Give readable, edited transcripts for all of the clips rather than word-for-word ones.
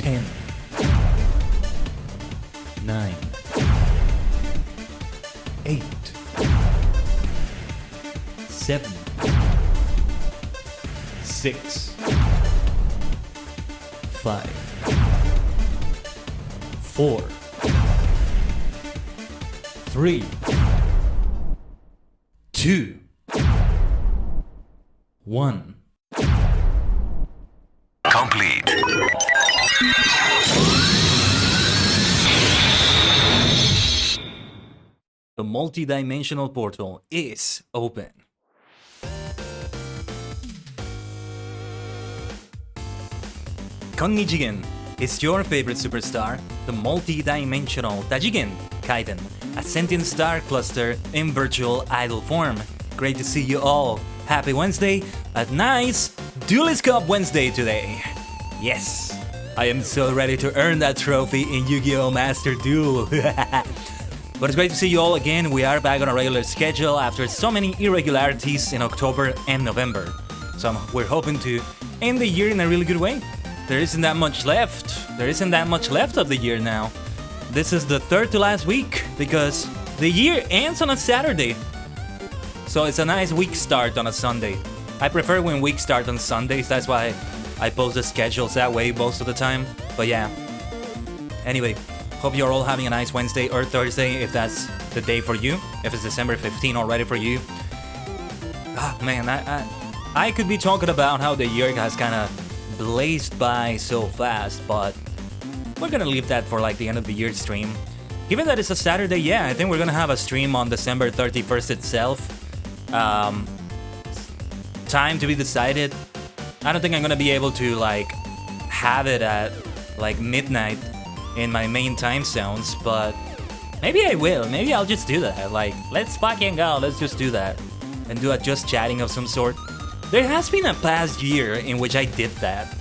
10, 9, 8, 7, 6, 5, 4, 3, 2, 1. Complete. The multi-dimensional portal is open. Konnichigen, it's your favorite superstar, the multi-dimensional Tajigen Kaiden, a sentient star cluster in virtual idol form. Great to see you all. Happy Wednesday, a nice Duelist Cup Wednesday today. Yes, I am so ready to earn that trophy in Yu-Gi-Oh! Master Duel. But it's great to see you all again. We are back on a regular schedule after so many irregularities in October and November. So we're hoping to end the year in a really good way. There isn't that much left. There isn't that much left of the year now. This is the third to last week because the year ends on a Saturday. So it's a nice week start on a Sunday. I prefer when weeks start on Sundays. That's why I post the schedules that way most of the time. But yeah. Anyway, hope you're all having a nice Wednesday or Thursday if that's the day for you. If it's December 15 already for you. Ah, man, I could be talking about how the year has kind of blazed by so fast, but we're gonna leave that for like the end of the year stream. Given that it's a Saturday, yeah, I think we're gonna have a stream on December 31st itself. Time to be decided. I don't think I'm gonna be able to like have it at like midnight in my main time zones, but maybe I will. Maybe I'll just do that. Like, let's fucking go. Let's just do that and do a just chatting of some sort. There has been a past year in which I did that.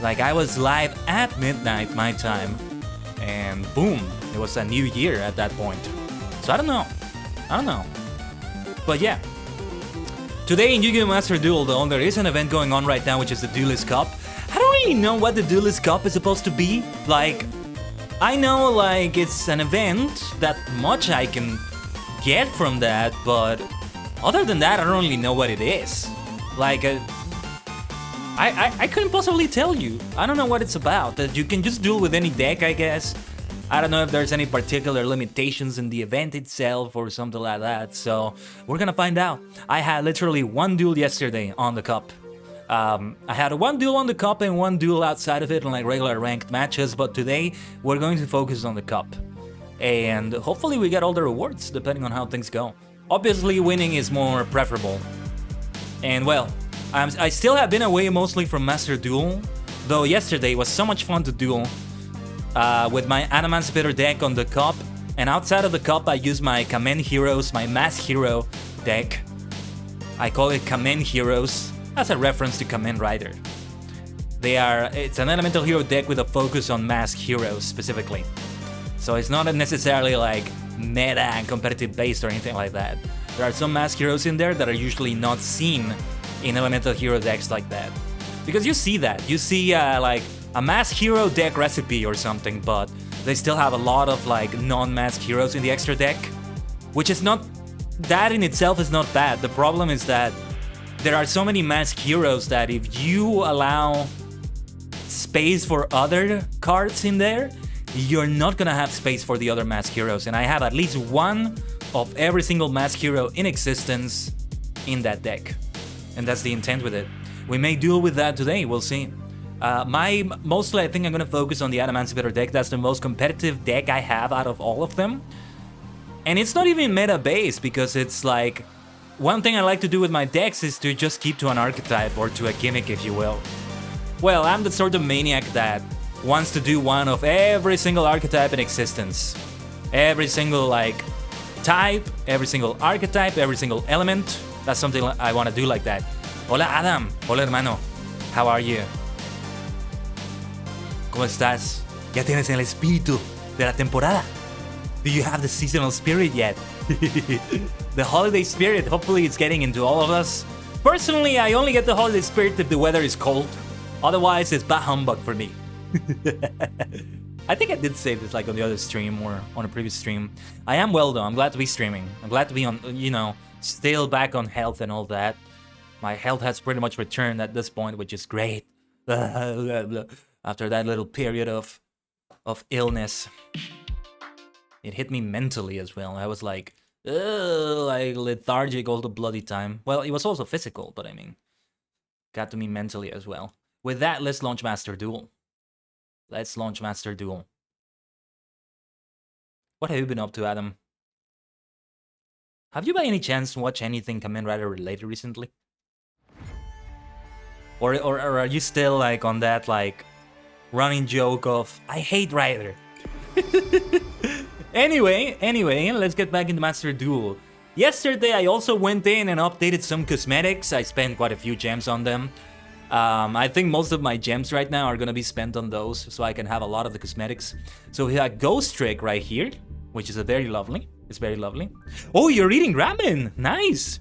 Like, I was live at midnight my time, and boom, it was a new year at that point. So I don't know. But yeah. Today in Yu-Gi-Oh! Master Duel, though, there is an event going on right now, which is the Duelist Cup. I don't really know what the Duelist Cup is supposed to be. Like, I know, like, it's an event, that much I can get from that, but other than that, I don't really know what it is. Like, I couldn't possibly tell you. I don't know what it's about. That you can just duel with any deck, I guess. I don't know if there's any particular limitations in the event itself or something like that, so we're gonna find out. I had literally one duel yesterday on the cup. I had one duel on the cup and one duel outside of it on like regular ranked matches, but today we're going to focus on the cup. And hopefully we get all the rewards depending on how things go. Obviously winning is more preferable. And well, I still have been away mostly from Master Duel, though yesterday was so much fun to duel. With my Adamantipator deck on the cup, and outside of the cup I use my Kamen Heroes, my Mask Hero deck. I call it Kamen Heroes as a reference to Kamen Rider. It's an elemental hero deck with a focus on Mask Heroes specifically. So it's not necessarily like meta and competitive based or anything like that. There are some Mask Heroes in there that are usually not seen in elemental hero decks like that. Because you see that, you see like a Mask Hero deck recipe or something, but they still have a lot of like non-Mask Heroes in the extra deck, which is not, that in itself is not bad. The problem is that there are so many Mask Heroes that if you allow space for other cards in there, you're not gonna have space for the other Mask Heroes, and I have at least one of every single Mask Hero in existence in that deck, and that's the intent with it. We may duel with that today, we'll see. Mostly I think I'm gonna focus on the Adamantipator deck. That's the most competitive deck I have out of all of them. And it's not even meta-based, because it's like, one thing I like to do with my decks is to just keep to an archetype, or to a gimmick if you will. Well, I'm the sort of maniac that wants to do one of every single archetype in existence. Every single like type, every single archetype, every single element. That's something I want to do like that. Hola Adam, hola hermano, how are you? ¿Cómo estás? ¿Ya tienes el espíritu de la temporada? Do you have the seasonal spirit yet? The holiday spirit, hopefully it's getting into all of us. Personally, I only get the holiday spirit if the weather is cold. Otherwise, it's bah humbug for me. I think I did say this like on the other stream or on a previous stream. I am well though. I'm glad to be streaming. I'm glad to be on, you know, still back on health and all that. My health has pretty much returned at this point, which is great. After that little period of illness, it hit me mentally as well. I was like lethargic all the bloody time. Well, it was also physical, but I mean, got to me mentally as well. With that, let's launch Master Duel. Let's launch Master Duel. What have you been up to, Adam? Have you by any chance watched anything Kamen Rider related recently? Or are you still like on that like running joke of I hate Rider? Anyway, let's get back into Master Duel. Yesterday I also went in and updated some cosmetics. I spent quite a few gems on them. I think most of my gems right now are gonna be spent on those, so I can have a lot of the cosmetics. So we have Ghost Trick right here, which is very lovely. It's very lovely. Oh, you're eating ramen! Nice!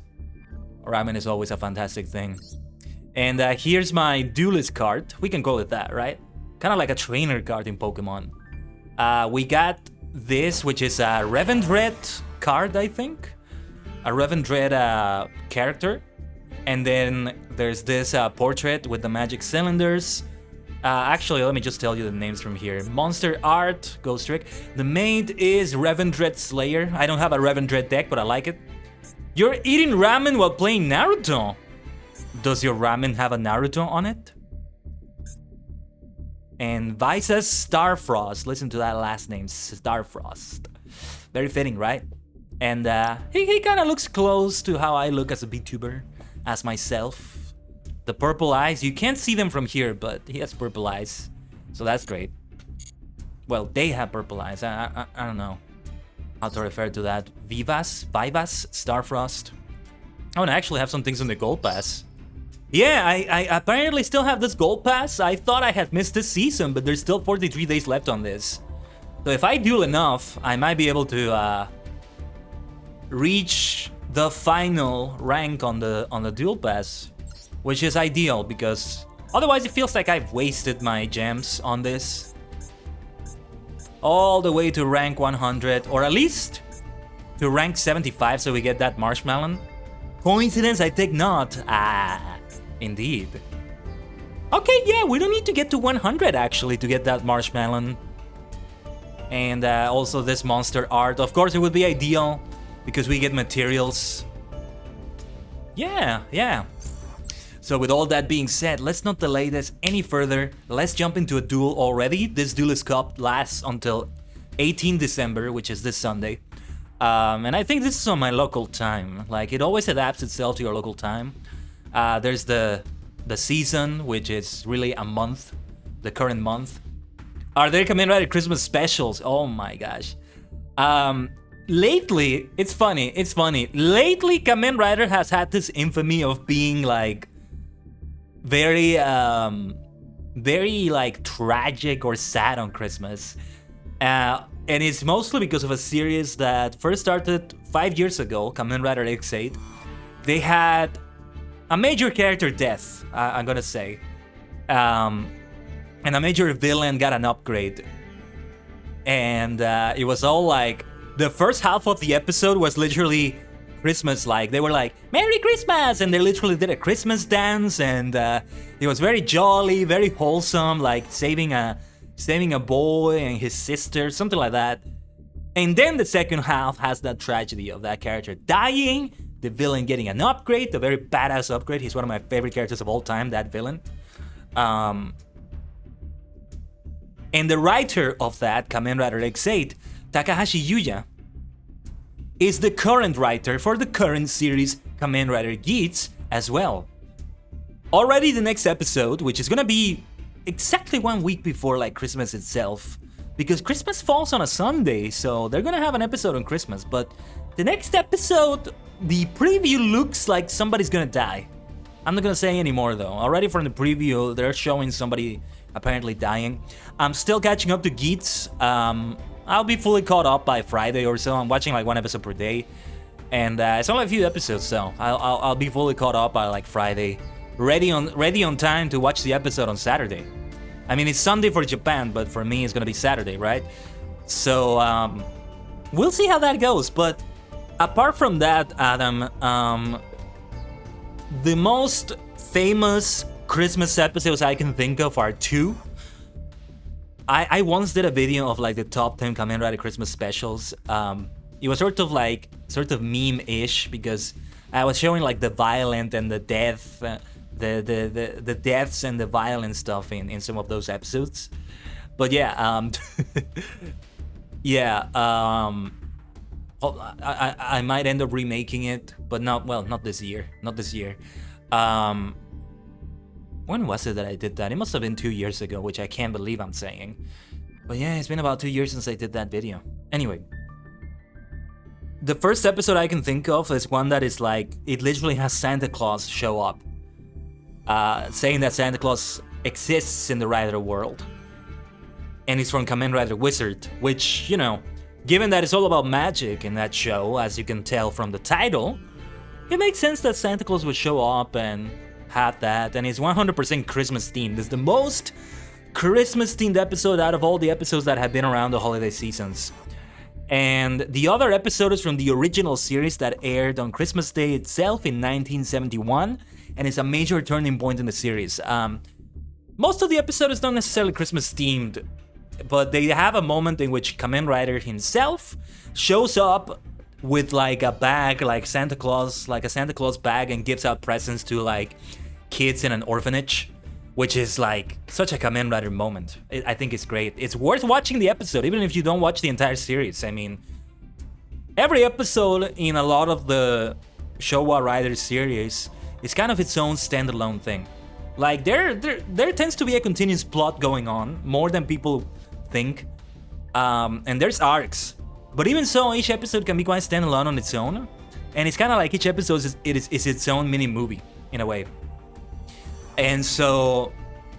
Ramen is always a fantastic thing. And here's my Duelist card. We can call it that, right? Kind of like a trainer card in Pokemon. We got this, which is a Revendred card, I think. A Revendred character. And then there's this portrait with the magic cylinders. Actually, let me just tell you the names from here. Monster Art, Ghost Trick. The maid is Revendred Slayer. I don't have a Revendred deck, but I like it. You're eating ramen while playing Naruto. Does your ramen have a Naruto on it? And Visa's Starfrost. Listen to that last name, Starfrost. Very fitting, right? And he kind of looks close to how I look as a VTuber, as myself. The purple eyes, you can't see them from here, but he has purple eyes, so that's great. Well, they have purple eyes. I don't know how to refer to that. Vivas, Starfrost. Oh, and I actually have some things on the Gold Pass. Yeah, I apparently still have this Gold Pass. I thought I had missed this season, but there's still 43 days left on this. So if I duel enough, I might be able to reach the final rank on the Duel Pass, which is ideal because otherwise it feels like I've wasted my gems on this. All the way to rank 100, or at least to rank 75 so we get that marshmallow. Coincidence? I think not. Indeed. Okay, yeah, we don't need to get to 100 actually to get that marshmallow. And also this monster art. Of course, it would be ideal because we get materials. Yeah. So with all that being said, let's not delay this any further. Let's jump into a duel already. This Duelist Cup lasts until 18 December, which is this Sunday. And I think this is on my local time. Like, it always adapts itself to your local time. There's the season, which is really a month, the current month. Are there Kamen Rider Christmas specials? Oh my gosh. Lately, it's funny. Lately, Kamen Rider has had this infamy of being like very like tragic or sad on Christmas. And it's mostly because of a series that first started 5 years ago, Kamen Rider X8. They had a major character death, I'm gonna say. And a major villain got an upgrade. And it was all like, the first half of the episode was literally Christmas-like. They were like, Merry Christmas! And they literally did a Christmas dance, and it was very jolly, very wholesome, like saving a boy and his sister, something like that. And then the second half has that tragedy of that character dying, the villain getting an upgrade, a very badass upgrade. He's one of my favorite characters of all time, that villain. And the writer of that, Kamen Rider X8, Takahashi Yuya, is the current writer for the current series Kamen Rider Geats as well. Already the next episode, which is gonna be exactly 1 week before like Christmas itself, because Christmas falls on a Sunday, so they're gonna have an episode on Christmas, but the next episode, the preview looks like somebody's gonna die. I'm not gonna say anymore though. Already from the preview, they're showing somebody apparently dying. I'm still catching up to Geats. I'll be fully caught up by Friday or so. I'm watching like 1 episode per day, and it's only a few episodes, so I'll be fully caught up by like Friday, ready on time to watch the episode on Saturday. I mean, it's Sunday for Japan, but for me, it's gonna be Saturday, right? So we'll see how that goes. But apart from that, Adam, the most famous Christmas episodes I can think of are two. I once did a video of like the top 10 Kamen Rider Christmas specials. It was sort of meme-ish because I was showing like the violent and the death, the deaths and the violent stuff in some of those episodes. But yeah, yeah, I might end up remaking it, but not this year. Not this year. When was it that I did that? It must have been 2 years ago, which I can't believe I'm saying. But yeah, it's been about 2 years since I did that video. Anyway. The first episode I can think of is one that is like, it literally has Santa Claus show up. Saying that Santa Claus exists in the Rider world. And it's from Kamen Rider Wizard, which, you know, given that it's all about magic in that show, as you can tell from the title, it makes sense that Santa Claus would show up and have that, and it's 100% Christmas themed. It's the most Christmas themed episode out of all the episodes that have been around the holiday seasons. And the other episode is from the original series that aired on Christmas Day itself in 1971, and it's a major turning point in the series. Most of the episode is not necessarily Christmas themed, but they have a moment in which Kamen Rider himself shows up with like a bag, like a Santa Claus bag, and gives out presents to like kids in an orphanage, which is like such a Kamen Rider moment. I think it's great. It's worth watching the episode, even if you don't watch the entire series. I mean, every episode in a lot of the Showa Rider series is kind of its own standalone thing. Like there tends to be a continuous plot going on, more than people think, and there's arcs. But even so, each episode can be quite standalone on its own, and it's kind of like each episode is its own mini movie in a way. And so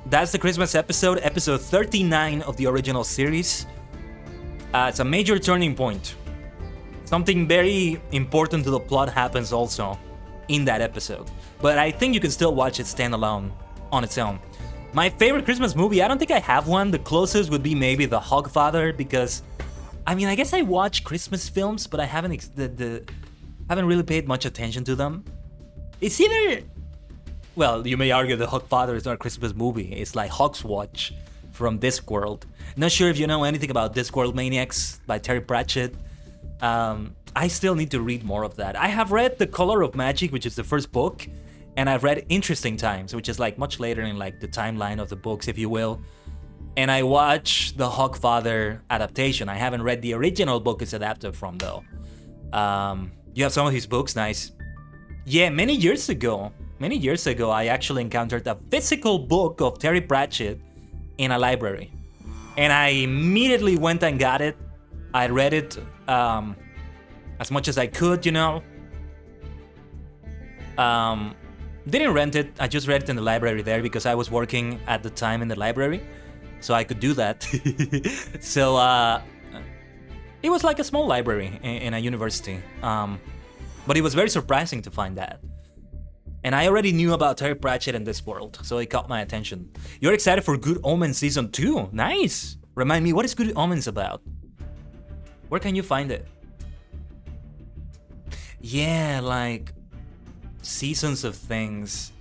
that's the Christmas episode, episode 39 of the original series. It's a major turning point. Something very important to the plot happens also in that episode, but I think you can still watch it standalone on its own. My favorite Christmas movie, I don't think I have one. The closest would be maybe The Hogfather, because I mean, I guess I watch Christmas films, but I haven't haven't really paid much attention to them. It's either, well, you may argue The Hogfather is not a Christmas movie. It's like Hogswatch from Discworld. Not sure if you know anything about Discworld Maniacs by Terry Pratchett. I still need to read more of that. I have read The Color of Magic, which is the first book, and I've read Interesting Times, which is like much later in like the timeline of the books, if you will. And I watched the Hogfather adaptation. I haven't read the original book it's adapted from, though. You have some of his books, nice. Yeah, many years ago, I actually encountered a physical book of Terry Pratchett in a library. And I immediately went and got it. I read it as much as I could, you know. Didn't rent it, I just read it in the library there because I was working at the time in the library. So I could do that. So it was like a small library in a university. But it was very surprising to find that. And I already knew about Terry Pratchett in this world, so it caught my attention. You're excited for Good Omens Season 2? Nice! Remind me, what is Good Omens about? Where can you find it? Yeah, like seasons of things.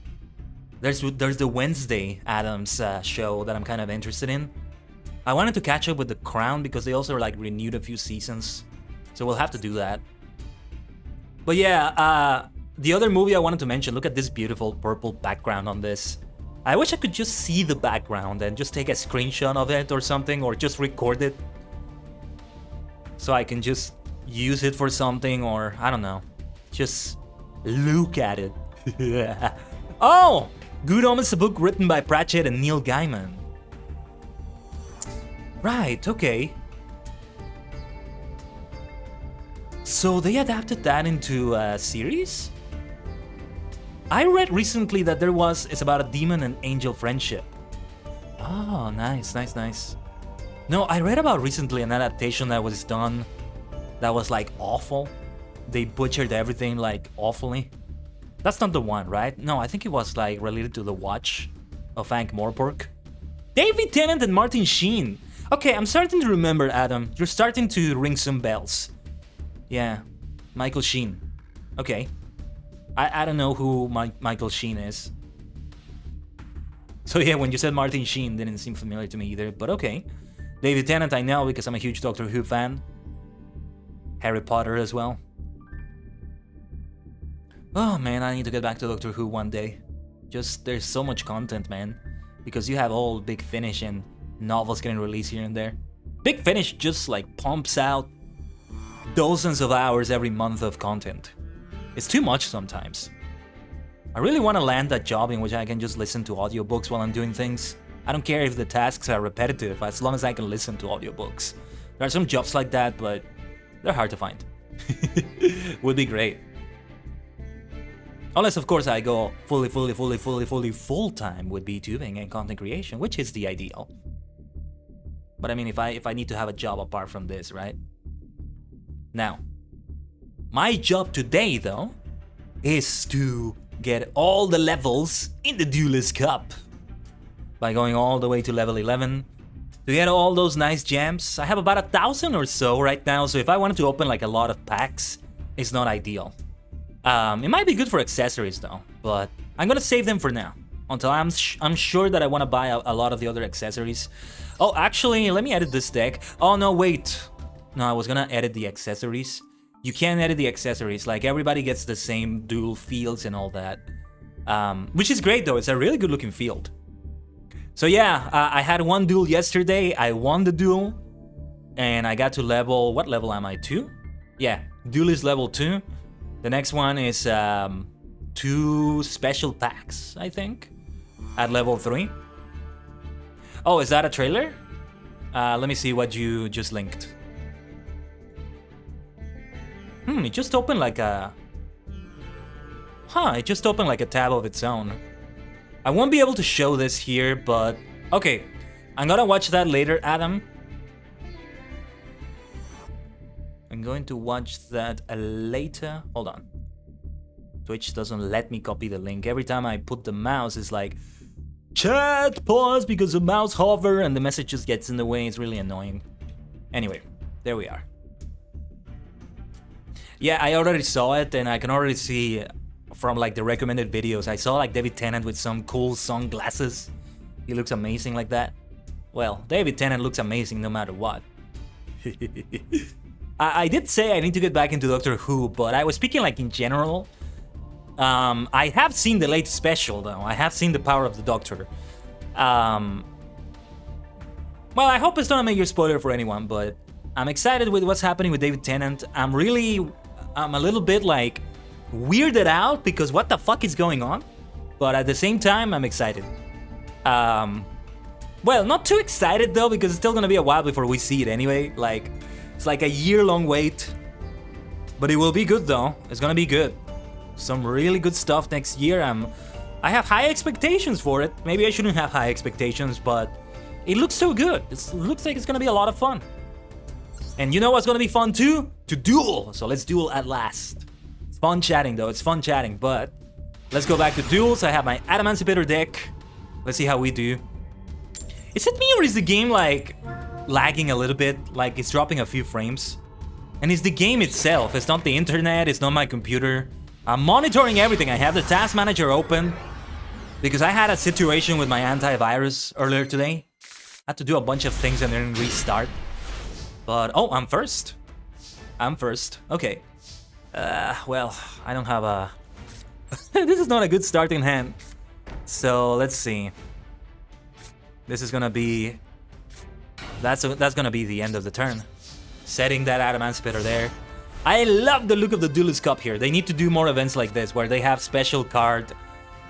There's the Wednesday Addams show that I'm kind of interested in. I wanted to catch up with The Crown because they also like renewed a few seasons, so we'll have to do that. But yeah, the other movie I wanted to mention, look at this beautiful purple background on this. I wish I could just see the background and just take a screenshot of it or something, or just record it so I can just use it for something, or I don't know, just look at it. Oh! Good Omens is a book written by Pratchett and Neil Gaiman. Right, okay. So they adapted that into a series? I read recently that it's about a demon and angel friendship. Oh, nice. No, I read about recently an adaptation that was done that was like awful. They butchered everything like awfully. That's not the one, right? No, I think it was like related to The Watch of Ankh-Morpork. David Tennant and Martin Sheen. Okay, I'm starting to remember, Adam. You're starting to ring some bells. Yeah, Michael Sheen. Okay. I don't know who Michael Sheen is. So yeah, when you said Martin Sheen, didn't seem familiar to me either, but okay. David Tennant I know because I'm a huge Doctor Who fan. Harry Potter as well. Oh man, I need to get back to Doctor Who one day. Just, there's so much content, man. Because you have all Big Finish and novels getting released here and there. Big Finish just like pumps out dozens of hours every month of content. It's too much sometimes. I really want to land that job in which I can just listen to audiobooks while I'm doing things. I don't care if the tasks are repetitive, as long as I can listen to audiobooks. There are some jobs like that, but they're hard to find. Would be great. Unless, of course, I go fully full-time with VTubing and content creation, which is the ideal. But I mean, if I need to have a job apart from this, right? Now, my job today, though, is to get all the levels in the Duelist Cup. By going all the way to level 11, to get all those nice gems. I have about 1,000 or so right now, so if I wanted to open like a lot of packs, it's not ideal. It might be good for accessories though, but I'm gonna save them for now. Until I'm sure that I want to buy a lot of the other accessories. Oh, actually, let me edit this deck. Oh no, wait. No, I was gonna edit the accessories. You can't edit the accessories, like everybody gets the same dual fields and all that. Which is great though, it's a really good looking field. So yeah, I had one duel yesterday, I won the duel. And I got to level, what level am I, 2? Yeah, Duelist level 2. The next one is 2 special packs, I think, at level 3. Oh, is that a trailer? Let me see what you just linked. It just opened like a... it just opened like a tab of its own. I won't be able to show this here, but... Okay, I'm gonna watch that later, Adam. I'm going to watch that later. Hold on. Twitch doesn't let me copy the link. Every time I put the mouse, it's like, chat, pause, because the mouse hover and the message just gets in the way. It's really annoying. Anyway, there we are. Yeah, I already saw it, and I can already see from like the recommended videos. I saw like David Tennant with some cool sunglasses. He looks amazing like that. Well, David Tennant looks amazing no matter what. I did say I need to get back into Doctor Who, but I was speaking like in general. I have seen the latest special though. I have seen The Power of the Doctor. Well, I hope it's not a major spoiler for anyone, but I'm excited with what's happening with David Tennant. I'm a little bit like weirded out because what the fuck is going on? But at the same time, I'm excited. Well, not too excited though, because it's still gonna be a while before we see it anyway. Like, it's like a year-long wait. But it will be good though. It's gonna be good. Some really good stuff next year. I have high expectations for it. Maybe I shouldn't have high expectations, but it looks so good. It looks like it's gonna be a lot of fun. And you know what's gonna be fun too? To duel. So let's duel at last. It's fun chatting though. It's fun chatting, but let's go back to duels. I have my Adamantipator deck. Let's see how we do. Is it me or is the game like lagging a little bit? Like it's dropping a few frames? And it's the game itself. It's not the internet. It's not my computer. I'm monitoring everything. I have the task manager open because I had a situation with my antivirus earlier today. I had to do a bunch of things and then restart. But, oh, I'm first. I'm first. Okay. Well, I don't have a... This is not a good starting hand. So, let's see. This is gonna be... That's gonna be the end of the turn. Setting that Adamantipator there. I love the look of the Duelist Cup here. They need to do more events like this, where they have special card...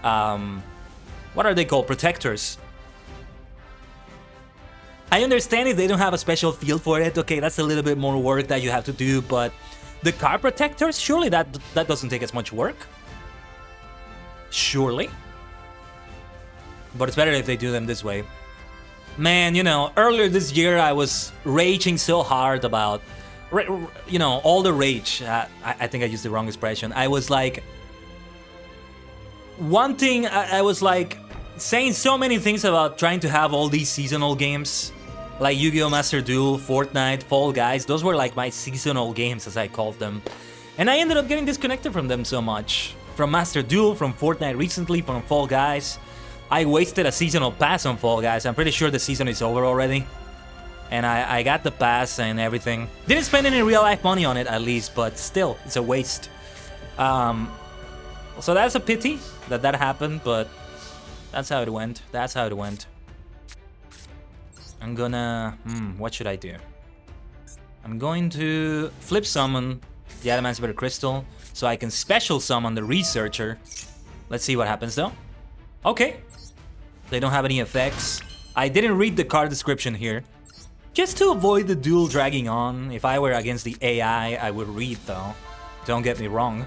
what are they called? Protectors. I understand if they don't have a special field for it. Okay, that's a little bit more work that you have to do, but... The card protectors? Surely that doesn't take as much work. Surely. But it's better if they do them this way. Man, you know, earlier this year I was raging so hard about... You know, all the rage. I think I used the wrong expression. I was like... Wanting... I was like... saying so many things about trying to have all these seasonal games. Like Yu-Gi-Oh! Master Duel, Fortnite, Fall Guys. Those were like my seasonal games, as I called them. And I ended up getting disconnected from them so much. From Master Duel, from Fortnite recently, from Fall Guys. I wasted a seasonal pass on Fall Guys. I'm pretty sure the season is over already. And I got the pass and everything. Didn't spend any real life money on it at least, but still, it's a waste. So that's a pity that happened, but that's how it went. That's how it went. I'm gonna... what should I do? I'm going to flip summon the Adamantium Crystal so I can special summon the Researcher. Let's see what happens though. Okay. They don't have any effects. I didn't read the card description here. Just to avoid the duel dragging on. If I were against the AI, I would read though. Don't get me wrong.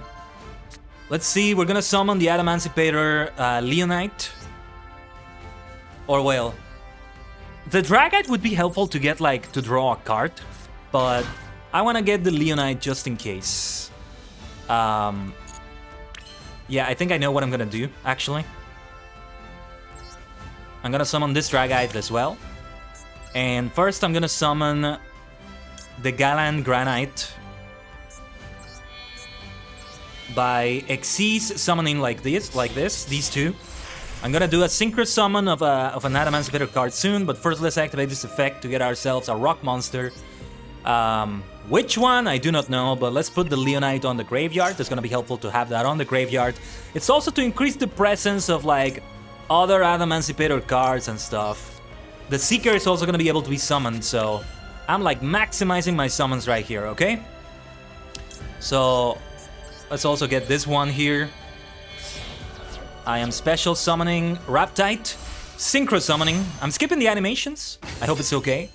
Let's see, we're gonna summon the Adamantipator Leonite. Or well... The Dragite would be helpful to get, like, to draw a card, but I want to get the Leonite just in case. Yeah, I think I know what I'm gonna do, actually. I'm gonna summon this Dragite as well. And first I'm gonna summon the Gallant Granite by Xyz summoning like this, these two. I'm gonna do a synchro summon of an Adamantipator card soon, but first let's activate this effect to get ourselves a rock monster. Which one? I do not know, but let's put the Leonite on the graveyard. It's gonna be helpful to have that on the graveyard. It's also to increase the presence of like other Adamantipator cards and stuff. The Seeker is also gonna be able to be summoned, so I'm like maximizing my summons right here, okay? So let's also get this one here. I am special summoning Raptite, synchro summoning. I'm skipping the animations. I hope it's okay.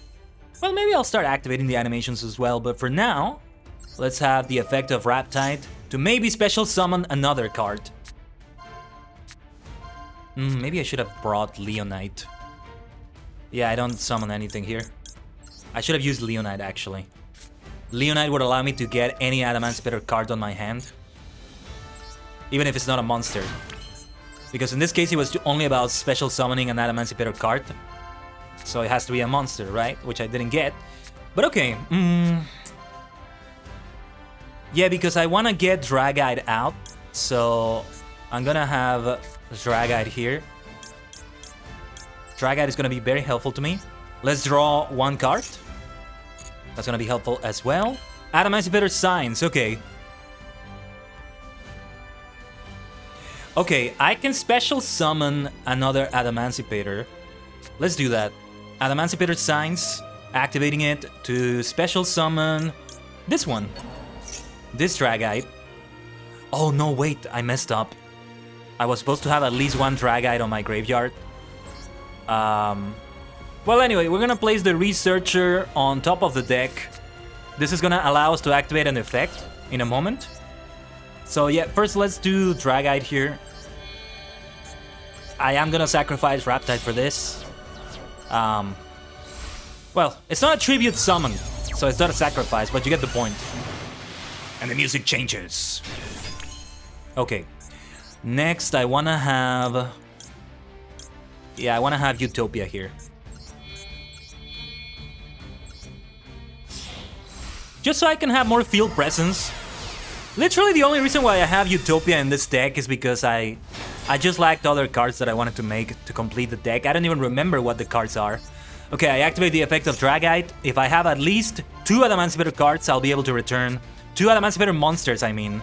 Well, maybe I'll start activating the animations as well, but for now, let's have the effect of Raptite to maybe special summon another card. Maybe I should have brought Leonite. Yeah, I don't summon anything here. I should have used Leonite, actually. Leonite would allow me to get any Adamantipator card on my hand. Even if it's not a monster. Because in this case, it was only about special summoning an Adamantipator card. So it has to be a monster, right? Which I didn't get. But okay. Yeah, because I want to get Dragite out. So I'm going to have Dragite here. Dragite is going to be very helpful to me. Let's draw one card. That's going to be helpful as well. Adamantipator Signs. Okay. Okay, I can special summon another Adamantipator. Let's do that. Adamantipator Signs, activating it to special summon this one. This Dragite. Oh no, wait, I messed up. I was supposed to have at least one Dragite on my graveyard. Well, anyway, we're gonna place the Researcher on top of the deck. This is gonna allow us to activate an effect in a moment. So yeah, first let's do Dragite here. I am gonna sacrifice Raptite for this. Well, it's not a tribute summon, so it's not a sacrifice, but you get the point. And the music changes. Okay. Next, I wanna have... Yeah, I wanna have Utopia here. Just so I can have more field presence. Literally the only reason why I have Utopia in this deck is because I just lacked other cards that I wanted to make to complete the deck. I don't even remember what the cards are. Okay, I activate the effect of Dragite. If I have at least 2 Adamantipator cards, I'll be able to return. 2 Adamantipator monsters, I mean.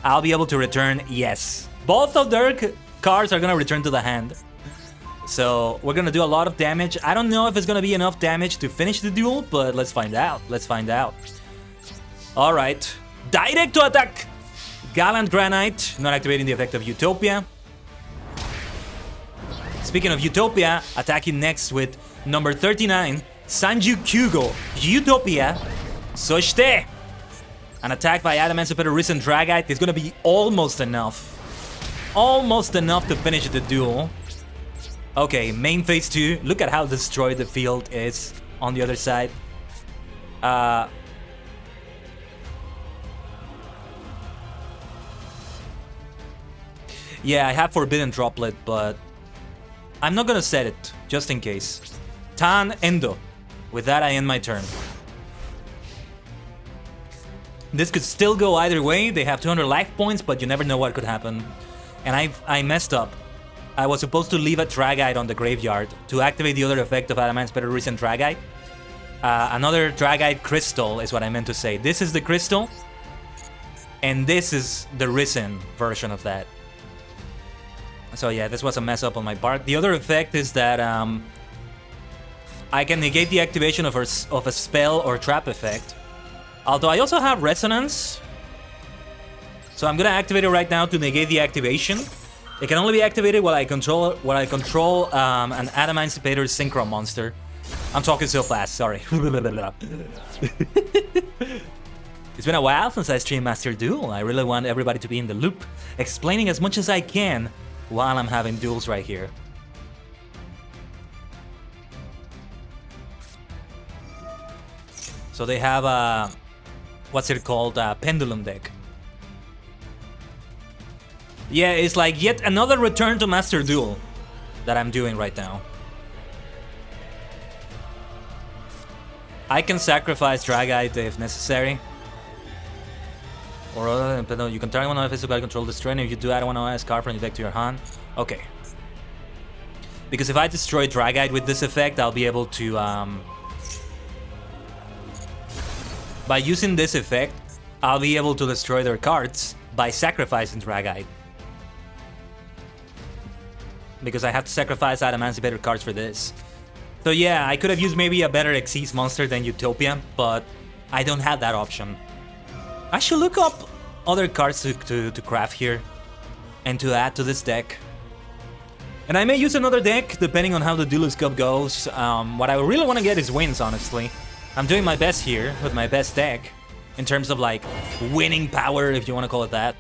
I'll be able to return, yes. Both of their cards are gonna return to the hand. So, we're gonna do a lot of damage. I don't know if it's gonna be enough damage to finish the duel, but let's find out. Let's find out. Alright. Direct to attack! Gallant Granite, not activating the effect of Utopia. Speaking of Utopia, attacking next with number 39, Sanju Kyugo, Utopia, Soshite. An attack by Adamantipator Risen Dragite is gonna be almost enough. Almost enough to finish the duel. Okay, main phase 2. Look at how destroyed the field is on the other side. Yeah, I have Forbidden Droplet, but I'm not gonna set it, just in case. Tan Endo. With that, I end my turn. This could still go either way. They have 200 life points, but you never know what could happen. And I messed up. I was supposed to leave a Dragite on the graveyard to activate the other effect of Adamant's Better Recent Dragite. Another Dragite Crystal is what I meant to say. This is the Crystal, and this is the Risen version of that. So yeah, this was a mess up on my part. The other effect is that I can negate the activation of a spell or trap effect. Although I also have Resonance. So I'm gonna activate it right now to negate the activation. It can only be activated while I control an Adamantipator Synchro monster. I'm talking so fast, sorry. It's been a while since I streamed Master Duel. I really want everybody to be in the loop, explaining as much as I can while I'm having duels right here. So they have a, what's it called, a Pendulum deck. Yeah, it's like yet another return to Master Duel that I'm doing right now. I can sacrifice Dragite if necessary. Or you can target one of physical control destroy, and if you do add one OS card from your deck to your hand. Okay. Because if I destroy Dragite with this effect, I'll be able to by using this effect, I'll be able to destroy their cards by sacrificing Dragite. Because I have to sacrifice Adamantipator cards for this. So yeah, I could have used maybe a better Xyz monster than Utopia, but I don't have that option. I should look up other cards to craft here and to add to this deck. And I may use another deck depending on how the Duelist Cup goes. What I really want to get is wins, honestly. I'm doing my best here with my best deck in terms of like winning power, if you want to call it that.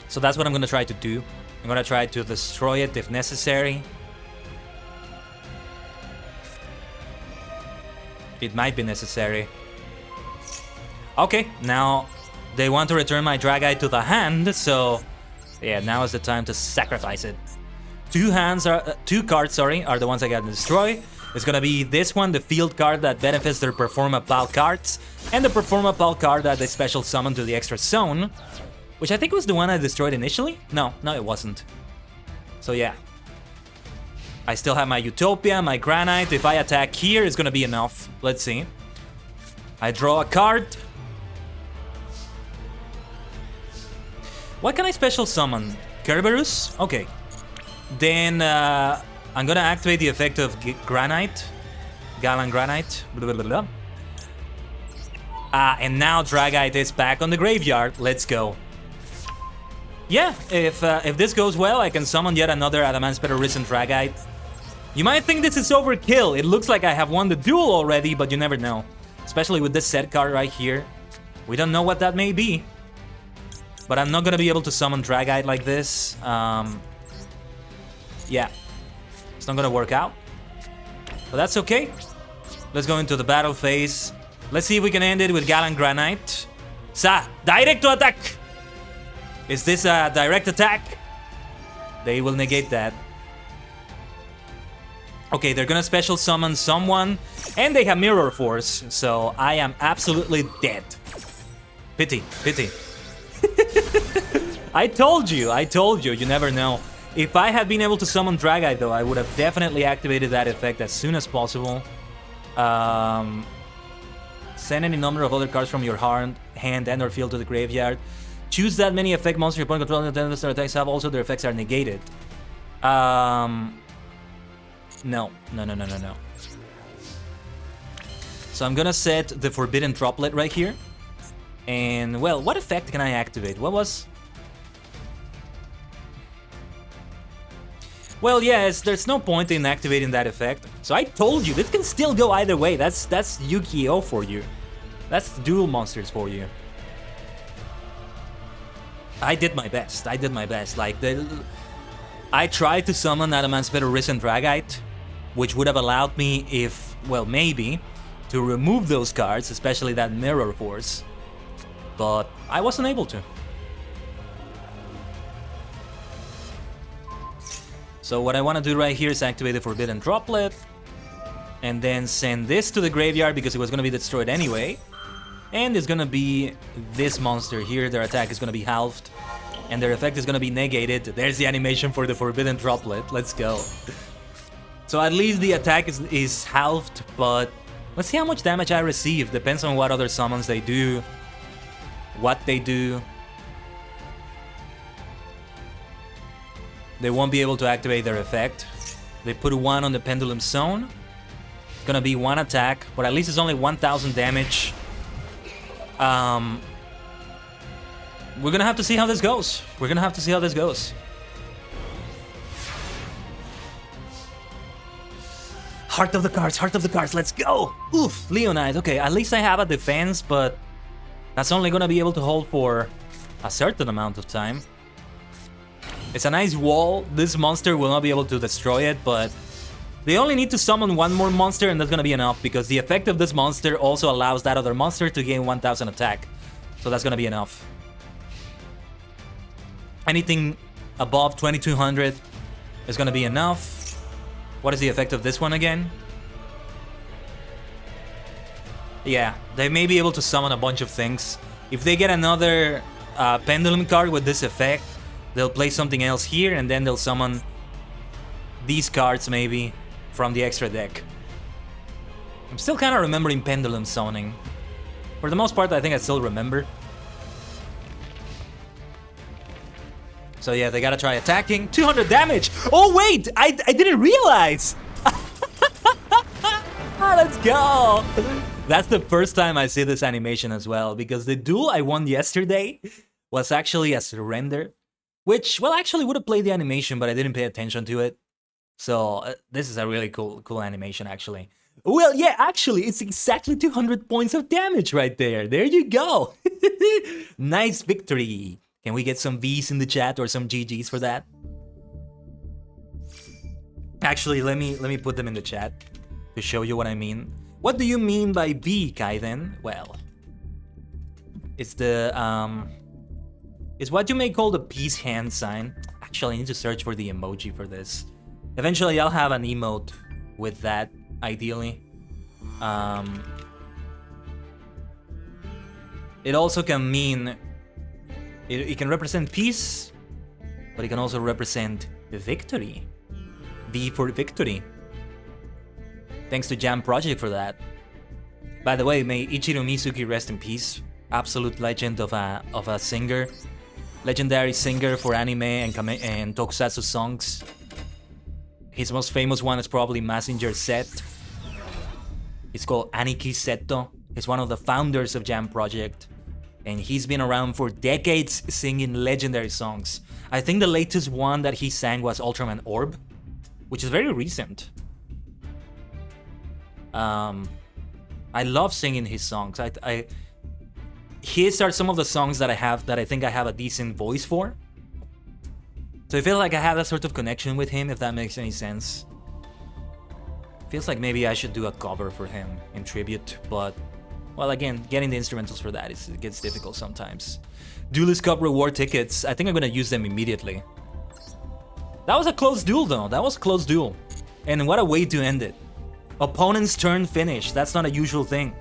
So that's what I'm going to try to do. I'm going to try to destroy it if necessary. It might be necessary. Okay, now they want to return my Dragite to the hand, so yeah, now is the time to sacrifice it. Two cards, are the ones I gotta destroy. It's gonna be this one, the field card that benefits their Perform a Pal cards, and the Perform a Pal card that they special summon to the extra zone, which I think was the one I destroyed initially. No, it wasn't. So yeah. I still have my Utopia, my Granite. If I attack here, it's gonna be enough. Let's see. I draw a card. What can I special summon? Kerberos? Okay. Then I'm gonna activate the effect of Granite. Galan Granite. Blah, blah, blah. And now Dragite is back on the graveyard. Let's go. Yeah, if this goes well, I can summon yet another Adamant's Better Risen Dragite. You might think this is overkill. It looks like I have won the duel already, but you never know. Especially with this set card right here. We don't know what that may be. But I'm not gonna be able to summon Dragite like this. Yeah. It's not gonna work out. But that's okay. Let's go into the battle phase. Let's see if we can end it with Galan Granite. Sa, direct attack! Is this a direct attack? They will negate that. Okay, they're gonna special summon someone, and they have Mirror Force, so I am absolutely dead. Pity, pity. I told you, you never know. If I had been able to summon Dragite, though, I would have definitely activated that effect as soon as possible. Send any number of other cards from your hand and or field to the graveyard. Choose that many effect monsters your opponent controls and their attacks have. Also, their effects are negated. No. So I'm gonna set the Forbidden Droplet right here. And, well, what effect can I activate? What was... Well, yes, there's no point in activating that effect. So I told you, this can still go either way. That's Yu-Gi-Oh for you. That's dual monsters for you. I did my best. Like, I tried to summon Adamant's Better Risen Dragite, which would have allowed me, if, well, maybe, to remove those cards, especially that Mirror Force. But I wasn't able to. So what I want to do right here is activate the Forbidden Droplet, and then send this to the graveyard because it was going to be destroyed anyway. And it's going to be this monster here. Their attack is going to be halved, and their effect is going to be negated. There's the animation for the Forbidden Droplet. Let's go. So at least the attack is halved, but let's see how much damage I receive. Depends on what other summons they do, what they do. They won't be able to activate their effect. They put 1 on the Pendulum Zone. It's gonna be 1 attack, but at least it's only 1000 damage. We're gonna have to see how this goes. We're gonna have to see how this goes. Heart of the cards, let's go! Oof, Leonide, okay, at least I have a defense, but that's only gonna be able to hold for a certain amount of time. It's a nice wall. This monster will not be able to destroy it, but they only need to summon 1 more monster and that's gonna be enough, because the effect of this monster also allows that other monster to gain 1000 attack. So that's gonna be enough. Anything above 2200 is gonna be enough. What is the effect of this one again? Yeah, they may be able to summon a bunch of things. If they get another Pendulum card with this effect, they'll play something else here, and then they'll summon these cards maybe from the extra deck. I'm still kind of remembering Pendulum summoning. For the most part, I think I still remember. So yeah, they gotta try attacking. 200 damage! Oh wait! I didn't realize! Let's go! That's the first time I see this animation as well, because the duel I won yesterday was actually a surrender, which, well, actually would have played the animation, but I didn't pay attention to it. So this is a really cool animation, actually. Well, yeah, actually, it's exactly 200 points of damage right there. There you go. Nice victory. Can we get some V's in the chat or some GG's for that? Actually, let me put them in the chat to show you what I mean. What do you mean by V, Kaiden? Well, it's the it's what you may call the peace hand sign. Actually, I need to search for the emoji for this. Eventually, I'll have an emote with that, ideally. It also can mean... It can represent peace, but it can also represent victory. V for victory. Thanks to Jam Project for that. By the way, may Ichiro Mizuki rest in peace. Absolute legend of a singer. Legendary singer for anime and tokusatsu songs. His most famous one is probably Mazinger Z. It's called Aniki Seto. He's one of the founders of Jam Project. And he's been around for decades singing legendary songs. I think the latest one that he sang was Ultraman Orb, which is very recent. I love singing his songs. His are some of the songs that I think I have a decent voice for. So I feel like I have that sort of connection with him, if that makes any sense. Feels like maybe I should do a cover for him in tribute, but... well, again, getting the instrumentals for that it gets difficult sometimes. Duelist Cup reward tickets. I think I'm gonna use them immediately. That was a close duel, though. That was a close duel. And what a way to end it. Opponent's turn finish. That's not a usual thing.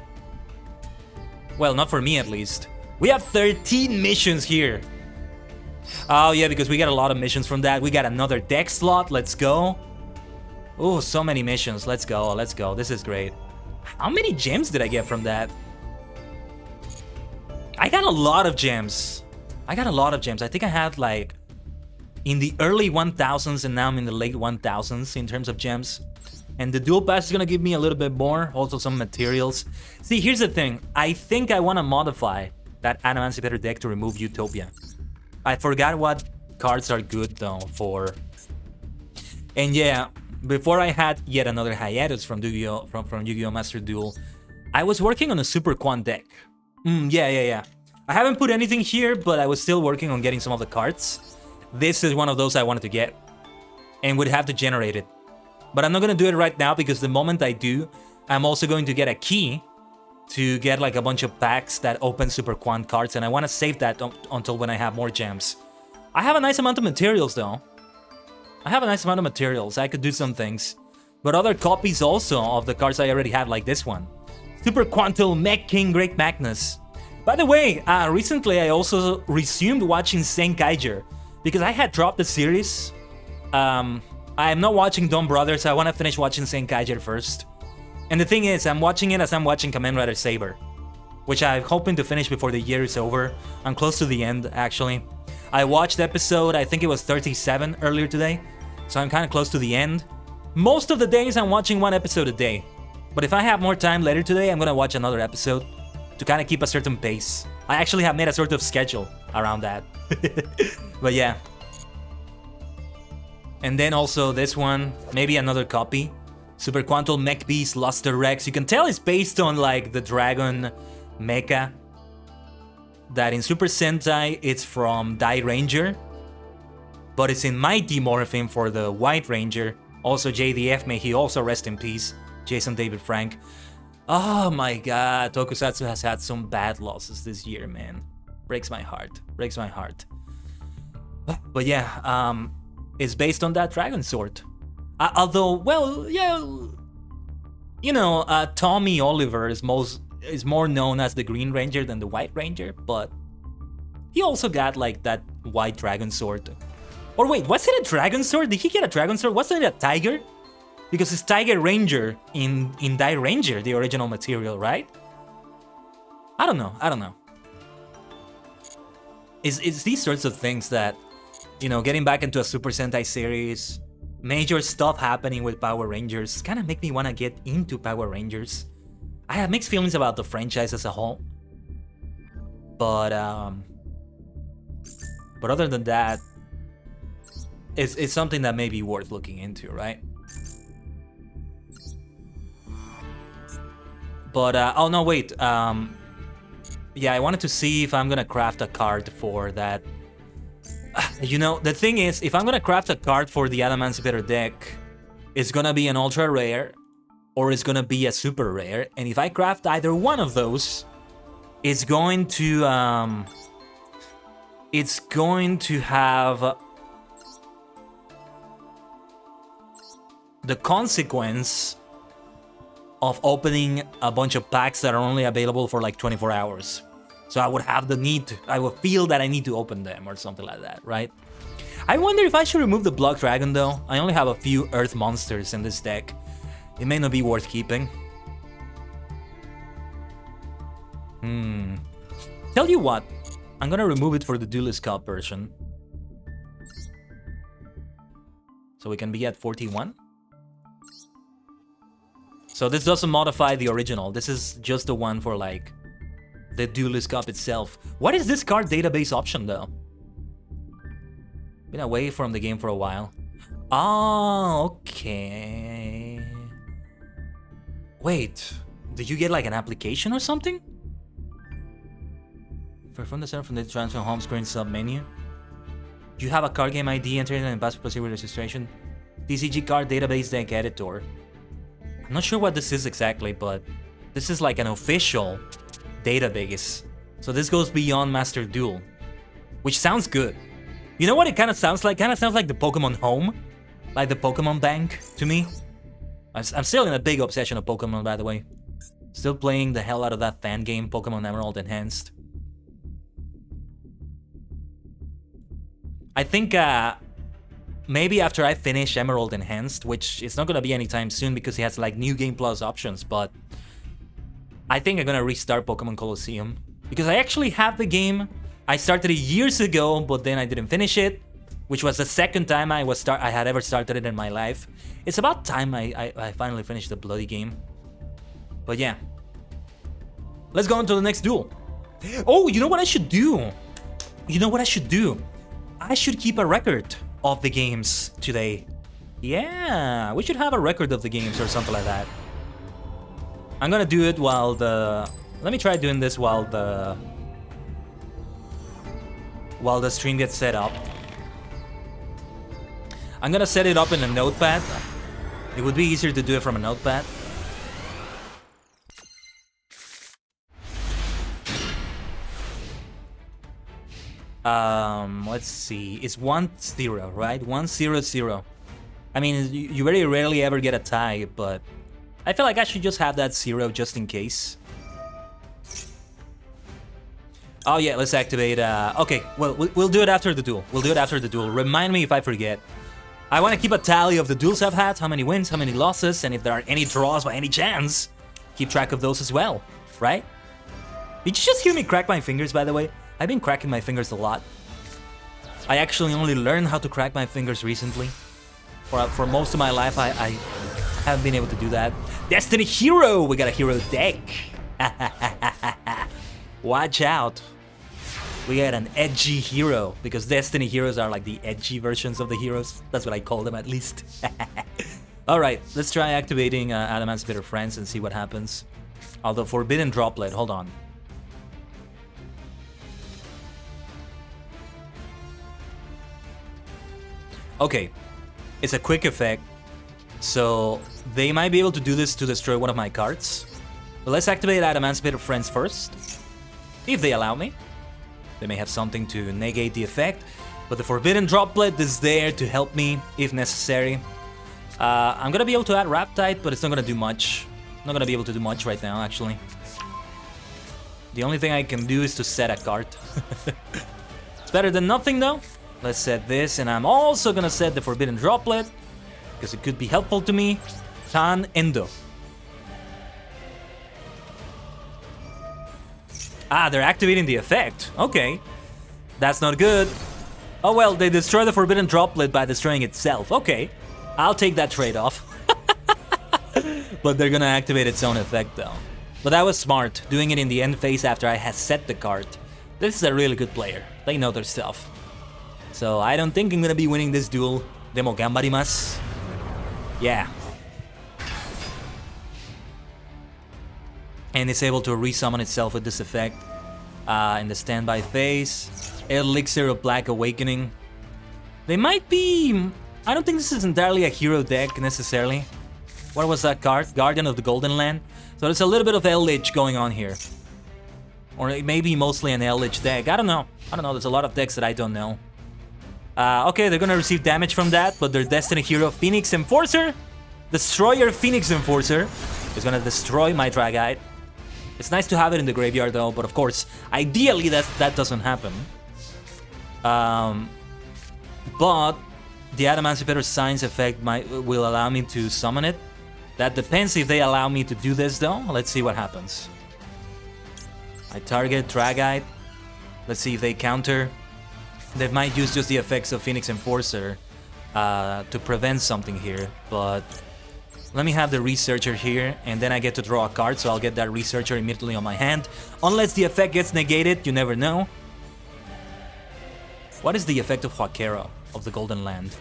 Well, not for me, at least. We have 13 missions here. Oh, yeah, because we got a lot of missions from that. We got another deck slot. Let's go. Oh, so many missions. Let's go. Let's go. This is great. How many gems did I get from that? I got a lot of gems. I think I had like in the early 1000s and now I'm in the late 1000s in terms of gems. And the dual pass is gonna give me a little bit more, also some materials. See, here's the thing. I think I wanna modify that Emancipator deck to remove Utopia. I forgot what cards are good though for... And yeah, before I had yet another hiatus from Yu-Gi-Oh! From Yu-Gi-Oh! Master Duel, I was working on a Super Quant deck. Yeah. I haven't put anything here, but I was still working on getting some of the cards. This is one of those I wanted to get, and would have to generate it. But I'm not gonna do it right now, because the moment I do, I'm also going to get a key to get like a bunch of packs that open Super Quant cards, and I want to save that until when I have more gems. I have a nice amount of materials though. I have a nice amount of materials. I could do some things. But other copies also of the cards I already have, like this one. Super Quantum Mech King Great Magnus. By the way, recently I also resumed watching Senkaiger because I had dropped the series. I am not watching Dawn Brothers. I want to finish watching Senkaiger first. And the thing is, I'm watching it as I'm watching Kamen Rider Saber, which I'm hoping to finish before the year is over. I'm close to the end, actually. I watched episode, I think it was 37 earlier today, so I'm kind of close to the end. Most of the days I'm watching one episode a day, but if I have more time later today, I'm gonna watch another episode to kind of keep a certain pace. I actually have made a sort of schedule around that. But yeah. And then also this one, maybe another copy. Super Quantum Mech Beast Luster Rex. You can tell it's based on like the dragon mecha. That in Super Sentai, it's from Dai Ranger. But it's in Mighty Morphin for the White Ranger. Also JDF, may he also rest in peace. Jason David Frank. Oh my god, Tokusatsu has had some bad losses this year, man. Breaks my heart. Breaks my heart. But yeah, it's based on that Dragon Sword. Although, well, yeah, you know, Tommy Oliver is more known as the Green Ranger than the White Ranger, but he also got like that White Dragon Sword. Or wait, was it a Dragon Sword? Did he get a Dragon Sword? Wasn't it a Tiger? Because it's Tiger Ranger in Dai Ranger, the original material, right? I don't know. It's these sorts of things that, you know, getting back into a Super Sentai series, major stuff happening with Power Rangers, kind of make me want to get into Power Rangers. I have mixed feelings about the franchise as a whole. But other than that, it's something that may be worth looking into, right? But, oh no, wait, yeah, I wanted to see if I'm gonna craft a card for that. You know, the thing is, if I'm gonna craft a card for the Adamantipator deck, it's gonna be an ultra rare, or it's gonna be a super rare, and if I craft either one of those, it's going to have the consequence of opening a bunch of packs that are only available for like 24 hours. So I would have the need to, I would feel that I need to open them or something like that, right? I wonder if I should remove the Block Dragon though. I only have a few Earth monsters in this deck. It may not be worth keeping. Tell you what, I'm gonna remove it for the Duelist Cup version. So we can be at 41. So this doesn't modify the original. This is just the one for like the Duelist Cup itself. What is this card database option though? Been away from the game for a while. Oh, okay. Wait, did you get like an application or something? From the center from the transfer home screen sub menu. You have a card game ID entered in and pass proceed with registration. TCG card database deck editor. I'm not sure what this is exactly, but this is like an official database. So this goes beyond Master Duel, which sounds good. You know what it kind of sounds like? Kind of sounds like the Pokemon Home, like the Pokemon Bank to me. I'm still in a big obsession of Pokemon, by the way. Still playing the hell out of that fan game, Pokemon Emerald Enhanced. I think maybe after I finish Emerald Enhanced, which it's not gonna be anytime soon because it has like New Game Plus options, but I think I'm gonna restart Pokemon Colosseum because I actually have the game. I started it years ago, but then I didn't finish it, which was the second time I had ever started it in my life. It's about time I finally finished the bloody game. But yeah, let's go on to the next duel. Oh, you know what I should do? I should keep a record of the games today. Yeah, we should have a record of the games or something like that. I'm gonna do it while let me try doing this while the stream gets set up. I'm gonna set it up in a notepad. It would be easier to do it from a notepad. Let's see. It's 1-0, right? 1-0-0. I mean, you very rarely ever get a tie, but I feel like I should just have that 0 just in case. Oh yeah, let's activate. Okay, well, we'll do it after the duel. We'll do it after the duel. Remind me if I forget. I want to keep a tally of the duels I've had, how many wins, how many losses, and if there are any draws by any chance, keep track of those as well, right? Did you just hear me crack my fingers, by the way? I've been cracking my fingers a lot. I actually only learned how to crack my fingers recently. For most of my life, I haven't been able to do that. Destiny Hero! We got a hero deck. Watch out. We got an edgy hero, because Destiny heroes are like the edgy versions of the heroes. That's what I call them, at least. Alright, let's try activating Adamant's Bitter Friends and see what happens. Although Forbidden Droplet, hold on. Okay, it's a quick effect, so they might be able to do this to destroy one of my cards. But let's activate Adamant's Bitter Friends first, if they allow me. They may have something to negate the effect, but the Forbidden Droplet is there to help me if necessary. I'm gonna be able to add Raptide, but it's not gonna do much. I'm not gonna be able to do much right now, actually. The only thing I can do is to set a card. It's better than nothing, though. Let's set this, and I'm also gonna set the Forbidden Droplet, because it could be helpful to me. Tan Endo. Ah, they're activating the effect. Okay. That's not good. Oh well, they destroy the Forbidden Droplet by destroying itself. Okay. I'll take that trade-off. But they're gonna activate its own effect, though. But that was smart, doing it in the end phase after I had set the card. This is a really good player. They know their stuff. So I don't think I'm gonna be winning this duel. Demo gambarimasu. Yeah. And it's able to resummon itself with this effect. In the standby phase. Elixir of Black Awakening. They might be... I don't think this is entirely a hero deck, necessarily. What was that card? Guardian of the Golden Land. So there's a little bit of L-Lich going on here. Or maybe mostly an L-Lich deck. I don't know. There's a lot of decks that I don't know. Okay, they're gonna receive damage from that, but their Destiny hero, Phoenix Enforcer, Destroyer Phoenix Enforcer, is gonna destroy my Dragite. It's nice to have it in the graveyard, though, but of course, ideally that doesn't happen. But the Adamant's Bitter Signs effect will allow me to summon it. That depends if they allow me to do this, though. Let's see what happens. I target Dragite. Let's see if they counter. They might use just the effects of Phoenix Enforcer to prevent something here, but let me have the Researcher here, and then I get to draw a card, so I'll get that Researcher immediately on my hand. Unless the effect gets negated, you never know. What is the effect of Huaquero of the Golden Land?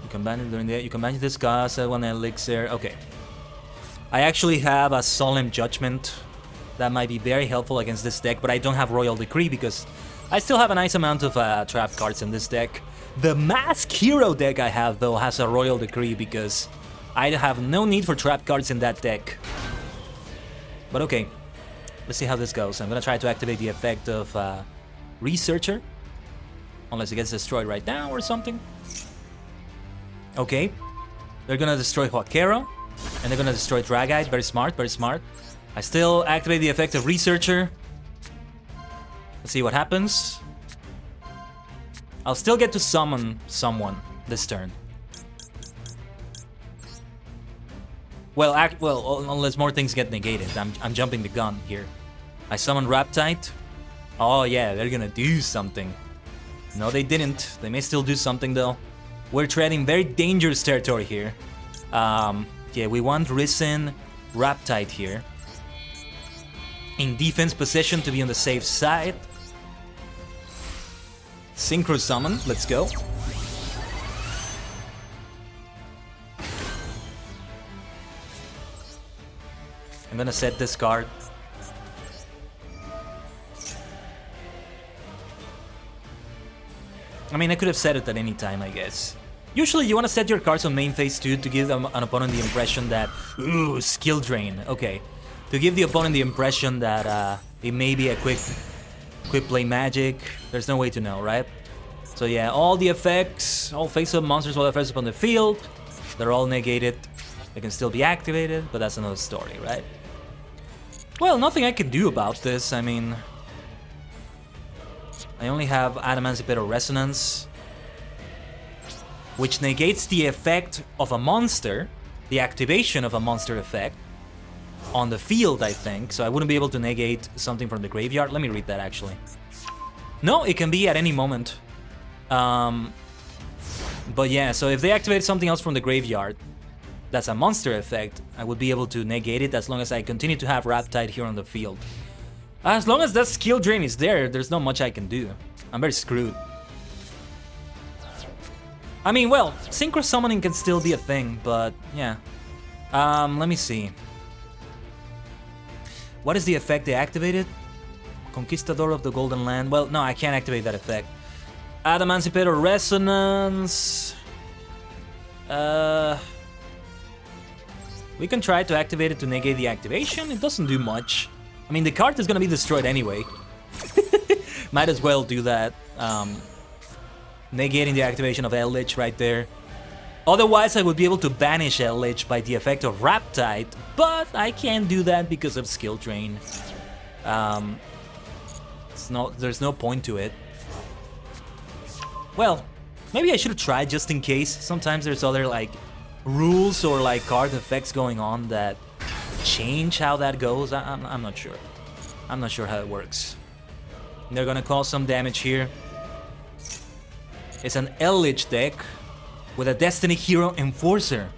You can ban it during the... You can ban discuss one elixir. Okay. I actually have a Solemn Judgment. That might be very helpful against this deck, but I don't have Royal Decree because I still have a nice amount of trap cards in this deck. The Mask Hero deck I have, though, has a Royal Decree because I have no need for trap cards in that deck. But okay, let's see how this goes. I'm gonna try to activate the effect of Researcher. Unless it gets destroyed right now or something. Okay, they're gonna destroy Huaquero, and they're gonna destroy Dragite. Very smart, very smart. I still activate the effect of Researcher. Let's see what happens. I'll still get to summon someone this turn. Well, unless more things get negated. I'm jumping the gun here. I summon Raptide. Oh yeah, they're gonna do something. No, they didn't. They may still do something, though. We're treading very dangerous territory here. Yeah, we want Risen Raptide here. In defense position to be on the safe side. Synchro Summon, let's go. I'm gonna set this card. I mean, I could have set it at any time, I guess. Usually you want to set your cards on main phase 2 to give an opponent the impression that... Ooh, skill drain. Okay. To give the opponent the impression that it may be a quick quick play magic. There's no way to know, right? So yeah, all the effects, all face-up monsters will have effects upon the field. They're all negated. They can still be activated, but that's another story, right? Well, nothing I can do about this. I mean, I only have Adamantipator Resonance, which negates the effect of a monster, the activation of a monster effect, on the field, I think. So I wouldn't be able to negate something from the graveyard. Let me read that, actually. No, it can be at any moment. But yeah, so if they activate something else from the graveyard, that's a monster effect, I would be able to negate it as long as I continue to have Riptide here on the field. As long as that skill drain is there, there's not much I can do. I'm very screwed. I mean, well, Synchro Summoning can still be a thing, but yeah. Let me see. What is the effect they activated? Conquistador of the Golden Land. Well, no, I can't activate that effect. Adamantipator Resonance. We can try to activate it to negate the activation. It doesn't do much. I mean, the card is gonna be destroyed anyway. Might as well do that. Negating the activation of Eldritch right there. Otherwise, I would be able to banish Eldritch by the effect of Riptide, but I can't do that because of skill drain. There's no point to it. Well, maybe I should have tried just in case. Sometimes there's other like rules or like card effects going on that change how that goes. I'm not sure. I'm not sure how it works. They're gonna cause some damage here. It's an Eldritch deck with a Destiny Hero Enforcer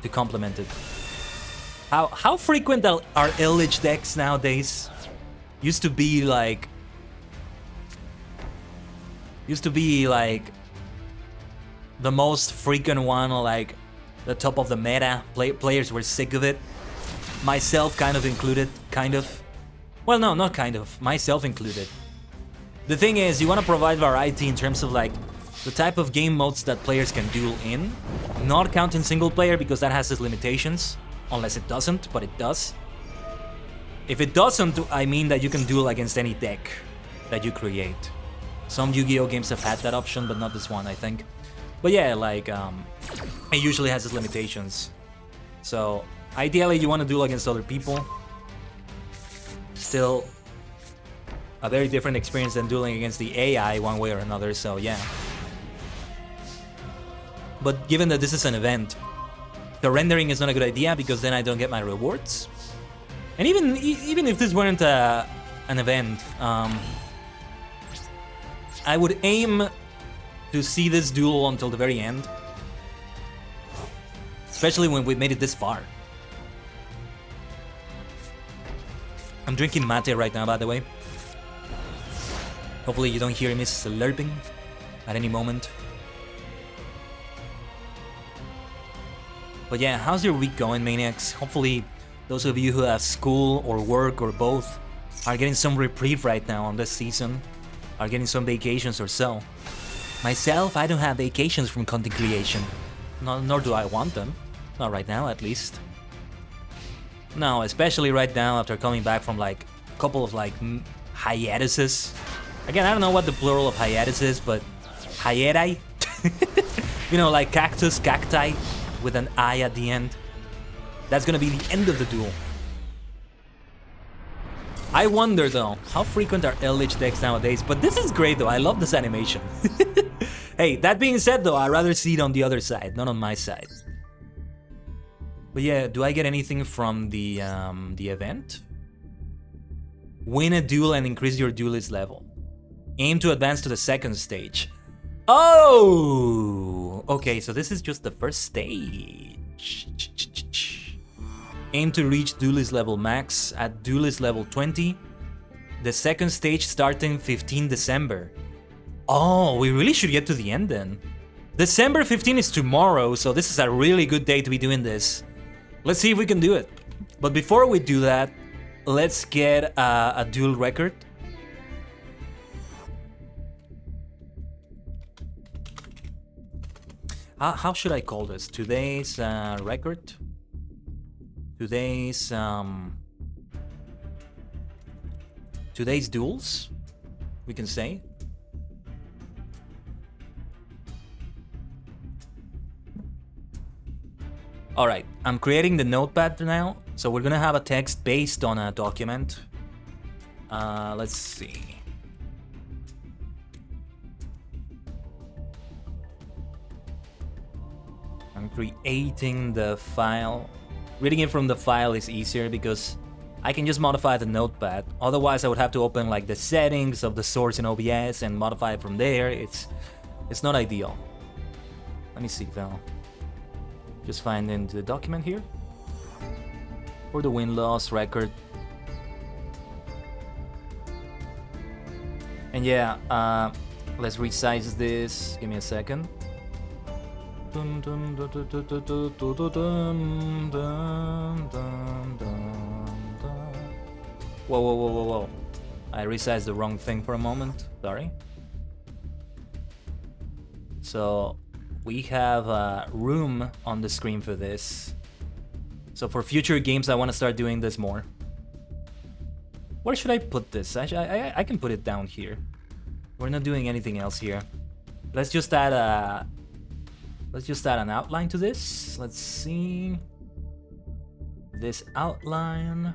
to complement it. How frequent are Eldritch decks nowadays? Used to be like the most frequent one, or like the top of the meta. Players were sick of it. Myself kind of included, kind of. Well, no, not kind of. Myself included. The thing is, you want to provide variety in terms of like the type of game modes that players can duel in. Not counting single player because that has its limitations. Unless it doesn't, but it does. If it doesn't, I mean that you can duel against any deck that you create. Some Yu-Gi-Oh games have had that option, but not this one, I think. But yeah, like, it usually has its limitations. So, ideally you want to duel against other people. Still, a very different experience than dueling against the AI one way or another, so yeah. But given that this is an event, the rendering is not a good idea because then I don't get my rewards. And even if this weren't an event, I would aim to see this duel until the very end. Especially when we made it this far. I'm drinking mate right now, by the way. Hopefully you don't hear me slurping at any moment. But yeah, how's your week going, Maniacs? Hopefully those of you who have school or work or both are getting some reprieve right now on this season. Are getting some vacations or so. Myself, I don't have vacations from content creation. Nor do I want them. Not right now, at least. No, especially right now after coming back from like a couple of like hiatuses. Again, I don't know what the plural of hiatus is, but hiatai? You know, like cactus, cacti, with an I at the end. That's gonna be the end of the duel. I wonder though, how frequent are Eldritch decks nowadays? But this is great though, I love this animation. Hey, that being said though, I'd rather see it on the other side, not on my side. But yeah, do I get anything from the event? Win a duel and increase your duelist level. Aim to advance to the second stage. Oh! Okay, so this is just the first stage. Aim to reach Duelist level max at Duelist level 20. The second stage starting 15 December. Oh, we really should get to the end then. December 15 is tomorrow, so this is a really good day to be doing this. Let's see if we can do it. But before we do that, let's get a duel record. How should I call this? Today's record? Today's duels? we can say. Alright, I'm creating the notepad now, so we're gonna have a text based on a document. Let's see. I'm creating the file. Reading it from the file is easier because I can just modify the notepad. Otherwise, I would have to open like the settings of the source in OBS and modify it from there. It's not ideal. Let me see though. Just finding the document here. For the win-loss record. And yeah, let's resize this. Give me a second. Whoa. I resized the wrong thing for a moment. Sorry. So we have room on the screen for this. So for future games, I want to start doing this more. Where should I put this? I can put it down here. We're not doing anything else here. Let's just add an outline to this. Let's see. This outline.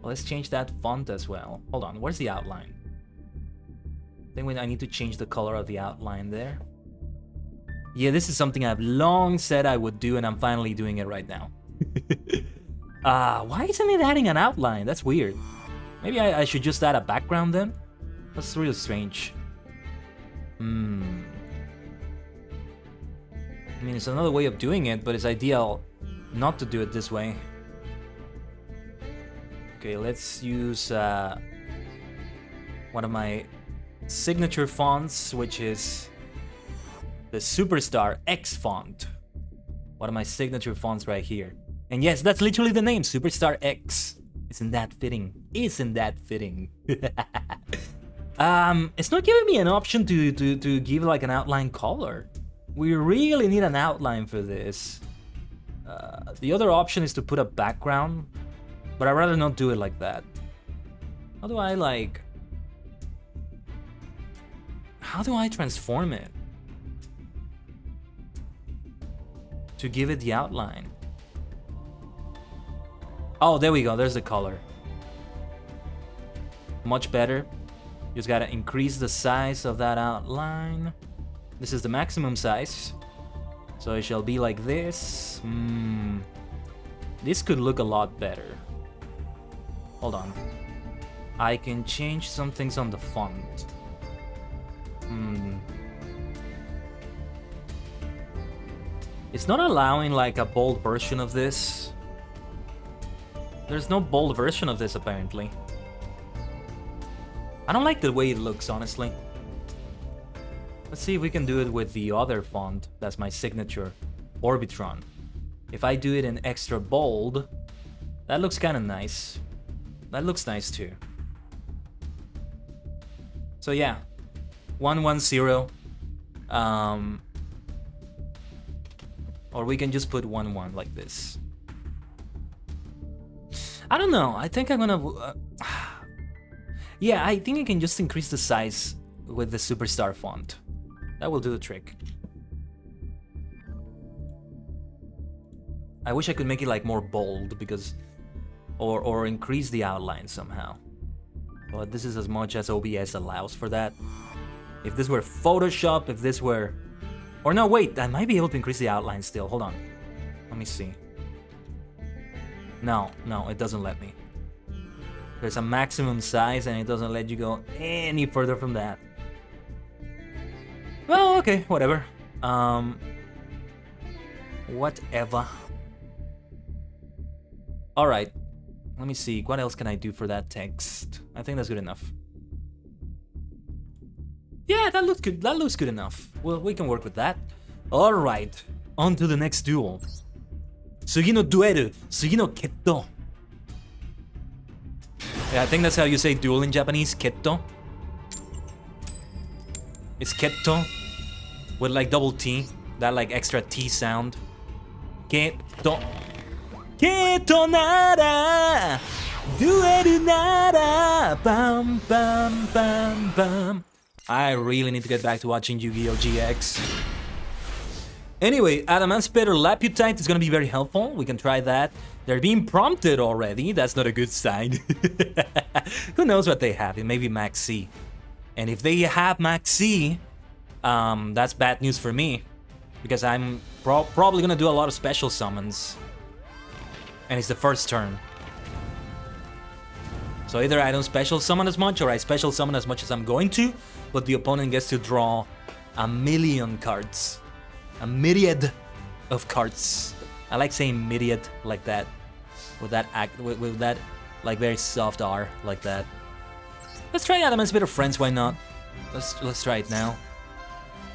Let's change that font as well. Hold on, where's the outline? I think I need to change the color of the outline there. Yeah, this is something I've long said I would do, and I'm finally doing it right now. Why isn't it adding an outline? That's weird. Maybe I should just add a background then? That's really strange. I mean, it's another way of doing it, but it's ideal not to do it this way. Okay, let's use one of my signature fonts, which is the Superstar X font. One of my signature fonts right here. And yes, that's literally the name, Superstar X. Isn't that fitting? Isn't that fitting? It's not giving me an option to give like an outline color. We really need an outline for this. The other option is to put a background, but I'd rather not do it like that. How do I transform it to give it the outline? Oh, there we go, there's the color. Much better. Just gotta increase the size of that outline. This is the maximum size. So it shall be like this. This could look a lot better. Hold on. I can change some things on the font. It's not allowing like a bold version of this. There's no bold version of this apparently. I don't like the way it looks, honestly. Let's see if we can do it with the other font. That's my signature, Orbitron. If I do it in extra bold, that looks kind of nice. That looks nice too. So yeah, 110. Or we can just put 11 like this. I don't know. I think I'm gonna. Yeah, I think I can just increase the size with the Superstar font. That will do the trick. I wish I could make it like more bold because, or increase the outline somehow. But this is as much as OBS allows for that. If this were Photoshop, if this were, or no, wait, I might be able to increase the outline still. Hold on, let me see. No, it doesn't let me. There's a maximum size and it doesn't let you go any further from that. Well, okay, whatever. Whatever. Alright. Let me see. What else can I do for that text? I think that's good enough. Yeah, that looks good. That looks good enough. Well, we can work with that. Alright. On to the next duel. Sugi no duel. Sugi no ketto. Yeah, I think that's how you say duel in Japanese, ketto. It's ketto with like double T, that like extra T sound. Ketto. Ketto nara. Do nada, bum bum bum bum. I really need to get back to watching Yu-Gi-Oh! GX. Anyway, Adamant Spitter Laputite is gonna be very helpful. We can try that. They're being prompted already. That's not a good sign. Who knows what they have? It may be Max C. And if they have Max C, that's bad news for me. Because I'm probably gonna do a lot of special summons. And it's the first turn. So either I don't special summon as much, or I special summon as much as I'm going to, but the opponent gets to draw a million cards. A myriad of cards. I like saying myriad like that. With that like very soft R like that. Let's try Adamant's Bit of Friends, why not? Let's try it now.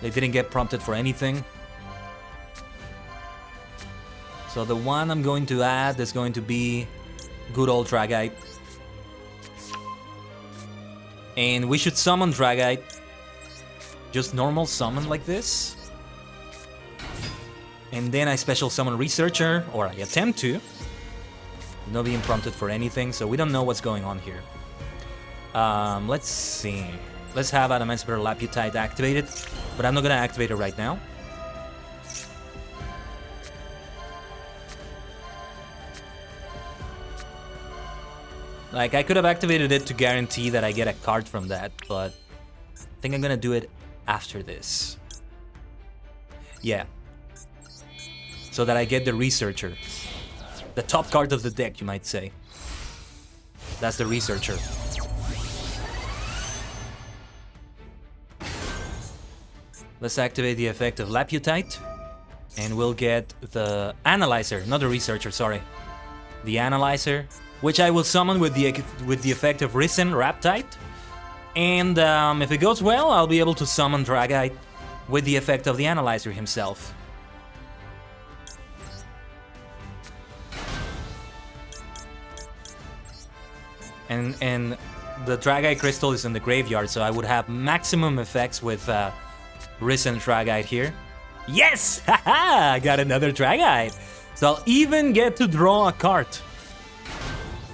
They didn't get prompted for anything. So the one I'm going to add is going to be good old Dragite. And we should summon Dragite. Just normal summon like this. And then I special summon Researcher, or I attempt to. Not being prompted for anything, so we don't know what's going on here. Let's see. Let's have Adamant Spitter Laputite activated, but I'm not gonna activate it right now. Like, I could have activated it to guarantee that I get a card from that, but I think I'm gonna do it after this. Yeah. So that I get the Researcher. The top card of the deck, you might say. That's the Researcher. Let's activate the effect of Laputite. And we'll get the Analyzer, not the Researcher, sorry. The Analyzer, which I will summon with the effect of Risen Raptite. And if it goes well, I'll be able to summon Dragite with the effect of the Analyzer himself. And the Dragite Crystal is in the graveyard, so I would have maximum effects with Risen Dragite here. Yes! Haha! I got another Dragite! So I'll even get to draw a card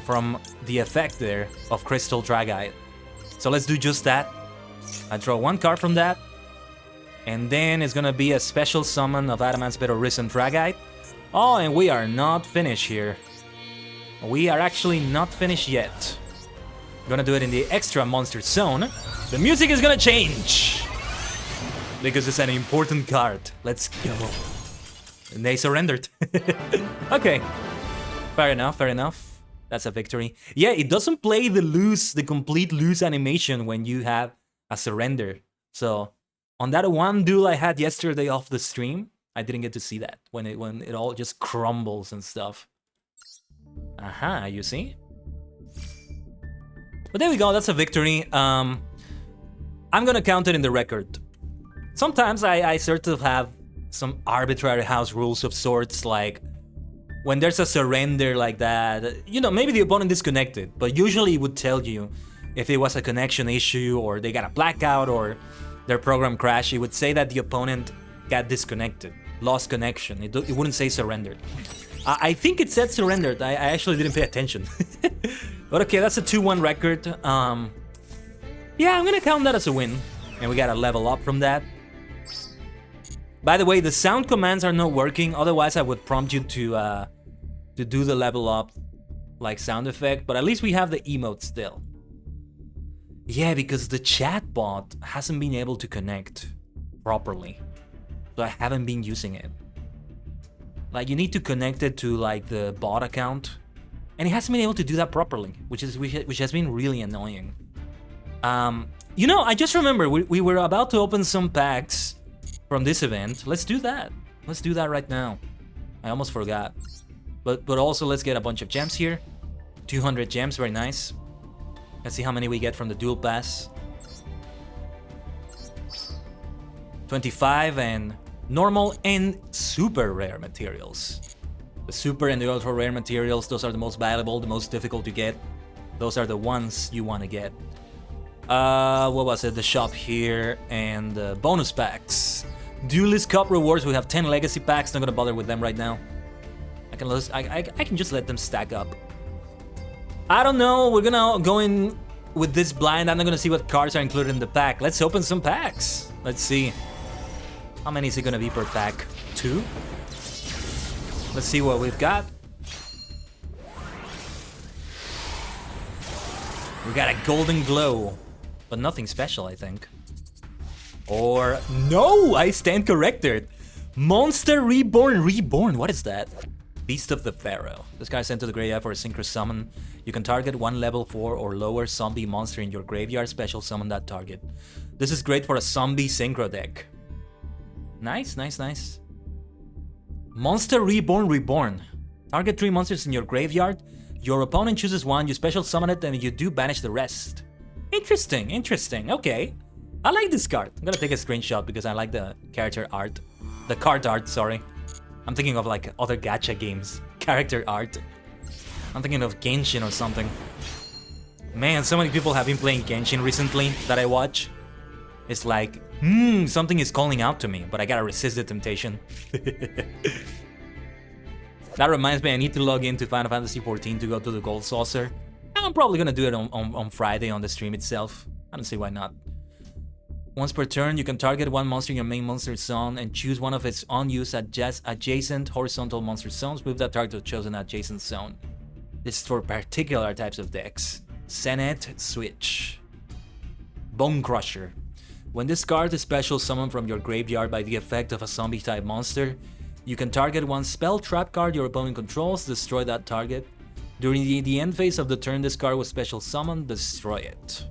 from the effect there of Crystal Dragite. So let's do just that. I draw one card from that. And then it's gonna be a special summon of Adamant Spitter Risen Dragite. Oh, and we are not finished here. We are actually not finished yet. Gonna do it in the extra monster zone. The music is gonna change because it's an important card. Let's go. And they surrendered. Okay. Fair enough, fair enough. That's a victory. Yeah, it doesn't play the complete lose animation when you have a surrender. So on that one duel I had yesterday off the stream, I didn't get to see that when it all just crumbles and stuff. Aha, you see? But there we go, that's a victory. I'm gonna count it in the record. Sometimes I sort of have some arbitrary house rules of sorts, like when there's a surrender like that, you know, maybe the opponent disconnected, but usually it would tell you if it was a connection issue or they got a blackout or their program crashed. It would say that the opponent got disconnected, lost connection. It wouldn't say surrendered. I think it said surrendered. I actually didn't pay attention. But okay, that's a 2-1 record. Yeah, I'm gonna count that as a win. And we gotta level up from that. By the way, the sound commands are not working. Otherwise, I would prompt you to do the level up like sound effect. But at least we have the emote still. Yeah, because the chat bot hasn't been able to connect properly. So I haven't been using it. Like, you need to connect it to like the bot account, and it hasn't been able to do that properly, which has been really annoying. You know, I just remember we were about to open some packs from this event. Let's do that. Let's do that right now. I almost forgot. But also let's get a bunch of gems here. 200 gems, very nice. Let's see how many we get from the dual pass. 25 and normal and super rare materials. The super and the ultra rare materials, those are the most valuable, the most difficult to get. Those are the ones you want to get. What was it? The shop here and bonus packs. Duelist Cup rewards, we have 10 legacy packs, not gonna bother with them right now. I can just let them stack up. I don't know. We're gonna go in with this blind. I'm not gonna see what cards are included in the pack. Let's open some packs. Let's see. How many is it gonna be per pack? 2? Let's see what we've got. We got a golden glow, but nothing special, I think. Or no, I stand corrected. Monster Reborn. What is that? Beast of the Pharaoh. This guy sent to the graveyard for a synchro summon. You can target one level 4 or lower zombie monster in your graveyard, special summon that target. This is great for a zombie synchro deck. Nice. Monster Reborn. Target 3 monsters in your graveyard. Your opponent chooses one, you special summon it, and you do banish the rest. Interesting. Okay. I like this card. I'm gonna take a screenshot because I like the character art. The card art, sorry. I'm thinking of like other gacha games. Character art. I'm thinking of Genshin or something. Man, so many people have been playing Genshin recently that I watch. It's like, something is calling out to me, but I gotta resist the temptation. That reminds me, I need to log into Final Fantasy XIV to go to the Gold Saucer. I'm probably gonna do it on Friday on the stream itself. I don't see why not. Once per turn, you can target one monster in your main monster zone and choose one of its unused adjacent horizontal monster zones. Move that target to a chosen adjacent zone. This is for particular types of decks. Senet Switch. Bone Crusher. When this card is special summoned from your graveyard by the effect of a zombie type monster, you can target one spell trap card your opponent controls, destroy that target. During the end phase of the turn this card was special summoned, destroy it.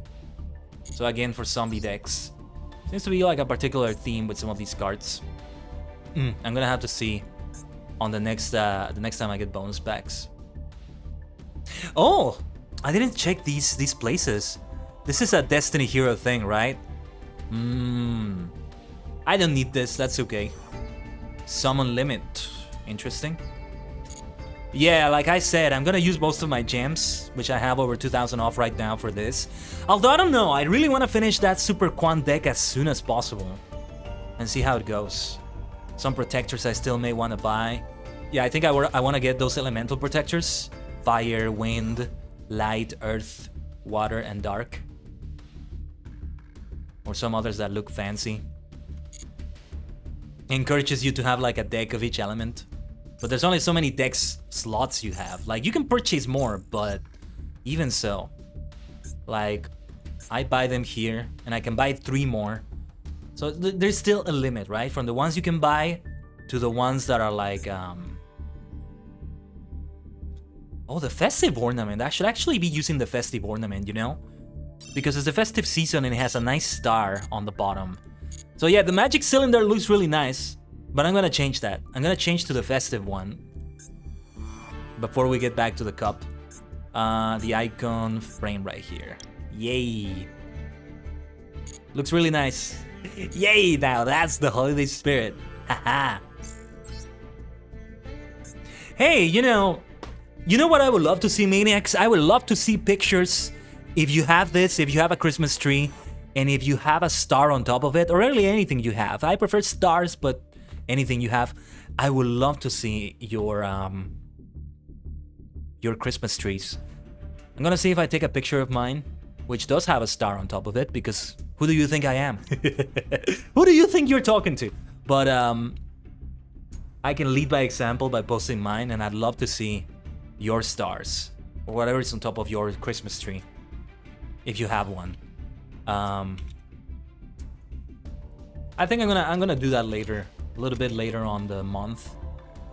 So again for zombie decks. Seems to be like a particular theme with some of these cards. I'm gonna have to see on the next time I get bonus packs. Oh! I didn't check these places. This is a Destiny Hero thing, right? I don't need this, that's okay. Summon limit. Interesting. Yeah, like I said, I'm gonna use most of my gems, which I have over 2,000 off right now for this. Although I don't know, I really want to finish that Super Quant deck as soon as possible. And see how it goes. Some protectors I still may want to buy. Yeah, I think I want to get those elemental protectors. Fire, wind, light, earth, water, and dark. Or some others that look fancy. Encourages you to have like a deck of each element. But there's only so many decks slots you have. Like, you can purchase more, but even so. Like, I buy them here, and I can buy 3 more. So there's still a limit, right? From the ones you can buy to the ones that are like, Oh, the festive ornament. I should actually be using the festive ornament, you know? Because it's the festive season and it has a nice star on the bottom. So yeah, the magic cylinder looks really nice. But I'm gonna change that. I'm gonna change to the festive one. Before we get back to the cup. The icon frame right here. Yay. Looks really nice. Yay, now that's the holiday spirit. Haha. Hey, you know what I would love to see, Maniacs? I would love to see pictures. If you have this, if you have a Christmas tree, and if you have a star on top of it, or really anything you have. I prefer stars, but anything you have, I would love to see your Christmas trees. I'm gonna see if I take a picture of mine, which does have a star on top of it, because who do you think I am? Who do you think you're talking to? But I can lead by example by posting mine, and I'd love to see your stars, or whatever is on top of your Christmas tree, if you have one. I think I'm gonna do that later. A little bit later on the month.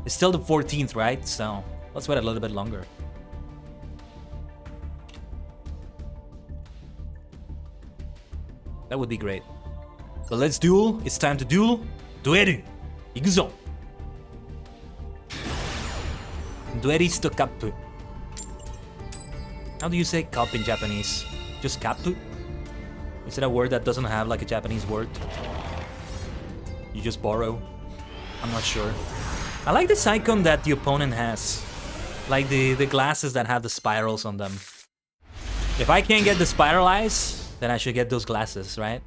It's still the 14th, right? So let's wait a little bit longer. That would be great. But let's duel. It's time to duel. Duel. Ikuzo. Duelist kappu. How do you say cup in Japanese? Just kappu? Is it a word that doesn't have like a Japanese word? You just borrow? I'm not sure. I like this icon that the opponent has. Like the glasses that have the spirals on them. If I can't get the spiral eyes, then I should get those glasses, right?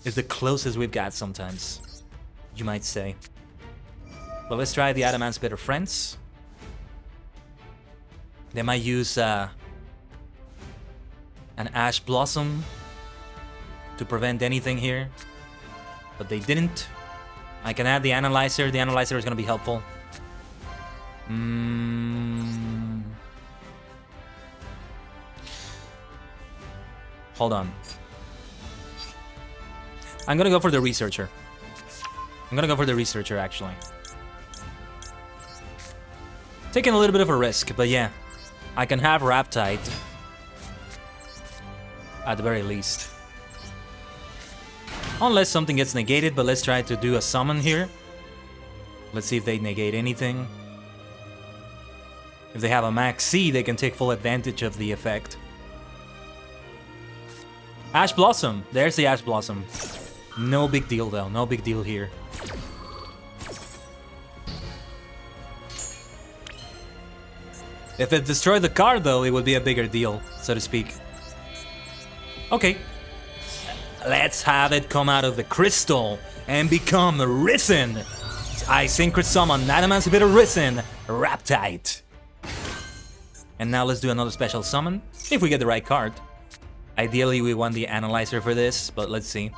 It's the closest we've got sometimes, you might say. But let's try the Adamant's Better Friends. They might use an Ash Blossom to prevent anything here, but they didn't. I can add the Analyzer. The Analyzer is going to be helpful. Hold on. I'm going to go for the Researcher. Actually. Taking a little bit of a risk, but yeah. I can have Riptide. At the very least. Unless something gets negated, but let's try to do a summon here. Let's see if they negate anything. If they have a max C, they can take full advantage of the effect. Ash Blossom. There's the Ash Blossom. No big deal though. No big deal here. If it destroyed the card though, it would be a bigger deal, so to speak. Okay. Let's have it come out of the crystal and become Risen. I Synchro Summon Nadaman's a bit of Risen. Riptide. And now let's do another special summon, if we get the right card. Ideally, we want the Analyzer for this, but let's see.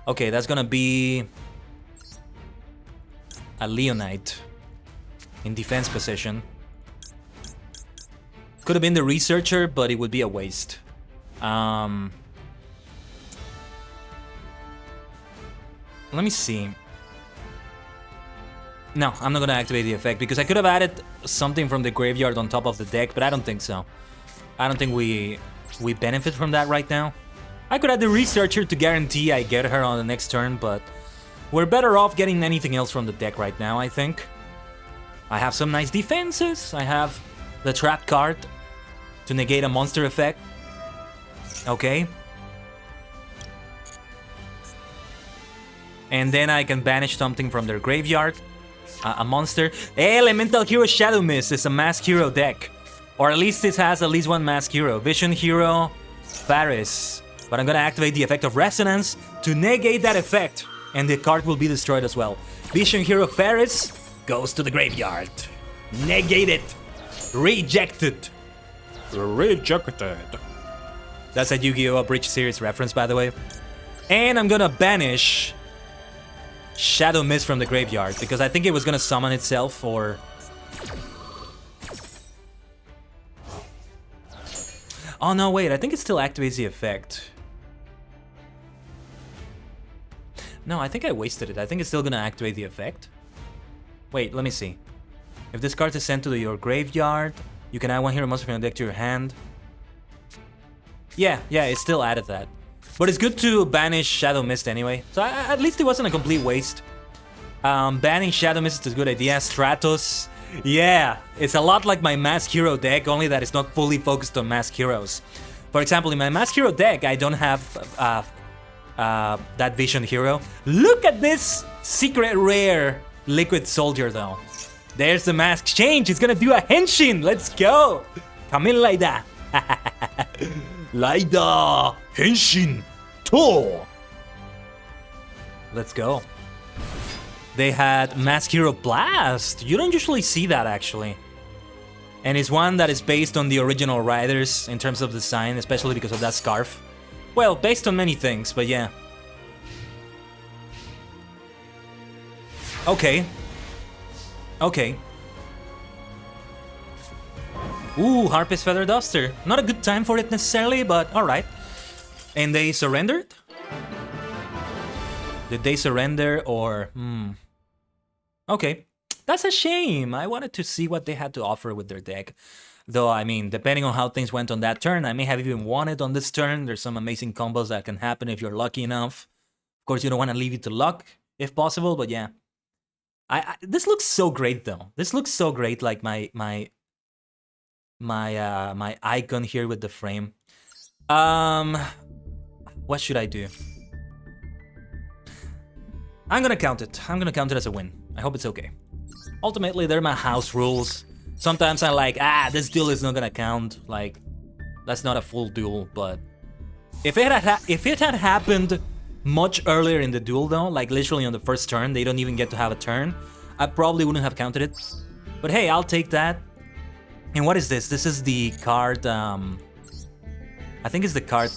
Okay, that's gonna be a Leonite in defense position. Could have been the Researcher, but it would be a waste. Let me see. No, I'm not gonna activate the effect because I could have added something from the graveyard on top of the deck, but I don't think so. I don't think we benefit from that right now. I could add the Researcher to guarantee I get her on the next turn, but we're better off getting anything else from the deck right now, I think. I have some nice defenses. I have the Trap card to negate a monster effect. Okay. And then I can banish something from their graveyard. A monster. Elemental Hero Shadow Mist is a Mask Hero deck. Or at least it has at least one Mask Hero. Vision Hero Faris. But I'm gonna activate the effect of Resonance to negate that effect. And the card will be destroyed as well. Vision Hero Faris goes to the graveyard. Negate it. Rejected. Rejected. That's a Yu-Gi-Oh! Bridge series reference, by the way. And I'm gonna banish Shadow Mist from the graveyard, because I think it was gonna summon itself, or... Oh no, wait, I think it still activates the effect. No, I think I wasted it. I think it's still gonna activate the effect. Wait, let me see. If this card is sent to your graveyard, you can add one hero monster from your deck to your hand. Yeah, it still added that. But it's good to banish Shadow Mist anyway. So at least it wasn't a complete waste. Banning Shadow Mist is a good idea. Stratos. Yeah, it's a lot like my Mask Hero deck, only that it's not fully focused on Mask Heroes. For example, in my Mask Hero deck, I don't have that Vision Hero. Look at this secret rare Liquid Soldier though. There's the mask change. It's gonna do a Henshin. Let's go. Come in, Laida. Laida Henshin To. Let's go. They had Mask Hero Blast. You don't usually see that, actually. And it's one that is based on the original Riders in terms of design, especially because of that scarf. Well, based on many things, but yeah. Okay. Okay. Ooh, Harpy's Feather Duster. Not a good time for it necessarily, but alright. And they surrendered? Did they surrender or... Okay. That's a shame. I wanted to see what they had to offer with their deck. Though, I mean, depending on how things went on that turn, I may have even won it on this turn. There's some amazing combos that can happen if you're lucky enough. Of course, you don't want to leave it to luck, if possible, but yeah. This looks so great, though. This looks so great, like my icon here with the frame. What should I do? I'm gonna count it. I'm gonna count it as a win. I hope it's okay. Ultimately, they're my house rules. Sometimes I'm like, this duel is not gonna count. Like, that's not a full duel, but if it had happened much earlier in the duel, though, like literally on the first turn, they don't even get to have a turn, I probably wouldn't have counted it. But hey, I'll take that. And what is this? This is the card, I think it's the card,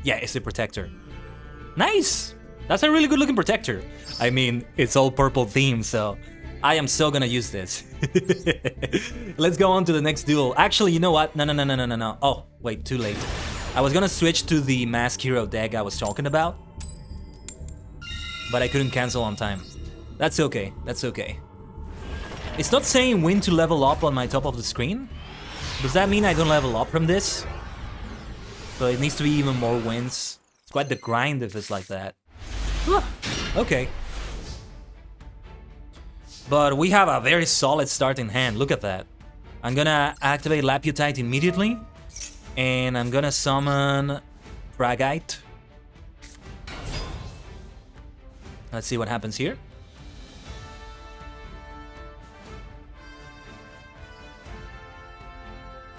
yeah, it's the protector. Nice! That's a really good looking protector. I mean, it's all purple themed, so I am so gonna use this. Let's go on to the next duel. Actually, you know what? No. Oh, wait, too late. I was gonna switch to the Mask Hero deck I was talking about, but I couldn't cancel on time. That's okay, that's okay. It's not saying when to level up on my top of the screen. Does that mean I don't level up from this? So it needs to be even more wins. It's quite the grind if it's like that. Okay. But we have a very solid start in hand, look at that. I'm gonna activate Laputite immediately. And I'm gonna summon Fragite. Let's see what happens here.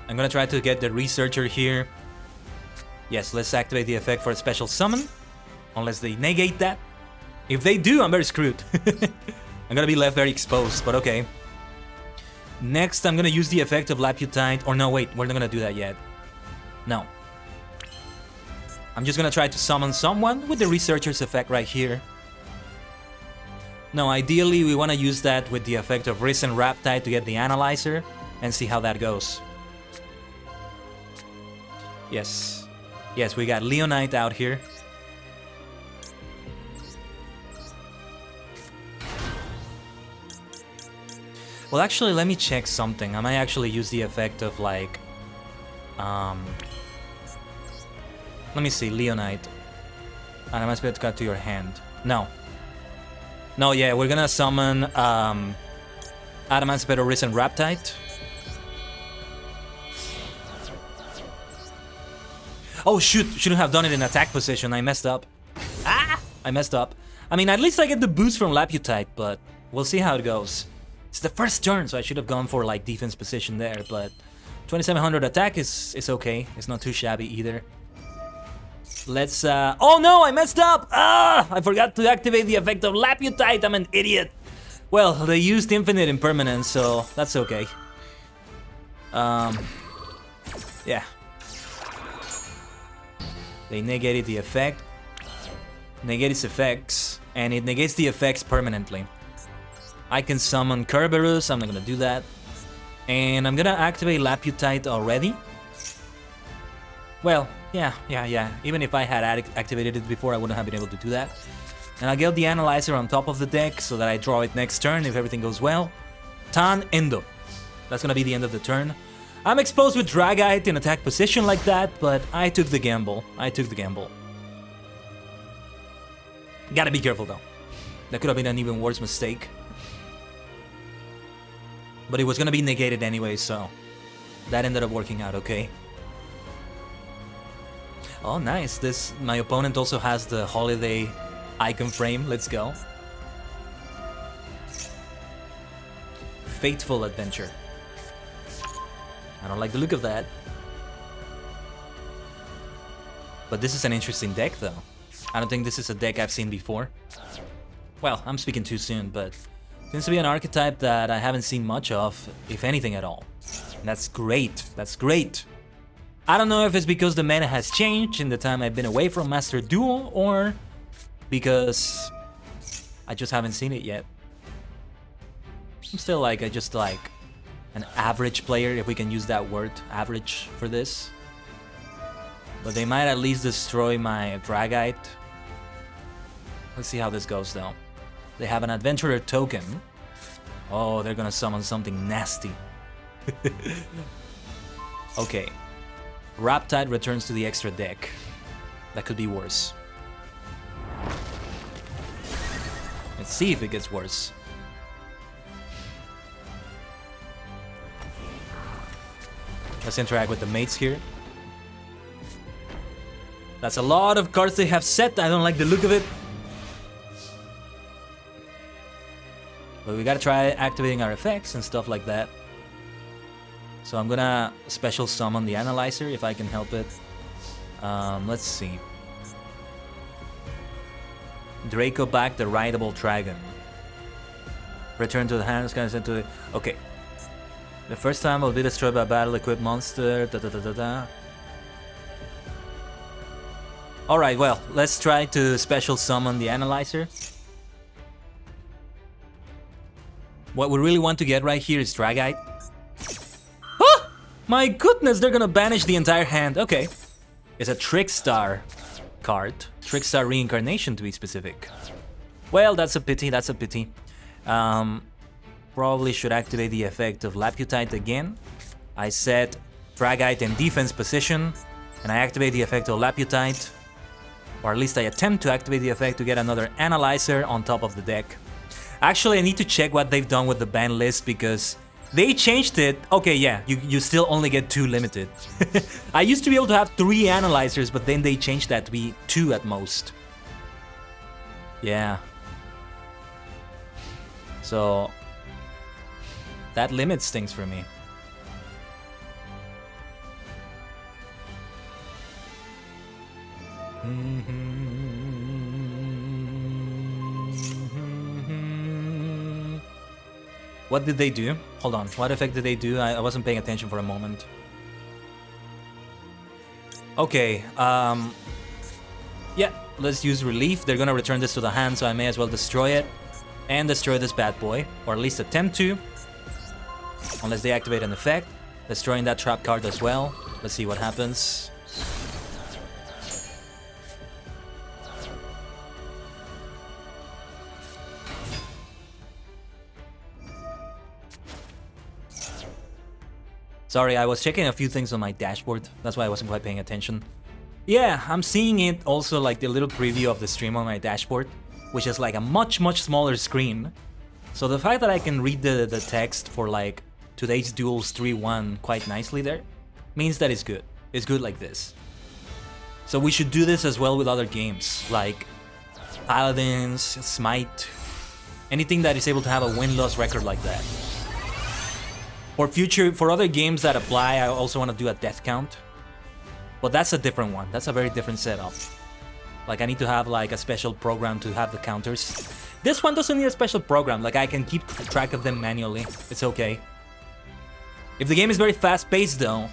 I'm gonna try to get the Researcher here. Yes, let's activate the effect for a special summon. Unless they negate that. If they do, I'm very screwed. I'm gonna be left very exposed, but okay. Next, I'm gonna use the effect of Laputite. Or no, wait, we're not gonna do that yet. No. I'm just gonna try to summon someone with the Researcher's effect right here. No, ideally we wanna use that with the effect of Risen Raptide to get the Analyzer and see how that goes. Yes. Yes, we got Leonite out here. Well, actually, let me check something. I might actually use the effect of, like... Let me see, Leonite. And I must be able to cut to your hand. No. No, yeah, we're gonna summon Adamant's Better Risen Raptite. Oh shoot, shouldn't have done it in attack position, I messed up. Ah! I messed up. I mean, at least I get the boost from Laputite, but we'll see how it goes. It's the first turn, so I should have gone for like defense position there, but 2700 attack is okay. It's not too shabby either. Let's oh no, I messed up! Ah! I forgot to activate the effect of Laputite, I'm an idiot. Well, they used infinite impermanence, so that's okay. Yeah. They negated the effect, negate its effects, and it negates the effects permanently. I can summon Kerberos, I'm not gonna do that. And I'm gonna activate Laputite already. Well, yeah. Even if I had activated it before, I wouldn't have been able to do that. And I'll get the Analyzer on top of the deck so that I draw it next turn if everything goes well. Tan Endo. That's gonna be the end of the turn. I'm exposed with Dragite in attack position like that, but I took the gamble. Gotta be careful though. That could have been an even worse mistake. But it was gonna be negated anyway, so that ended up working out okay. Oh, nice. My opponent also has the holiday icon frame. Let's go. Fateful Adventure. I don't like the look of that. But this is an interesting deck, though. I don't think this is a deck I've seen before. Well, I'm speaking too soon, but seems to be an archetype that I haven't seen much of, if anything at all. And that's great. That's great. I don't know if it's because the meta has changed in the time I've been away from Master Duel, or because I just haven't seen it yet. I'm still like, an average player, if we can use that word, average, for this. But they might at least destroy my Dragite. Let's see how this goes, though. They have an Adventurer token. Oh, they're gonna summon something nasty. Okay. Raptide returns to the extra deck. That could be worse. Let's see if it gets worse. Let's interact with the mates here. That's a lot of cards they have set. I don't like the look of it. But we gotta try activating our effects and stuff like that. So I'm gonna special summon the Analyzer if I can help it. Let's see. Draco back the Rideable Dragon. Return to the hand, it's gonna send to the... Okay. The first time will be destroyed by a battle-equipped monster. Alright, well, let's try to special summon the Analyzer. What we really want to get right here is Dragite. Ah! My goodness, they're gonna banish the entire hand. Okay. It's a Trickstar card. Trickstar Reincarnation, to be specific. Well, that's a pity, that's a pity. Probably should activate the effect of Laputite again. I set Dragite in defense position, and I activate the effect of Laputite. Or at least I attempt to activate the effect to get another Analyzer on top of the deck. Actually, I need to check what they've done with the ban list, because they changed it. Okay, yeah, you still only get 2 limited. I used to be able to have 3 Analyzers, but then they changed that to be 2 at most. Yeah. So that limits things for me. What did they do? Hold on, what effect did they do? I wasn't paying attention for a moment. Okay, yeah, let's use Relief. They're gonna return this to the hand, so I may as well destroy it. And destroy this bad boy, or at least attempt to. Unless they activate an effect. Destroying that trap card as well. Let's see what happens. Sorry, I was checking a few things on my dashboard. That's why I wasn't quite paying attention. Yeah, I'm seeing it also like the little preview of the stream on my dashboard, which is like a much smaller screen. So the fact that I can read the text for like today's Duels 3-1 quite nicely there means that it's good. It's good like this. So we should do this as well with other games like Paladins, Smite, anything that is able to have a win-loss record like that. For other games that apply, I also want to do a death count. But that's a different one. That's a very different setup. Like I need to have like a special program to have the counters. This one doesn't need a special program. Like I can keep track of them manually. It's okay. If the game is very fast-paced though,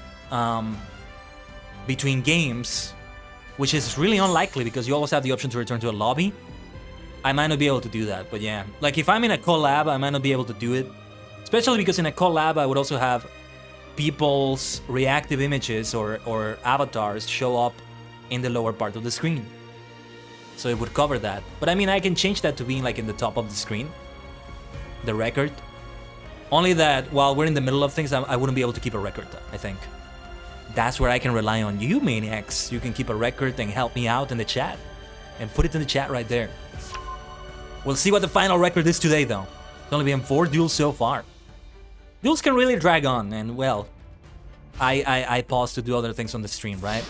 between games, which is really unlikely because you always have the option to return to a lobby, I might not be able to do that. But yeah, like if I'm in a collab, I might not be able to do it. Especially because in a collab, I would also have people's reactive images or avatars show up in the lower part of the screen. So it would cover that. But I mean, I can change that to being like in the top of the screen. The record. Only that while we're in the middle of things, I wouldn't be able to keep a record, I think. That's where I can rely on you, maniacs. You can keep a record and help me out in the chat. And put it in the chat right there. We'll see what the final record is today, though. It's only been 4 duels so far. Duels can really drag on, and well, I pause to do other things on the stream, right?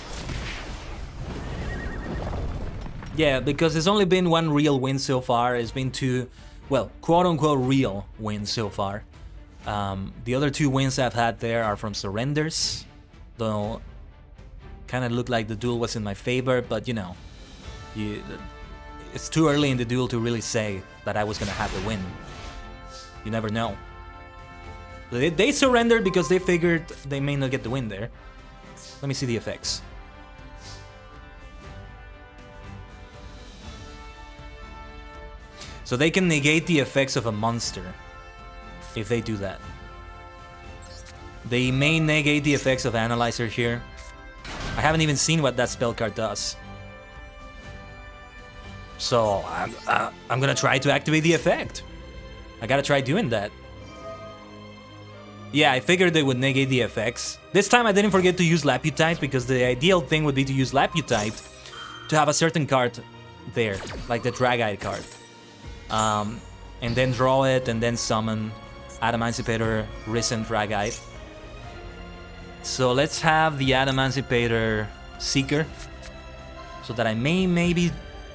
Yeah, because there's only been 1 real win so far. It's been 2, well, quote-unquote real wins so far. The other 2 wins I've had there are from surrenders, though kind of looked like the duel was in my favor, but you know, it's too early in the duel to really say that I was gonna have the win. You never know. They surrendered because they figured they may not get the win there. Let me see the effects. So they can negate the effects of a monster if they do that. They may negate the effects of Analyzer here. I haven't even seen what that spell card does. So I'm gonna try to activate the effect. I gotta try doing that. Yeah, I figured they would negate the effects. This time I didn't forget to use Laputite because the ideal thing would be to use Laputite to have a certain card there, like the Dragite card. And then draw it and then summon Adamancipator, Risen Dragite. So let's have the Adamancipator Seeker so that I may maybe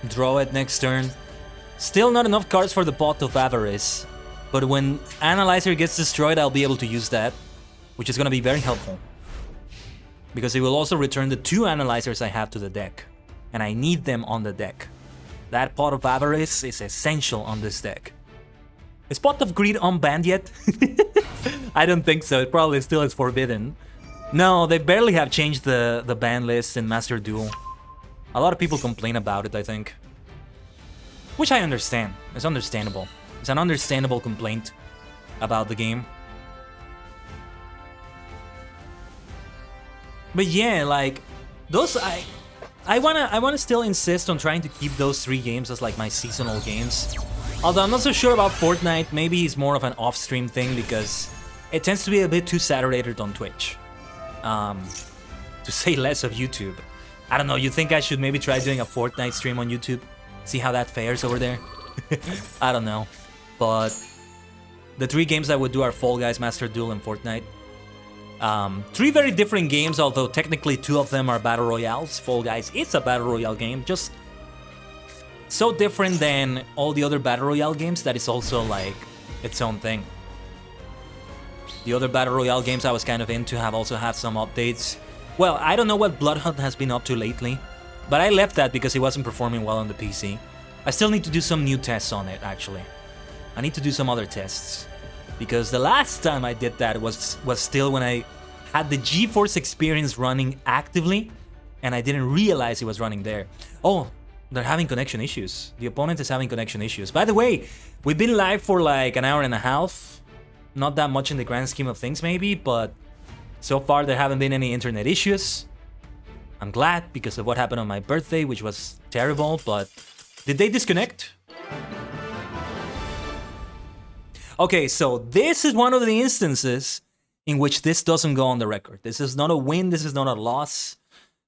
draw it next turn. Still not enough cards for the Pot of Avarice. But when Analyzer gets destroyed, I'll be able to use that, which is going to be very helpful. Because it will also return the 2 Analyzers I have to the deck. And I need them on the deck. That Pot of Avarice is essential on this deck. Is Pot of Greed unbanned yet? I don't think so. It probably still is forbidden. No, they barely have changed the ban list in Master Duel. A lot of people complain about it, I think. Which I understand. It's understandable. It's an understandable complaint about the game. But yeah, like those I wanna still insist on trying to keep those 3 games as like my seasonal games. Although I'm not so sure about Fortnite. Maybe it's more of an off-stream thing because it tends to be a bit too saturated on Twitch. To say less of YouTube. I don't know, you think I should maybe try doing a Fortnite stream on YouTube? See how that fares over there? I don't know. But the 3 games I would do are Fall Guys, Master Duel, and Fortnite. 3 very different games, although technically 2 of them are Battle Royales. Fall Guys is a Battle Royale game, just so different than all the other Battle Royale games that it's also like its own thing. The other Battle Royale games I was kind of into have also had some updates. Well, I don't know what Bloodhunt has been up to lately, but I left that because it wasn't performing well on the PC. I still need to do some new tests on it, actually. I need to do some other tests. Because the last time I did that was still when I had the GeForce Experience running actively, and I didn't realize it was running there. Oh, they're having connection issues. The opponent is having connection issues. By the way, we've been live for like an hour and a half. Not that much in the grand scheme of things maybe, but so far there haven't been any internet issues. I'm glad because of what happened on my birthday, which was terrible, but did they disconnect? Okay, so this is one of the instances in which this doesn't go on the record. This is not a win, this is not a loss.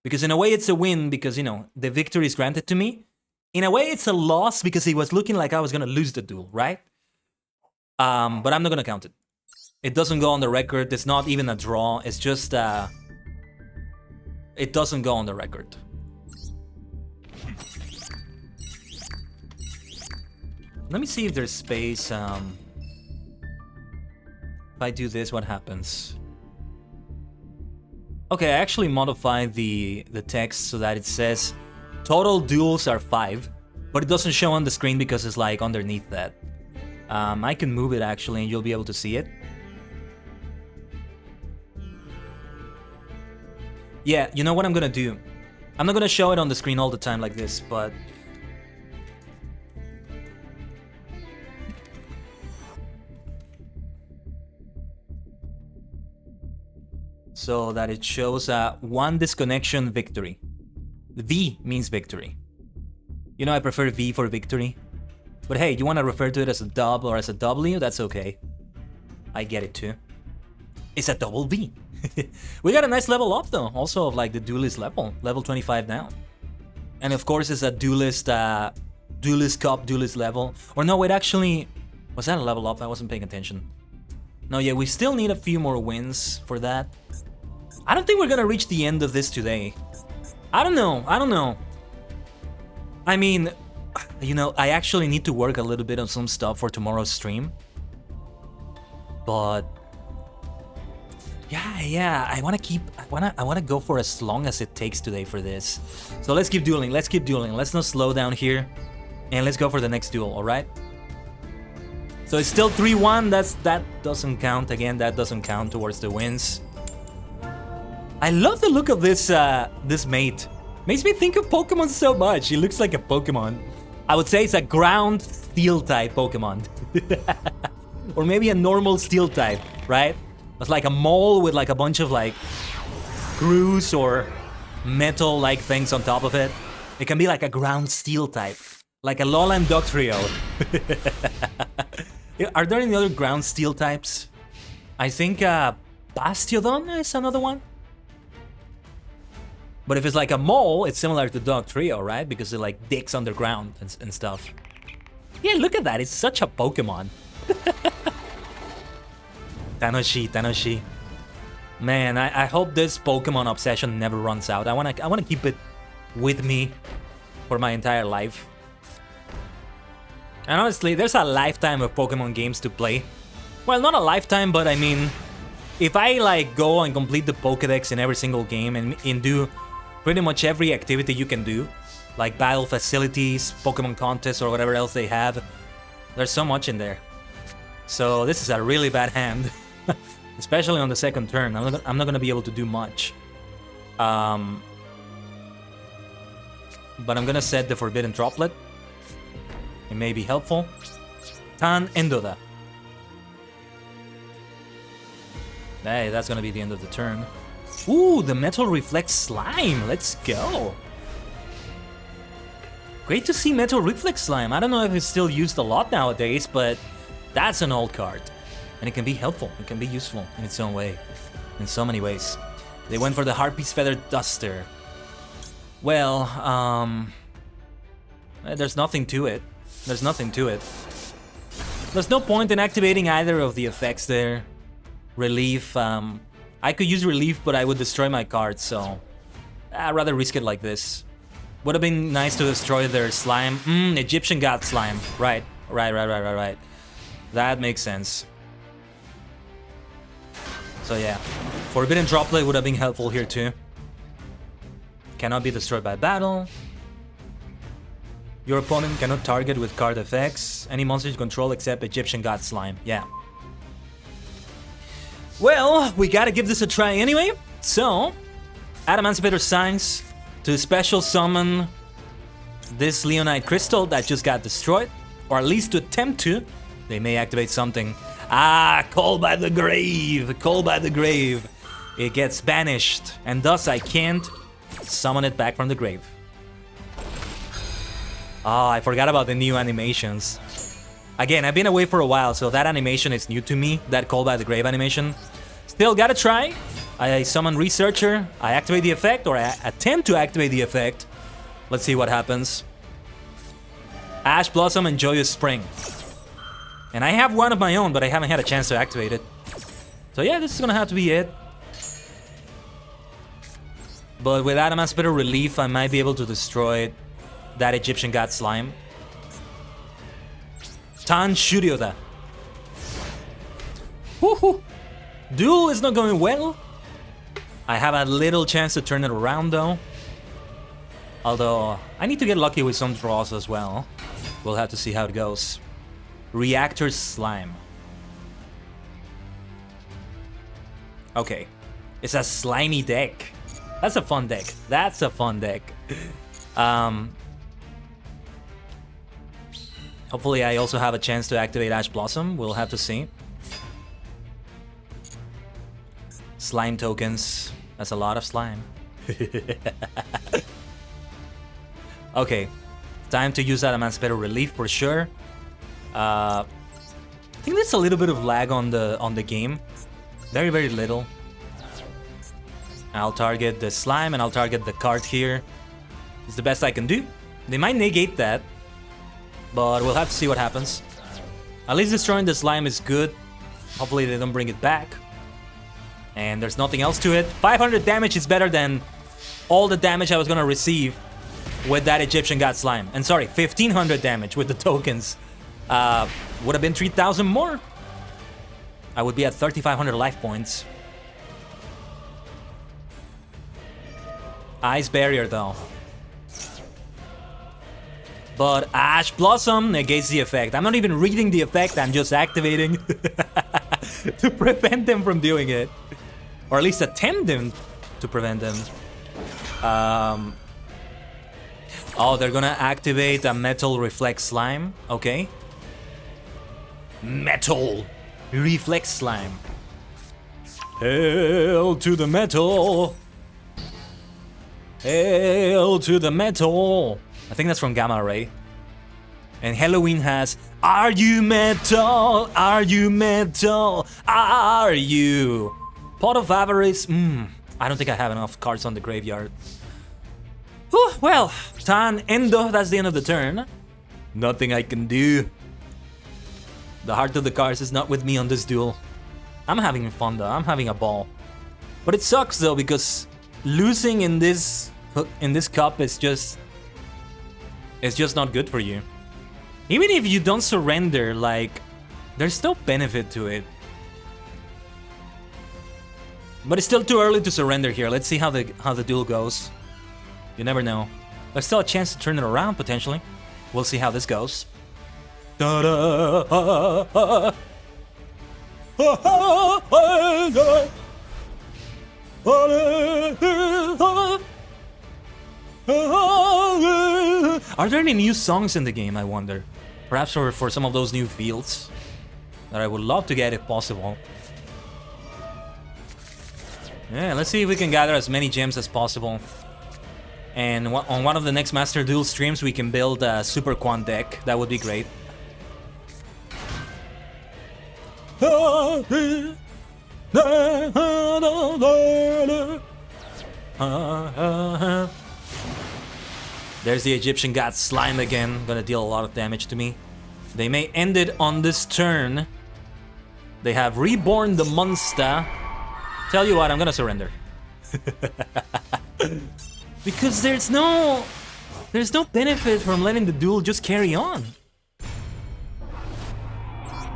Because in a way it's a win because, you know, the victory is granted to me. In a way it's a loss because it was looking like I was gonna lose the duel, right? But I'm not gonna count it. It doesn't go on the record, it's not even a draw, it's just, it doesn't go on the record. Let me see if there's space, if I do this, what happens? Okay, I actually modified the text so that it says total duels are 5, but it doesn't show on the screen because it's like underneath that. I can move it actually and you'll be able to see it. Yeah, you know what I'm gonna do? I'm not gonna show it on the screen all the time like this, but... so that it shows 1 disconnection victory. V means victory. You know, I prefer V for victory. But hey, you want to refer to it as a dub or as a W? That's okay. I get it too. It's a double V. We got a nice level up though, also of like the Duelist level 25 now. And of course it's a Duelist, Duelist Cup, Duelist level. Or no, wait, actually, was that a level up? I wasn't paying attention. No, yeah, we still need a few more wins for that. I don't think we're gonna reach the end of this today. I don't know. I mean, you know, I actually need to work a little bit on some stuff for tomorrow's stream. But yeah, I wanna go for as long as it takes today for this. So let's keep dueling, let's not slow down here. And let's go for the next duel, alright? So it's still 3-1, that doesn't count again, that doesn't count towards the wins. I love the look of this this mate. Makes me think of Pokemon so much. He looks like a Pokemon. I would say it's a ground steel type Pokemon. Or maybe a normal steel type, right? It's like a mole with like a bunch of like screws or metal like things on top of it. It can be like a ground steel type. Like a Lowland Dugtrio. Are there any other ground steel types? I think Bastiodon is another one. But if it's like a mole, it's similar to Dugtrio, right? Because it like digs underground and stuff. Yeah, look at that. It's such a Pokemon. Tanoshi. Man, I hope this Pokemon obsession never runs out. I wanna keep it with me for my entire life. And honestly, there's a lifetime of Pokemon games to play. Well, not a lifetime, but I mean, if I like go and complete the Pokédex in every single game and do pretty much every activity you can do, like battle facilities, Pokemon contests, or whatever else they have, there's so much in there. So this is a really bad hand. Especially on the second turn. I'm not gonna be able to do much. But I'm gonna set the Forbidden Droplet. It may be helpful. Tan Endoda. Hey, that's gonna be the end of the turn. Ooh, the Metal Reflex Slime. Let's go. Great to see Metal Reflex Slime. I don't know if it's still used a lot nowadays, but that's an old card. And it can be helpful. It can be useful in its own way. In so many ways. They went for the Harpy's Feather Duster. Well, there's nothing to it. There's nothing to it. There's no point in activating either of the effects there. Relief, I could use Relief, but I would destroy my cards, so I'd rather risk it like this. Would have been nice to destroy their slime. Egyptian God Slime. Right. That makes sense. So yeah, Forbidden Droplet would have been helpful here too. Cannot be destroyed by battle. Your opponent cannot target with card effects any monster you control except Egyptian God Slime. Yeah. Well, we gotta give this a try anyway. So, add Emancipator Signs to special summon this Leonite Crystal that just got destroyed. Or at least to attempt to. They may activate something. Ah, Call by the Grave. Call by the Grave. It gets banished. And thus I can't summon it back from the grave. Oh, I forgot about the new animations. Again, I've been away for a while, so that animation is new to me. That Call by the Grave animation. Still gotta try. I summon Researcher. I activate the effect, or I attempt to activate the effect. Let's see what happens. Ash Blossom and Joyous Spring. And I have one of my own, but I haven't had a chance to activate it. So yeah, this is gonna have to be it. But with Emancipator Relief, I might be able to destroy that Egyptian God Slime. Tan Shuryoda. Woohoo! Duel is not going well. I have a little chance to turn it around though. Although, I need to get lucky with some draws as well. We'll have to see how it goes. Reactor Slime. Okay. It's a slimy deck. That's a fun deck. That's a fun deck. Hopefully I also have a chance to activate Ash Blossom. We'll have to see. Slime tokens. That's a lot of slime. Okay. Time to use that Emancipator Relief for sure. I think there's a little bit of lag on the game. Very, very little. I'll target the slime and I'll target the card here. It's the best I can do. They might negate that, but we'll have to see what happens. At least destroying the slime is good. Hopefully they don't bring it back. And there's nothing else to it. 500 damage is better than all the damage I was gonna receive with that Egyptian God Slime. And sorry, 1500 damage with the tokens. Would have been 3000 more. I would be at 3500 life points. Ice Barrier though. But Ash Blossom negates the effect. I'm not even reading the effect, I'm just activating to prevent them from doing it. Or at least attempt them to prevent them. Oh, they're gonna activate a Metal Reflex Slime. Okay. Metal Reflex Slime. Hail to the metal. Hail to the metal. I think that's from Gamma Ray. And Halloween has Are you metal? Are you metal? Are you? Pot of Avarice. I don't think I have enough cards on the graveyard. Whew, well, Tan Endo, that's the end of the turn. Nothing I can do. The heart of the cards is not with me on this duel. I'm having fun though, I'm having a ball. But it sucks though, because losing in this cup is just... it's just not good for you. Even if you don't surrender, like, there's no benefit to it. But it's still too early to surrender here. Let's see how the duel goes. You never know. There's still a chance to turn it around, potentially. We'll see how this goes. Da-da-ah-ah. Are there any new songs in the game, I wonder? Perhaps for some of those new fields that I would love to get if possible. Yeah, let's see if we can gather as many gems as possible. And on one of the next Master Duel streams, we can build a Super Quant deck. That would be great. There's the Egyptian god Slime again. Gonna deal a lot of damage to me. They may end it on this turn. They have reborn the monster. Tell you what, I'm gonna surrender. Because there's no benefit from letting the duel just carry on.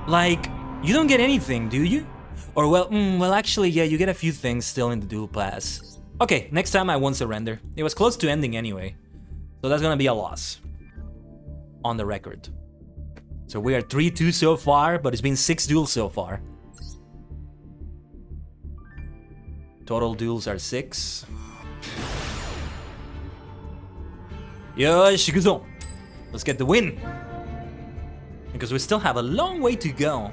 Like, you don't get anything, do you? Or well, actually, yeah, you get a few things still in the duel pass. Okay, next time I won't surrender. It was close to ending anyway. So that's gonna be a loss. On the record. So we are 3-2 so far, but it's been 6 duels so far. Total duels are 6. Yo, Shikuzo. Let's get the win. Because we still have a long way to go.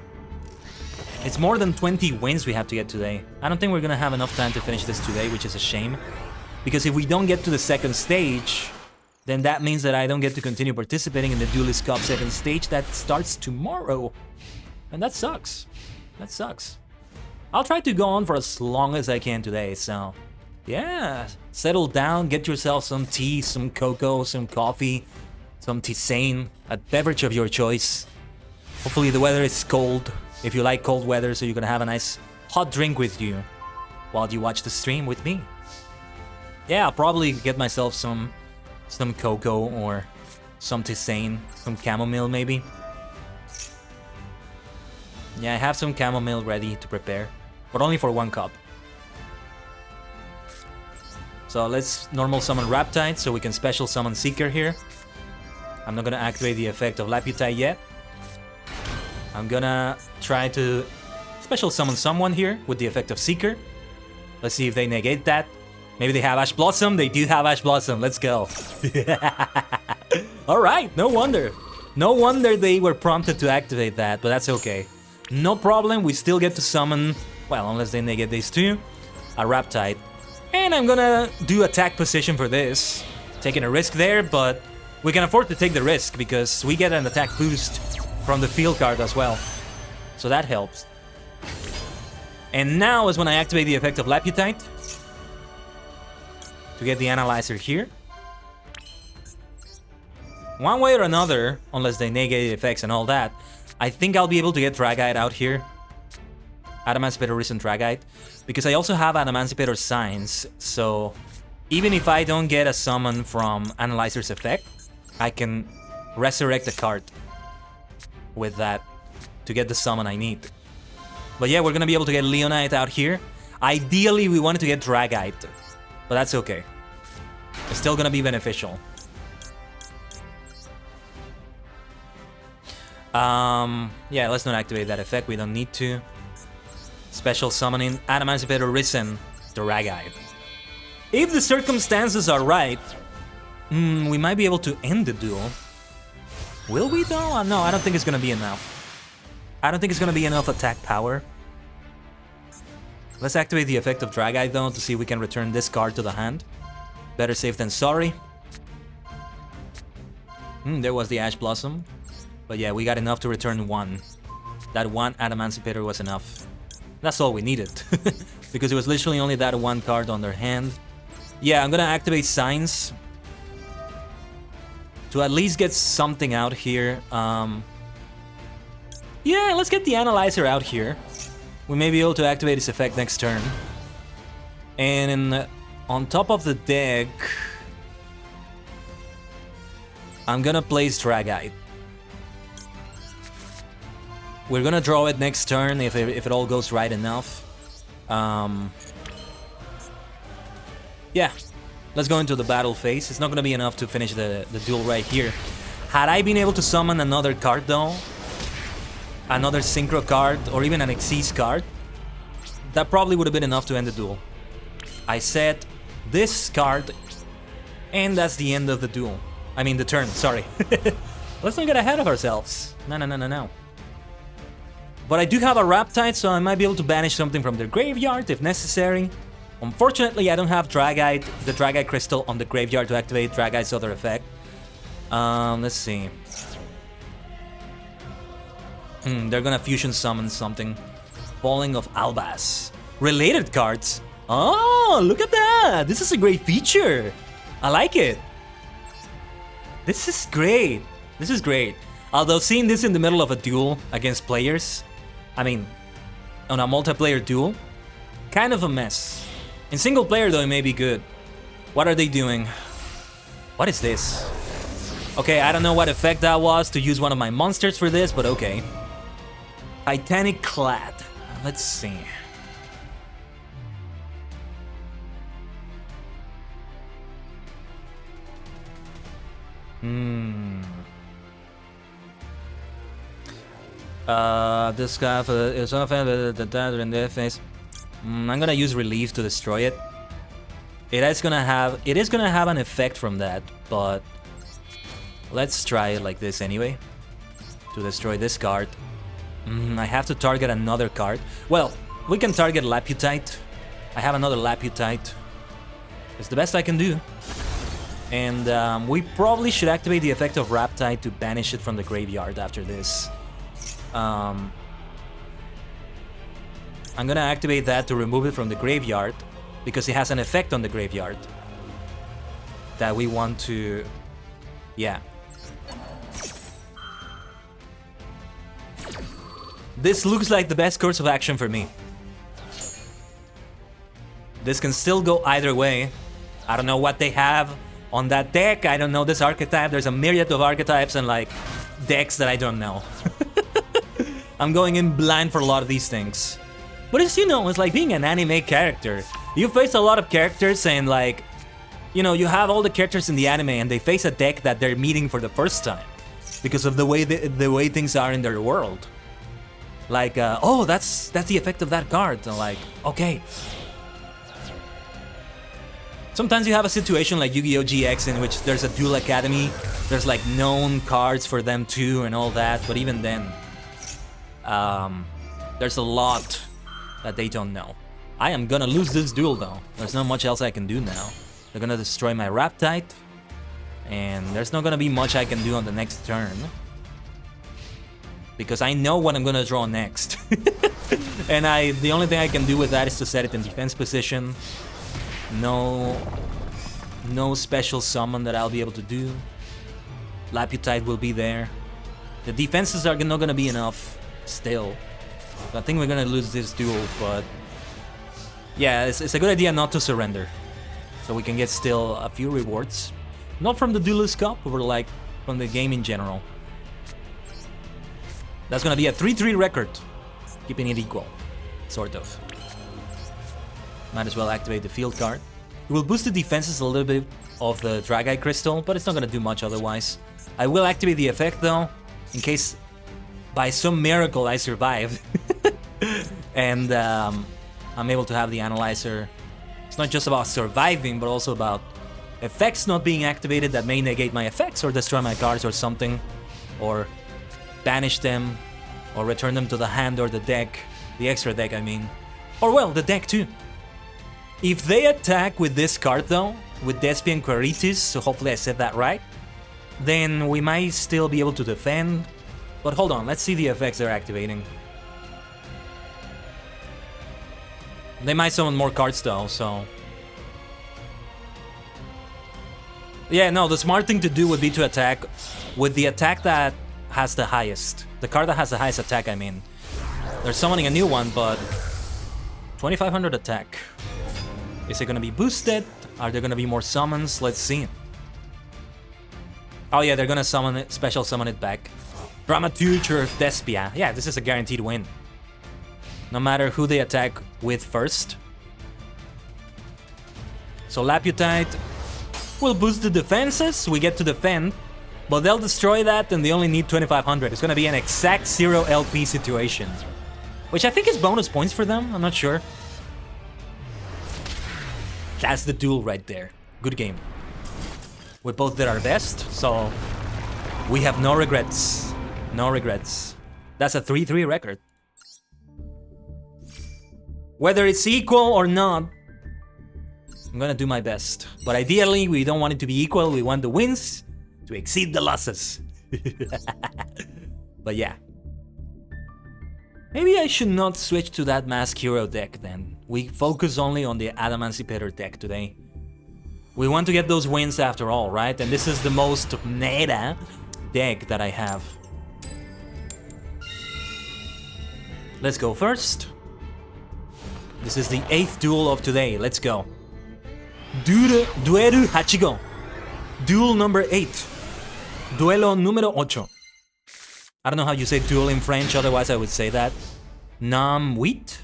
It's more than 20 wins we have to get today. I don't think we're gonna have enough time to finish this today, which is a shame. Because if we don't get to the second stage, then that means that I don't get to continue participating in the Duelist Cup second stage that starts tomorrow. And that sucks. That sucks. I'll try to go on for as long as I can today, so... yeah, settle down, get yourself some tea, some cocoa, some coffee, some tisane, a beverage of your choice. Hopefully the weather is cold, if you like cold weather, so you're gonna have a nice hot drink with you while you watch the stream with me. Yeah, I'll probably get myself some cocoa or some tisane, some chamomile maybe. Yeah, I have some chamomile ready to prepare, but only for 1 cup. So let's normal summon Raptide so we can special summon Seeker here. I'm not gonna activate the effect of Laputite yet. I'm gonna try to special summon someone here with the effect of Seeker. Let's see if they negate that. Maybe they have Ash Blossom. They do have Ash Blossom. Let's go. Alright, no wonder. No wonder they were prompted to activate that, but that's okay. No problem, we still get to summon, well, unless they negate these two, a Raptide. And I'm gonna do attack position for this. Taking a risk there, but we can afford to take the risk because we get an attack boost from the field card as well. So that helps. And now is when I activate the effect of Laputite to get the analyzer here. One way or another, unless they negate the effects and all that, I think I'll be able to get Dragite out here. Adamancipator Risen Dragite. Because I also have Adamancipator Signs, so even if I don't get a summon from Analyzer's effect, I can resurrect a card with that to get the summon I need. But yeah, we're gonna be able to get Leonite out here. Ideally, we wanted to get Dragite, but that's okay. It's still gonna be beneficial. Yeah, let's not activate that effect. We don't need to. Special summoning Adamancipator Risen Dragite. If the circumstances are right, we might be able to end the duel. Will we though? No, I don't think it's gonna be enough. I don't think it's gonna be enough attack power. Let's activate the effect of Dragite though to see if we can return this card to the hand. Better safe than sorry. There was the Ash Blossom. But yeah, we got enough to return 1. That 1 Adamancipator was enough. That's all we needed. Because it was literally only that 1 card on their hand. Yeah, I'm gonna activate Signs to at least get something out here. Yeah, let's get the Analyzer out here. We may be able to activate its effect next turn. And on top of the deck, I'm gonna place Dragite. We're gonna draw it next turn if it all goes right enough. Yeah, let's go into the battle phase. It's not gonna be enough to finish the duel right here. Had I been able to summon another card though, another synchro card or even an Xyz card, that probably would have been enough to end the duel. I said this card, and that's the end of the duel. I mean the turn, sorry. Let's not get ahead of ourselves. No. But I do have a Raptide, so I might be able to banish something from their graveyard if necessary. Unfortunately, I don't have Dragite, the Dragite Crystal on the graveyard to activate Dragite's other effect. Let's see. They're gonna fusion summon something. Falling of Albas. Related cards. Oh, look at that! This is a great feature. I like it. This is great. This is great. Although seeing this in the middle of a duel against players, I mean, on a multiplayer duel, kind of a mess. In single player though, it may be good. What are they doing? What is this? Okay, I don't know what effect that was to use one of my monsters for this, but okay. Titanic Clad. Let's see. This guy is often the dagger in their face. I'm gonna use Relief to destroy it. It is gonna have an effect from that, but let's try it like this anyway. To destroy this card. I have to target another card. Well, we can target Laputite. I have another Laputite. It's the best I can do. And we probably should activate the effect of Raptide to banish it from the graveyard after this. I'm gonna activate that to remove it from the graveyard because it has an effect on the graveyard that we want to... yeah. This looks like the best course of action for me. This can still go either way. I don't know what they have on that deck. I don't know this archetype. There's a myriad of archetypes and like decks that I don't know. I'm going in blind for a lot of these things. But as you know, it's like being an anime character. You face a lot of characters and like, you know, you have all the characters in the anime and they face a deck that they're meeting for the first time because of the way things are in their world. Like, oh, that's the effect of that card. And like, okay. Sometimes you have a situation like Yu-Gi-Oh! GX in which there's a Duel Academy. There's like known cards for them too and all that. But even then, there's a lot that they don't know. I am gonna lose this duel though. There's not much else I can do now. They're gonna destroy my Raptide. And there's not gonna be much I can do on the next turn. Because I know what I'm gonna draw next. And the only thing I can do with that is to set it in defense position. No special summon that I'll be able to do. Laputite will be there. The defenses are not gonna be enough still. So I think we're gonna lose this duel, but yeah, it's a good idea not to surrender. So we can get still a few rewards. Not from the Duelist Cup, but like from the game in general. That's gonna be a 3-3 record, keeping it equal, sort of. Might as well activate the field card. It will boost the defenses a little bit of the Dragite Crystal, but it's not gonna do much otherwise. I will activate the effect though, in case by some miracle I survive. And I'm able to have the Analyzer. It's not just about surviving, but also about effects not being activated that may negate my effects or destroy my cards or something. Or banish them, or return them to the hand or the deck. The extra deck, I mean. Or well, the deck too. If they attack with this card though, with Despian Quirites, so hopefully I said that right, then we might still be able to defend. But hold on, let's see the effects they're activating. They might summon more cards though, so... yeah, no, the smart thing to do would be to attack with the attack that has the highest. The card that has the highest attack, I mean. They're summoning a new one, but... 2500 attack. Is it gonna be boosted? Are there gonna be more summons? Let's see. Oh yeah, they're gonna summon it, special summon it back. Dramaturge of Despia. Yeah, this is a guaranteed win. No matter who they attack with first. So Laputite will boost the defenses. We get to defend. But they'll destroy that and they only need 2500. It's gonna be an exact 0 LP situation. Which I think is bonus points for them, I'm not sure. That's the duel right there. Good game. We both did our best, so we have no regrets. No regrets. That's a 3-3 record. Whether it's equal or not, I'm gonna do my best. But ideally, we don't want it to be equal. We want the wins to exceed the losses. But yeah. Maybe I should not switch to that Mask Hero deck then. We focus only on the Adamantipator deck today. We want to get those wins after all, right? And this is the most meta deck that I have. Let's go first. This is the 8th duel of today. Let's go. Duel Hachigo. Duel number 8. Duelo número 8. I don't know how you say duel in French, otherwise I would say that. Nam 8?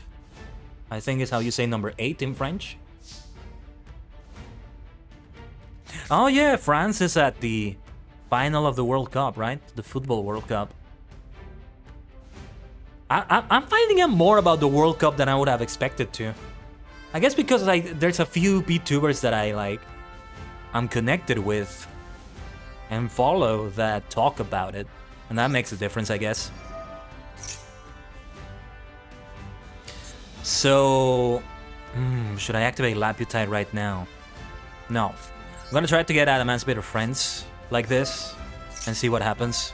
I think is how you say number 8 in French. Oh yeah, France is at the final of the World Cup, right? The Football World Cup. I'm finding out more about the World Cup than I would have expected to. I guess because there's a few VTubers that I'm connected with and follow that talk about it. And that makes a difference, I guess. So, should I activate Laputite right now? No. I'm gonna try to get Adamantipator friends like this and see what happens.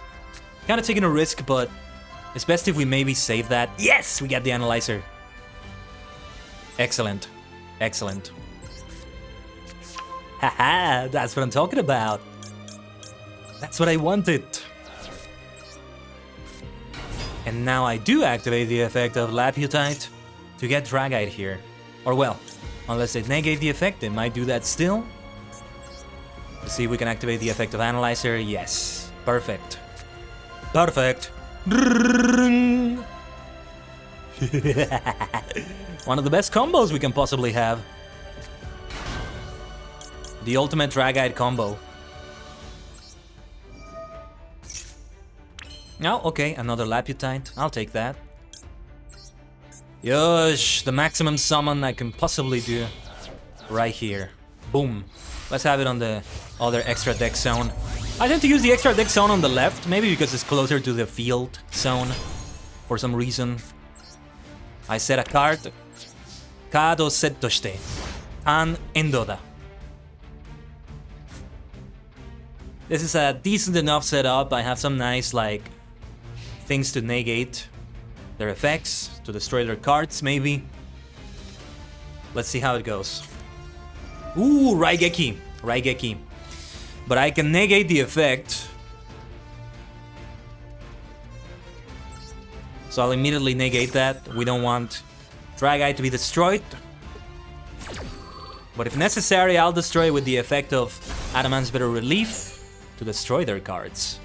Kinda taking a risk, but it's best if we maybe save that. Yes! We got the Analyzer. Excellent. Excellent. Haha, that's what I'm talking about. That's what I wanted. And now I do activate the effect of Laputite to get Dragite here. Or well, unless they negate the effect, they might do that still. Let's see if we can activate the effect of Analyzer. Yes. Perfect. Perfect. One of the best combos we can possibly have. The ultimate Dragite combo. Oh, okay, another Laputite. I'll take that. Yosh, the maximum summon I can possibly do. Right here. Boom. Let's have it on the other extra deck zone. I tend to use the extra deck zone on the left, maybe because it's closer to the field zone. For some reason. I set a card. Kado set toshite. An endoda. This is a decent enough setup. I have some nice, things to negate their effects, to destroy their cards, maybe. Let's see how it goes. Ooh, Raigeki. Raigeki. But I can negate the effect. So I'll immediately negate that. We don't want Dragite to be destroyed. But if necessary, I'll destroy with the effect of Adamantipator Relief to destroy their cards.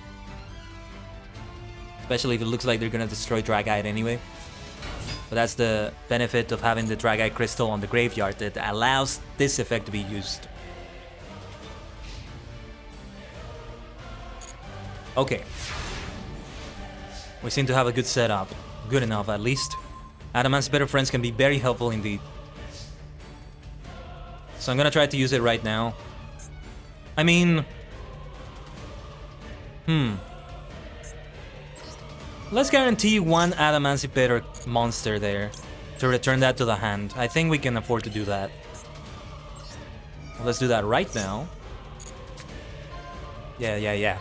Especially if it looks like they're gonna destroy Dragite anyway. But that's the benefit of having the Dragite Crystal on the graveyard. It allows this effect to be used. Okay. We seem to have a good setup. Good enough, at least. Adamantipator friends can be very helpful indeed. So I'm gonna try to use it right now. I mean... Let's guarantee one Adamantipator monster there to return that to the hand. I think we can afford to do that. Let's do that right now. Yeah.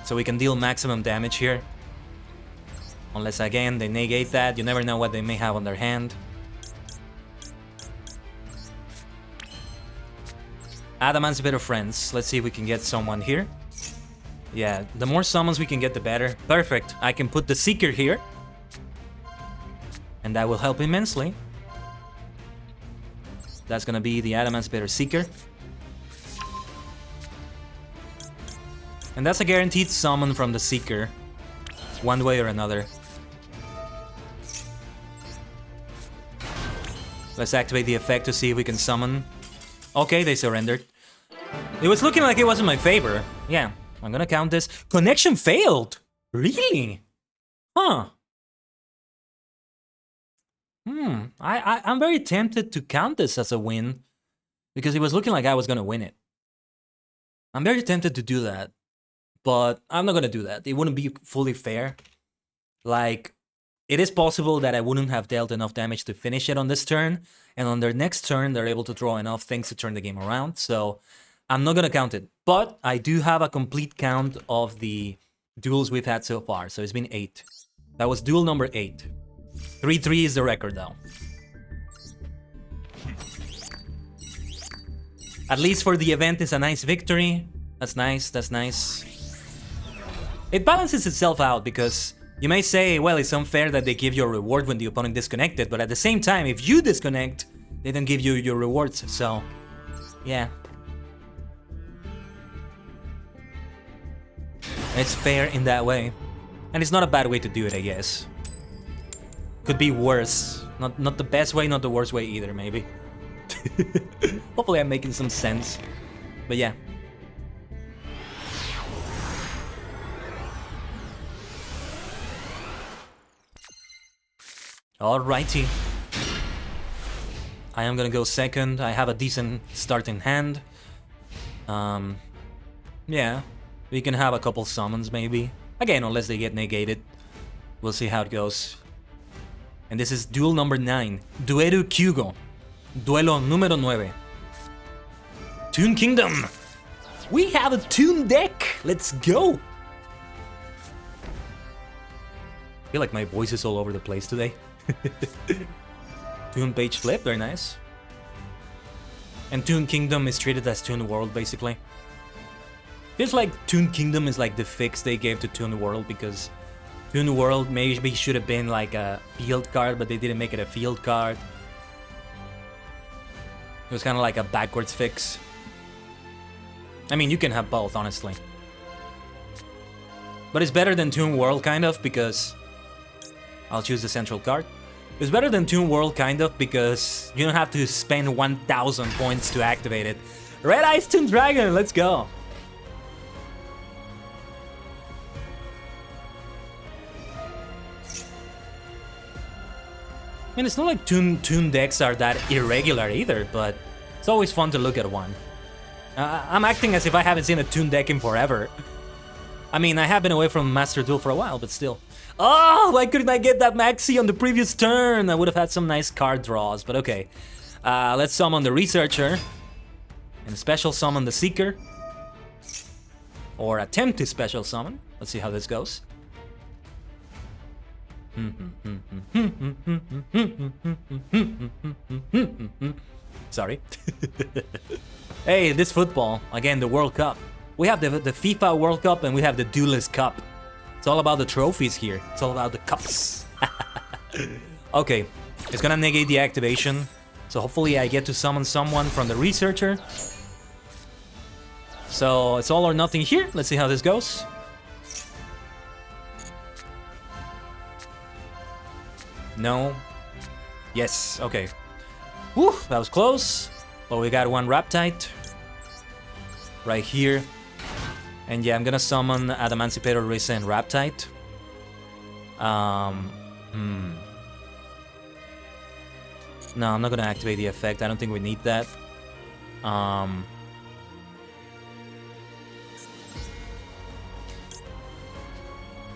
So we can deal maximum damage here. Unless, again, they negate that. You never know what they may have on their hand. Adamantipator friends. Let's see if we can get someone here. Yeah, the more summons we can get, the better. Perfect. I can put the Seeker here. And that will help immensely. That's gonna be the Adamantipator Seeker. And that's a guaranteed summon from the Seeker. One way or another. Let's activate the effect to see if we can summon. Okay, they surrendered. It was looking like it was in my favor. Yeah, I'm gonna count this. Connection failed? Really? Huh. I'm very tempted to count this as a win because it was looking like I was gonna win it. I'm very tempted to do that, but I'm not gonna do that. It wouldn't be fully fair. Like, it is possible that I wouldn't have dealt enough damage to finish it on this turn, and on their next turn, they're able to draw enough things to turn the game around, so I'm not gonna count it. But I do have a complete count of the duels we've had so far, so it's been 8. That was duel number 8. 3-3 is the record, though. At least for the event, it's a nice victory. That's nice, that's nice. It balances itself out because you may say, well, it's unfair that they give you a reward when the opponent disconnected, but at the same time, if you disconnect, they don't give you your rewards, so yeah. It's fair in that way. And it's not a bad way to do it, I guess. Could be worse. Not the best way, not the worst way either, maybe. Hopefully I'm making some sense. But yeah. Alrighty. I am gonna go second. I have a decent start in hand. Yeah. We can have a couple summons, maybe. Again, unless they get negated. We'll see how it goes. And this is duel number 9. Dueru Kyugo. Duelo número 9. Toon Kingdom. We have a Toon deck. Let's go. I feel like my voice is all over the place today. Toon page flip, very nice. And Toon Kingdom is treated as Toon World, basically. Feels like Toon Kingdom is like the fix they gave to Toon World, because Toon World maybe should have been like a field card, but they didn't make it a field card. It was kind of like a backwards fix. I mean, you can have both, honestly. But it's better than Toon World, kind of, because... I'll choose the central card. It's better than Toon World, kind of, because you don't have to spend 1,000 points to activate it. Red Eyes Toon Dragon, let's go! I mean, it's not like Toon decks are that irregular either, but it's always fun to look at one. I'm acting as if I haven't seen a Toon deck in forever. I mean, I have been away from Master Duel for a while, but still. Oh, why couldn't I get that Maxi on the previous turn? I would have had some nice card draws, but okay. Let's summon the Researcher. And special summon the Seeker. Or attempt to special summon. Let's see how this goes. Sorry. Hey, this football, again, the World Cup. We have the FIFA World Cup and we have the Duelist Cup. It's all about the trophies here. It's all about the cups. Okay, it's gonna negate the activation. So hopefully I get to summon someone from the Researcher. So it's all or nothing here. Let's see how this goes. No. Yes, okay. Whew, that was close. But we got one Raptite. Right here. And yeah, I'm gonna summon Adamancipator, Risa, and Raptite. No, I'm not gonna activate the effect. I don't think we need that.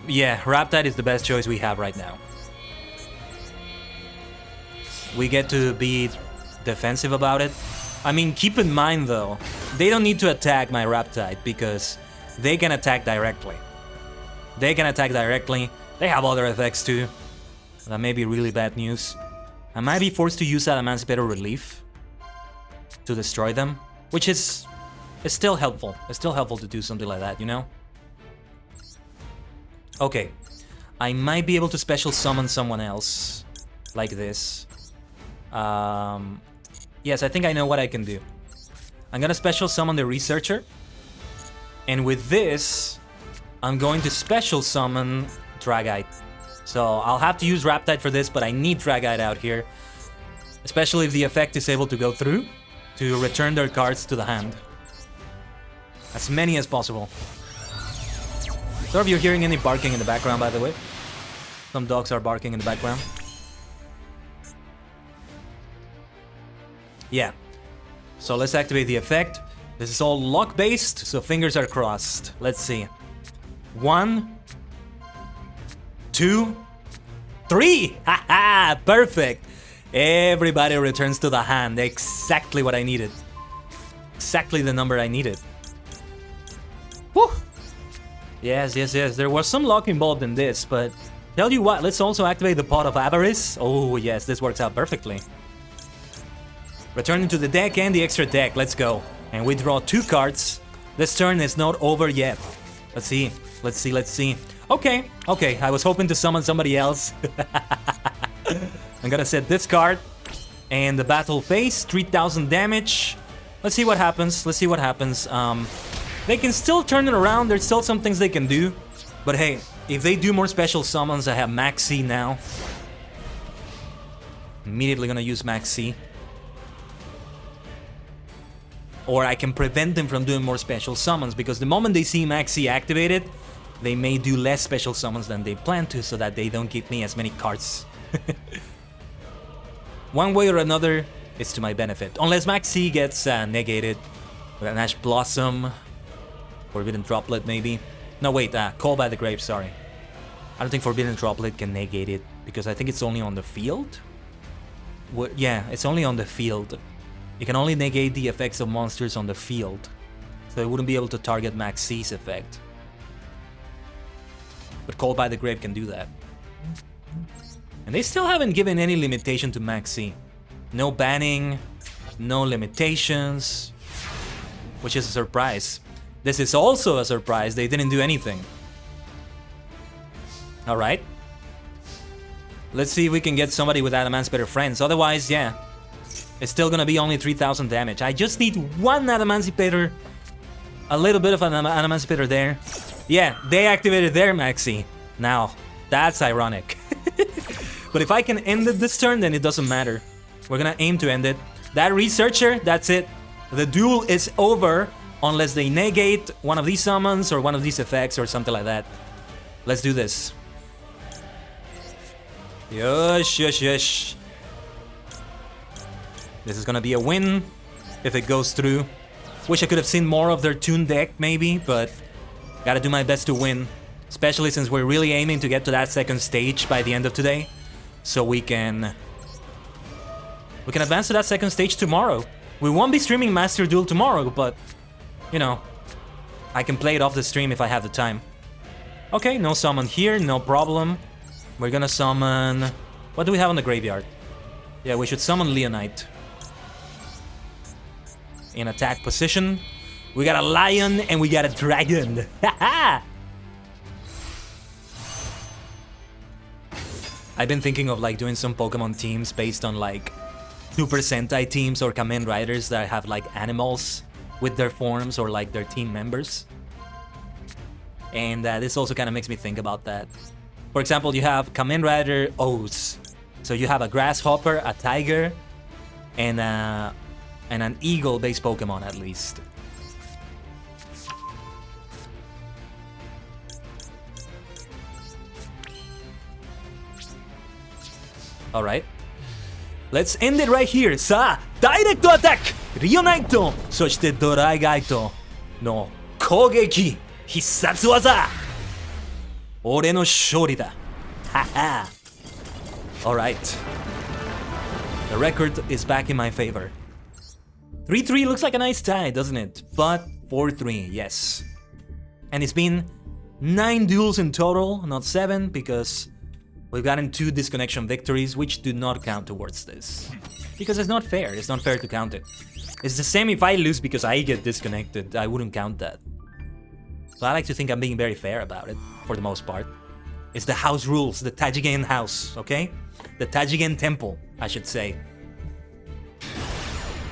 Yeah, Raptite is the best choice we have right now. We get to be defensive about it. I mean, keep in mind though, they don't need to attack my Raptite because they can attack directly. They can attack directly. They have other effects too. That may be really bad news. I might be forced to use that Emancipator Relief to destroy them, which is still helpful. It's still helpful to do something like that, you know? Okay, I might be able to special summon someone else like this. Yes, I think I know what I can do. I'm gonna special summon the Researcher. And with this, I'm going to special summon Dragite. So I'll have to use Raptite for this, but I need Dragite out here. Especially if the effect is able to go through to return their cards to the hand. As many as possible. Sorry if you're hearing any barking in the background, by the way. Some dogs are barking in the background. Yeah. So let's activate the effect. This is all luck-based, so fingers are crossed. Let's see. 1, 2, 3! Haha! Perfect! Everybody returns to the hand. Exactly what I needed. Exactly the number I needed. Whew! Yes, yes, yes. There was some luck involved in this, but tell you what, let's also activate the Pot of Avarice. Oh, yes, this works out perfectly. Returning to the deck and the extra deck. Let's go. And we draw 2 cards. This turn is not over yet. Let's see. Let's see. Let's see. Okay. Okay. I was hoping to summon somebody else. I'm gonna set this card. And the battle phase. 3000 damage. Let's see what happens. Let's see what happens. They can still turn it around. There's still some things they can do. But hey, if they do more special summons, I have Max C now. Immediately gonna use Max C. Or I can prevent them from doing more special summons, because the moment they see Max C activated, they may do less special summons than they plan to, so that they don't give me as many cards. One way or another, it's to my benefit. Unless Max C gets negated with an Ash Blossom, Forbidden Droplet maybe. No wait, Call by the Grave, sorry. I don't think Forbidden Droplet can negate it, because I think it's only on the field? Yeah, it's only on the field. You can only negate the effects of monsters on the field, so it wouldn't be able to target Max C's effect. But Call by the Grave can do that. And they still haven't given any limitation to Max C. No banning, no limitations, which is a surprise. This is also a surprise, they didn't do anything. Alright. Let's see if we can get somebody with Adamantipator Friends, otherwise, yeah. It's still gonna be only 3000 damage. I just need one Adamantipator. A little bit of an Adamantipator there. Yeah, they activated their Maxi. Now, that's ironic. But if I can end it this turn, then it doesn't matter. We're gonna aim to end it. That Researcher, that's it. The duel is over unless they negate one of these summons or one of these effects or something like that. Let's do this. Yosh, yosh, yosh. This is gonna be a win if it goes through. Wish I could have seen more of their Toon deck, maybe, but gotta do my best to win. Especially since we're really aiming to get to that second stage by the end of today. So we can advance to that second stage tomorrow. We won't be streaming Master Duel tomorrow, but, you know, I can play it off the stream if I have the time. Okay, no summon here, no problem. We're gonna summon... What do we have on the graveyard? Yeah, we should summon Leonite. In attack position. We got a lion and we got a dragon. Haha! I've been thinking of like doing some Pokemon teams based on like Super Sentai teams or Kamen Riders that have like animals with their forms or like their team members. And this also kind of makes me think about that. For example, you have Kamen Rider O's. So you have a grasshopper, a tiger, and an eagle-based Pokemon at least. Alright. Let's end it right here. Sa, direct attack! Ryonaito! そしてドライガイトの攻撃必殺技! 俺の勝利だ. Haha. Alright. The record is back in my favor. 3-3 looks like a nice tie, doesn't it? But 4-3, yes. And it's been 9 duels in total, not 7, because we've gotten 2 disconnection victories, which do not count towards this. Because it's not fair. It's not fair to count it. It's the same if I lose because I get disconnected. I wouldn't count that. So I like to think I'm being very fair about it, for the most part. It's the house rules, the Tajigen house, okay? The Tajigen temple, I should say.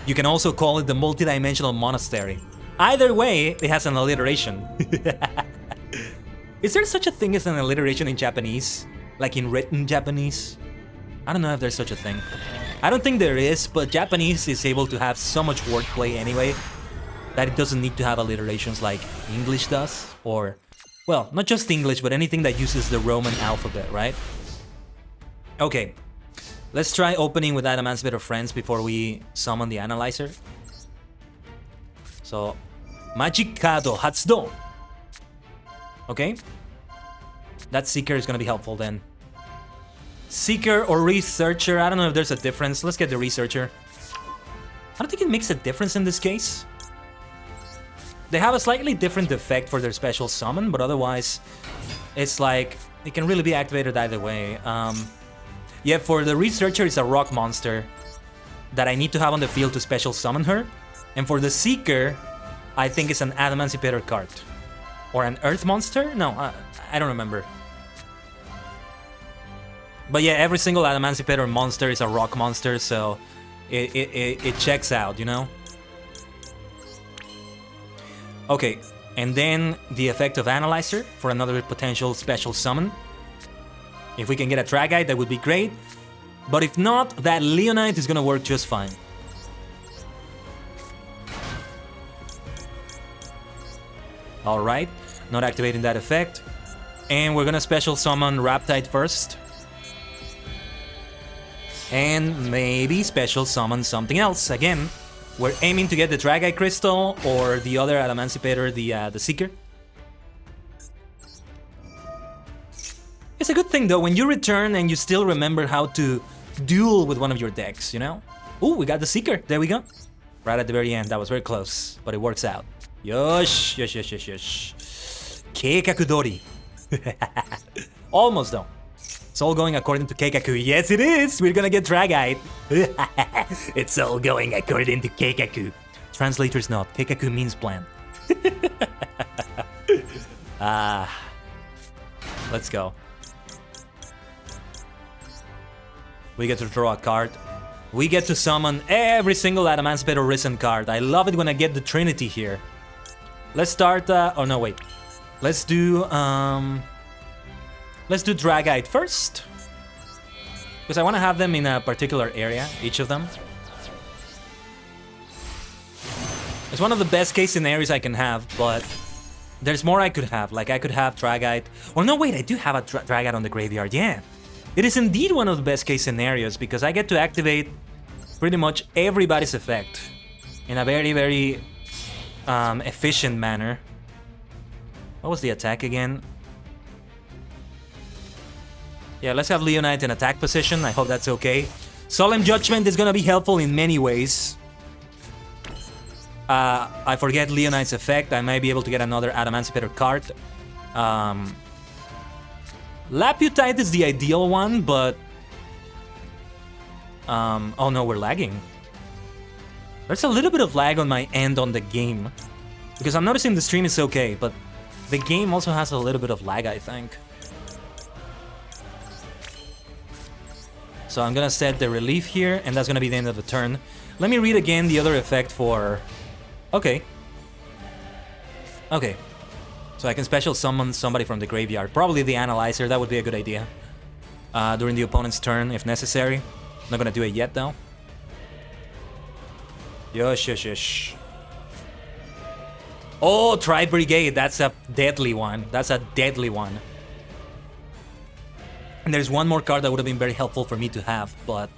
You can also call it the multidimensional monastery. Either way, it has an alliteration. Is there such a thing as an alliteration in Japanese? Like in written Japanese? I don't know if there's such a thing. I don't think there is, but Japanese is able to have so much wordplay anyway. that it doesn't need to have alliterations like English does, or, well, not just English, but anything that uses the Roman alphabet, right? Okay, let's try opening with Adamantipator Friends before we summon the Analyzer. So, Magic Kado Hatsudon. Okay, that Seeker is gonna be helpful then. Seeker or Researcher, I don't know if there's a difference. Let's get the Researcher. I don't think it makes a difference in this case. They have a slightly different effect for their special summon, but otherwise, it's like, it can really be activated either way. Yeah, for the Researcher, it's a rock monster that I need to have on the field to special summon her. And for the Seeker, I think it's an Adamantipator card. Or an Earth monster? No, I don't remember. But yeah, every single Adamantipator monster is a rock monster, so it checks out, you know? Okay, and then the effect of Analyzer for another potential special summon. If we can get a Dragite, that would be great. But if not, that Leonite is gonna work just fine. Alright, not activating that effect. And we're gonna special summon Raptide first. And maybe special summon something else. Again, we're aiming to get the Dragite Crystal or the other Adamantipator, the Seeker. It's a good thing though, when you return and you still remember how to duel with one of your decks, you know? Ooh, we got the Seeker, there we go. Right at the very end, that was very close, but it works out. Yosh, yosh, yosh, yosh, yosh. Keikakudori. Almost though. It's all going according to Keikaku. Yes, it is! We're gonna get Dragite. It's all going according to Keikaku. Translator's note. Keikaku means plan. Let's go. We get to draw a card. We get to summon every single Adamantipator Risen card. I love it when I get the Trinity here. Let's start... oh, no, wait. Let's do Dragite first. Because I want to have them in a particular area, each of them. It's one of the best case scenarios I can have, but there's more I could have. Like, I could have Dragite. Or no, wait, I do have a Dragite on the graveyard, yeah. It is indeed one of the best case scenarios, because I get to activate pretty much everybody's effect in a very, very efficient manner. What was the attack again? Yeah, let's have Leonite in attack position. I hope that's okay. Solemn Judgment is gonna be helpful in many ways. I forget Leonite's effect. I might be able to get another Adamantipator card. Laputite is the ideal one, but... oh no, we're lagging. There's a little bit of lag on my end on the game. Because I'm noticing the stream is okay, but the game also has a little bit of lag, I think. So I'm gonna set the relief here, and that's gonna be the end of the turn. Let me read again the other effect for... Okay. Okay. So I can special summon somebody from the graveyard. Probably the Analyzer, that would be a good idea. During the opponent's turn, if necessary. Not gonna do it yet, though. Yosh, yosh, yosh. Oh, Tri-Brigade, that's a deadly one. That's a deadly one. And there's one more card that would have been very helpful for me to have, but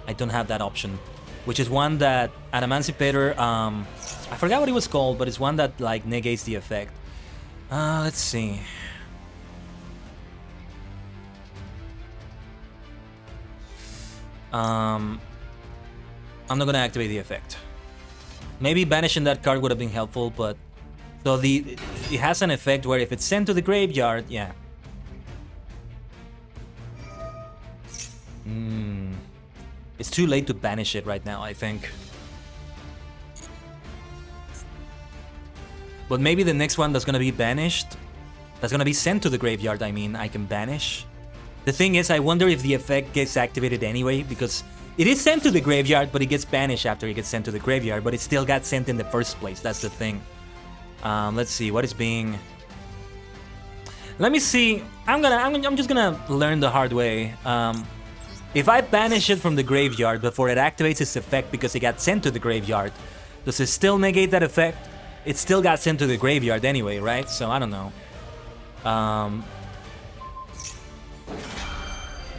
I don't have that option. Which is one that Adamantipator, I forgot what it was called, but it's one that like negates the effect. Let's see. I'm not gonna activate the effect. Maybe banishing that card would have been helpful, but so it has an effect where if it's sent to the graveyard, yeah. It's too late to banish it right now, I think. But maybe the next one that's gonna be banished, that's gonna be sent to the graveyard, I mean, I can banish. The thing is, I wonder if the effect gets activated anyway, because it is sent to the graveyard, but it gets banished after it gets sent to the graveyard, but it still got sent in the first place, that's the thing. Let's see, what is being... Let me see, I'm just gonna learn the hard way. If I banish it from the graveyard before it activates its effect because it got sent to the graveyard, does it still negate that effect? it still got sent to the graveyard anyway, right? So I don't know. I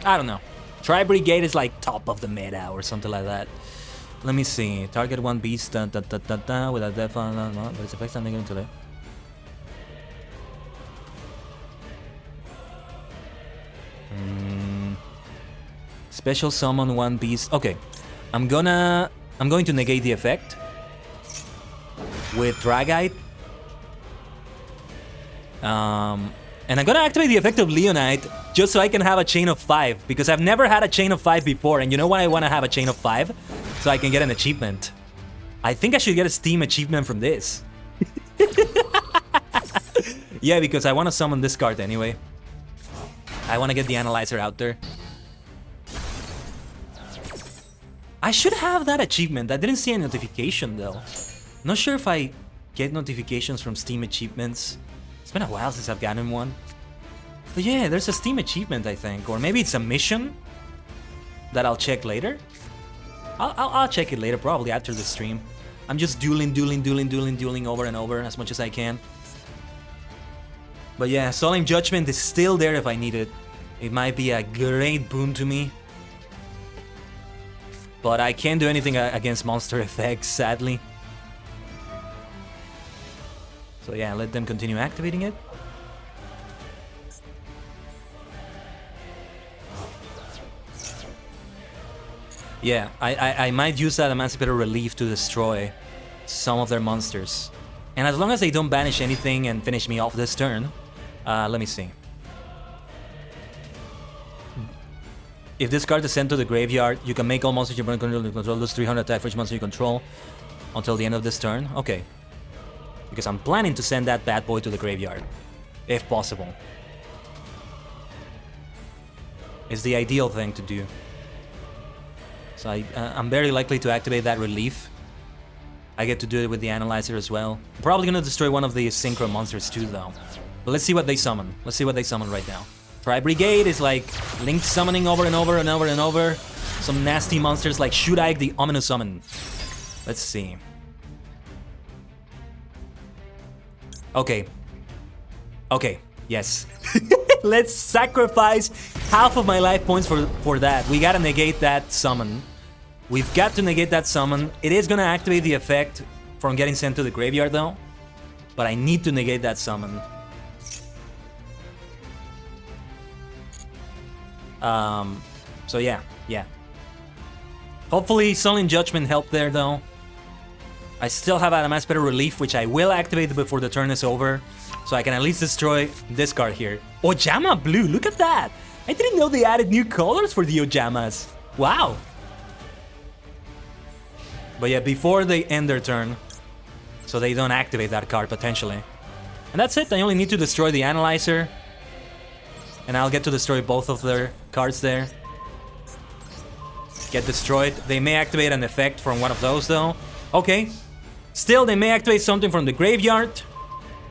don't know. Tri-Brigade is like top of the meta or something like that. Let me see. Target one beast with a death but its effects are negative today. Special summon one beast. Okay. I'm going to negate the effect with Dragite. And I'm gonna activate the effect of Leonite just so I can have a chain of 5, because I've never had a chain of 5 before, and you know why I want to have a chain of 5? So I can get an achievement. I think I should get a Steam achievement from this. Yeah, because I want to summon this card anyway. I want to get the Analyzer out there. I should have that achievement. I didn't see a notification though. Not sure if I get notifications from Steam achievements. It's been a while since I've gotten one. But yeah, there's a Steam achievement, I think. Or maybe it's a mission that I'll check later. I'll check it later, probably after the stream. I'm just dueling over and over as much as I can. But yeah, Solemn Judgment is still there if I need it. It might be a great boon to me. But I can't do anything against monster effects, sadly. So yeah, let them continue activating it. Yeah, I might use that Emancipator Relief to destroy some of their monsters. And as long as they don't banish anything and finish me off this turn, let me see. If this card is sent to the graveyard, you can make all monsters you control lose 300 attack for each monster you control until the end of this turn. Okay. Because I'm planning to send that bad boy to the graveyard, if possible. It's the ideal thing to do. So I'm very likely to activate that relief. I get to do it with the Analyzer as well. I'm probably gonna destroy one of the Synchro monsters too, though. But let's see what they summon. Let's see what they summon right now. Tri-Brigade is like Link summoning over and over and over and over. Some nasty monsters like Shudike, the Ominous Summon. Let's see. Okay. Okay, yes. Let's sacrifice half of my life points for that. We gotta negate that summon. We've got to negate that summon. It is gonna activate the effect from getting sent to the graveyard though. But I need to negate that summon. So yeah. Hopefully Sullen Judgment helped there though. I still have Emancipator Relief, which I will activate before the turn is over. So I can at least destroy this card here. Ojama Blue, look at that! I didn't know they added new colors for the Ojamas. Wow! But yeah, before they end their turn, so they don't activate that card potentially. And that's it, I only need to destroy the Analyzer. And I'll get to destroy both of their cards there. Get destroyed. They may activate an effect from one of those though. Okay. Still, they may activate something from the graveyard.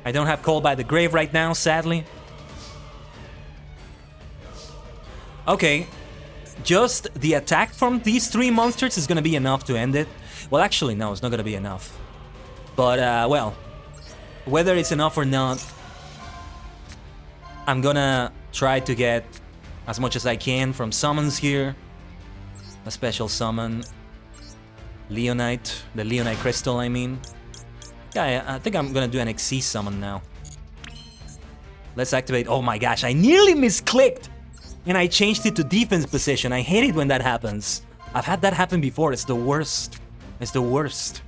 I don't have Call by the Grave right now, sadly. Okay. Just the attack from these 3 monsters is gonna be enough to end it. Well, actually, no, it's not gonna be enough. But, well, whether it's enough or not, I'm gonna try to get as much as I can from summons here. A special summon. Leonite, the Leonite Crystal, I mean. Yeah, I think I'm gonna do an XC summon now. Let's activate. Oh my gosh, I nearly misclicked! And I changed it to defense position. I hate it when that happens. I've had that happen before. It's the worst. It's the worst.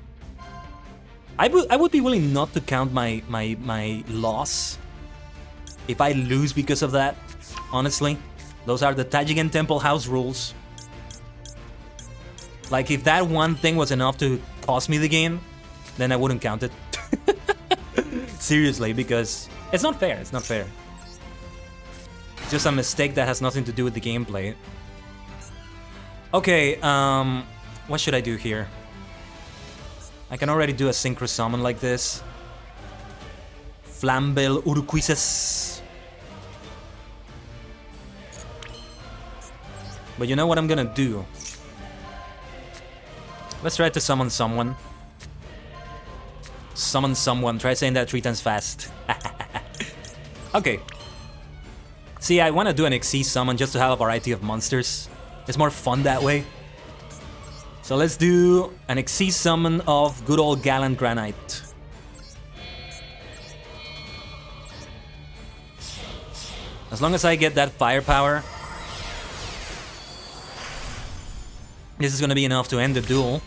I would be willing not to count my loss if I lose because of that. Honestly, those are the Tajigen Temple House rules. Like, if that one thing was enough to cost me the game, then I wouldn't count it. Seriously, because it's not fair. It's not fair. It's just a mistake that has nothing to do with the gameplay. Okay, what should I do here? I can already do a Synchro Summon like this. Flambil Uruquises. But you know what I'm gonna do? Let's try to summon someone. Summon someone. Try saying that 3 times fast. Okay. See, I want to do an XC summon just to have a variety of monsters. It's more fun that way. So let's do an XC summon of good old Gallant Granite. As long as I get that firepower, this is gonna be enough to end the duel.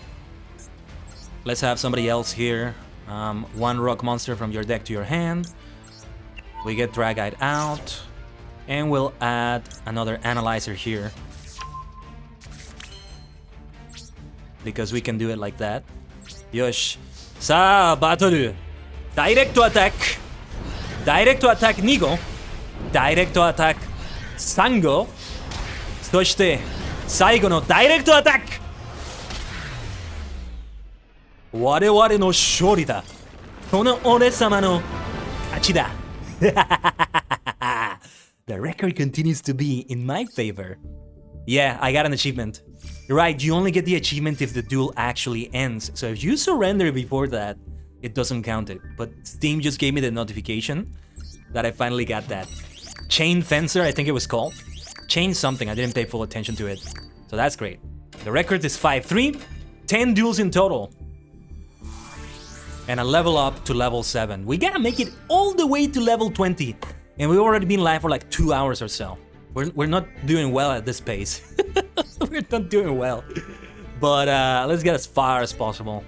Let's have somebody else here. 1 rock monster from your deck to your hand. We get Dragite out. And we'll add another analyzer here. Because we can do it like that. Yosh. Sa battle. Direct to attack. Direct to attack Nigo. Direct to attack Sango. そして最後のダイレクトアタック。我々の勝利だ。この俺様の勝ちだ。The record continues to be in my favor. Yeah, I got an achievement. You're right, you only get the achievement if the duel actually ends. So if you surrender before that, it doesn't count it. But Steam just gave me the notification that I finally got that. Chain Fencer, I think it was called. Chain something, I didn't pay full attention to it. So that's great. The record is 5-3, 10 duels in total. And a level up to level 7. We gotta make it all the way to level 20. And we've already been live for like 2 hours or so. We're not doing well at this pace. We're not doing well. But let's get as far as possible.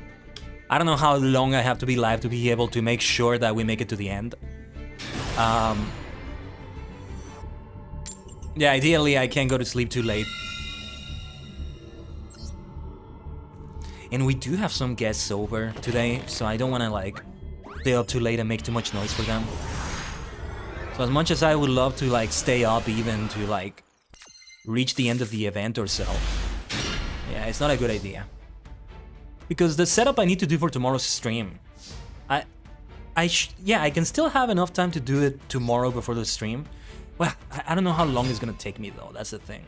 I don't know how long I have to be live to be able to make sure that we make it to the end. Yeah, ideally I can't go to sleep too late. And we do have some guests over today, so I don't want to like stay up too late and make too much noise for them. So as much as I would love to like stay up even to like reach the end of the event or so, yeah, it's not a good idea. Because the setup I need to do for tomorrow's stream, yeah, I can still have enough time to do it tomorrow before the stream. Well, I don't know how long it's gonna take me though, that's the thing.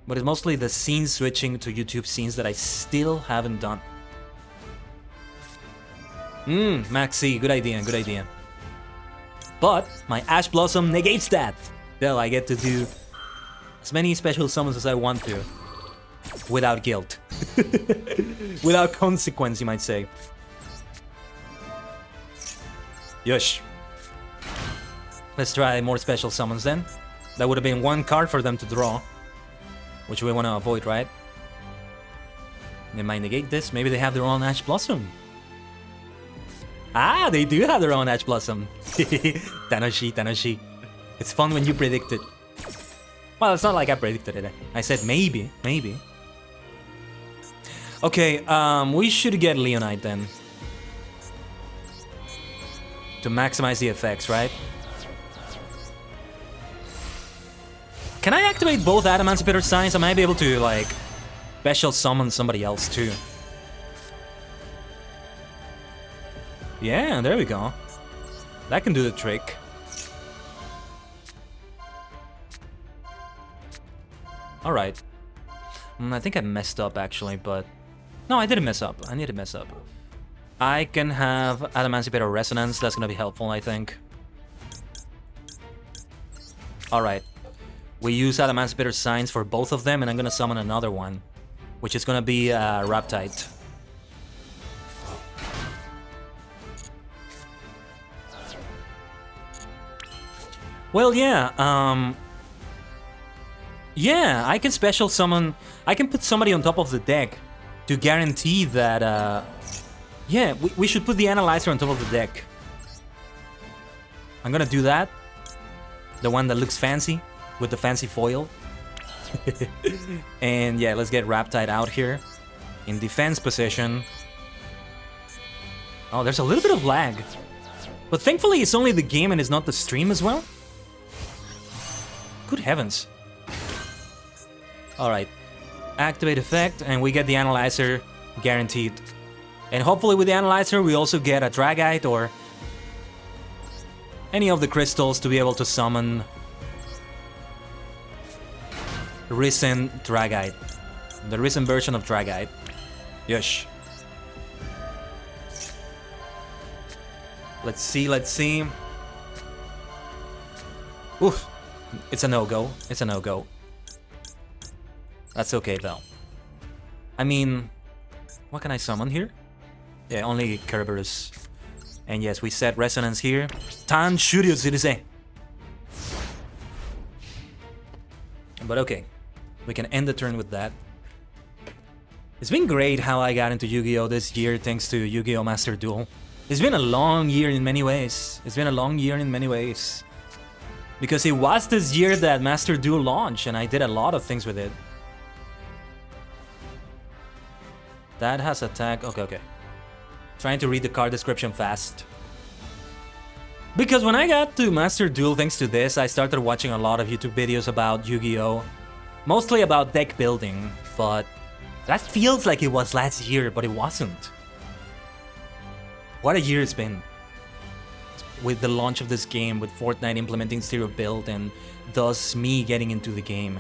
But it's mostly the scene switching to YouTube scenes that I still haven't done. Maxi, good idea, good idea. But my Ash Blossom negates that. Though I get to do as many special summons as I want to. Without guilt. Without consequence, you might say. Yosh. Let's try more special summons then. That would have been 1 card for them to draw. Which we want to avoid, right? They might negate this. Maybe they have their own Ash Blossom. Ah, they do have their own Ash Blossom. Tanoshi, Tanoshi. It's fun when you predict it. Well, it's not like I predicted it. I said maybe, maybe. Okay, we should get Leonite then. To maximize the effects, right? Can I activate both Adamantipator signs? I might be able to, like, special summon somebody else too. Yeah, there we go. That can do the trick. Alright. I think I messed up actually, but... No, I didn't mess up. I need to mess up. I can have Adamantipator Resonance. That's gonna be helpful, I think. Alright. We use Adamantipator Signs for both of them, and I'm gonna summon another one. Which is gonna be Raptite. Well, yeah, yeah, I can special summon... I can put somebody on top of the deck to guarantee that, yeah, we should put the Analyzer on top of the deck. I'm gonna do that. The one that looks fancy, with the fancy foil. And yeah, let's get Raptite out here. In defense position. Oh, there's a little bit of lag. But thankfully it's only the game and it's not the stream as well. Good heavens. Alright. Activate effect, and we get the Analyzer guaranteed. And hopefully with the Analyzer we also get a Dragite or any of the crystals to be able to summon Risen Dragite. The Risen version of Dragite. Yosh. Let's see, let's see. Oof. It's a no-go. It's a no-go. That's okay, though. I mean, what can I summon here? Yeah, only Kerberos. And yes, we set Resonance here. Tan Shuryu Ziruse. But okay, we can end the turn with that. It's been great how I got into Yu-Gi-Oh! This year thanks to Yu-Gi-Oh! Master Duel. It's been a long year in many ways. It's been a long year in many ways. Because it was this year that Master Duel launched and I did a lot of things with it. That has attack. Okay, okay. Trying to read the card description fast. Because when I got to Master Duel thanks to this, I started watching a lot of YouTube videos about Yu-Gi-Oh! Mostly about deck building, but that feels like it was last year, but it wasn't. What a year it's been. With the launch of this game, with Fortnite implementing Zero Build, and thus me getting into the game.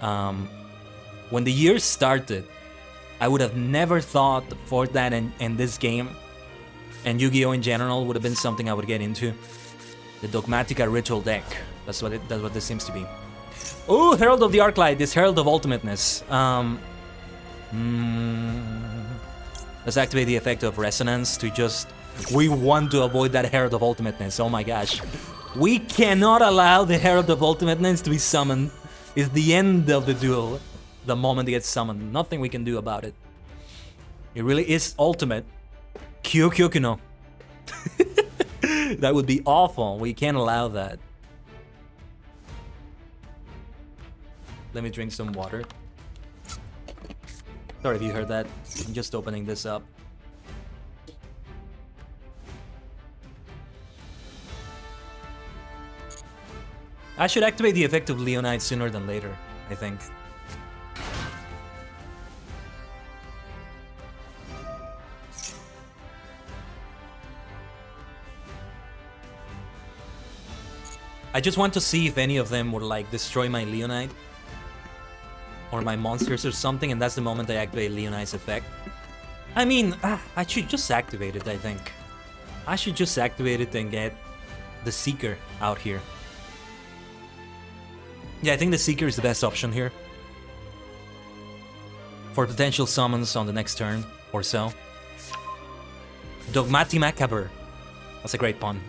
When the year started, I would have never thought Fortnite and this game, and Yu-Gi-Oh! In general, would have been something I would get into. The Dogmatica Ritual deck. That's what this seems to be. Oh, Herald of the Arclight, this Herald of Ultimateness. Let's activate the effect of Resonance to just... We want to avoid that Herald of Ultimateness, oh my gosh. We cannot allow the Herald of Ultimateness to be summoned. It's the end of the duel, the moment it gets summoned. Nothing we can do about it. It really is ultimate. Kyokyoku no. That would be awful, we can't allow that. Let me drink some water. Sorry if you heard that, I'm just opening this up. I should activate the effect of Leonite sooner than later, I think. I just want to see if any of them would like destroy my Leonite or my monsters or something, and that's the moment I activate Leonite's effect. I mean, I should just activate it, I think. I should just activate it and get the Seeker out here. Yeah, I think the Seeker is the best option here. For potential summons on the next turn or so. Dogmati Macabre. That's a great pun.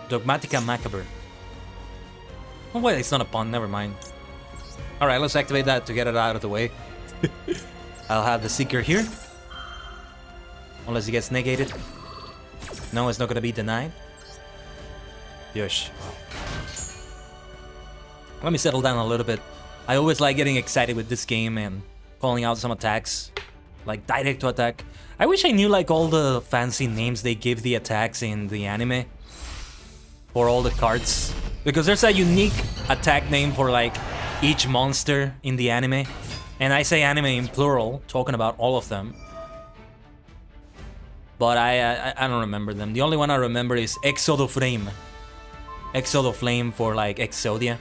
Dogmatica Macabre. Oh wait, it's not a pun, never mind. Alright, let's activate that to get it out of the way. I'll have the Seeker here. Unless he gets negated. No, it's not gonna be denied. Yosh. Let me settle down a little bit. I always like getting excited with this game and calling out some attacks. Like direct to attack. I wish I knew like all the fancy names they give the attacks in the anime. For all the cards. Because there's a unique attack name for like each monster in the anime. And I say anime in plural, talking about all of them. But I don't remember them. The only one I remember is Exodo Flame. Exodo Flame for like Exodia.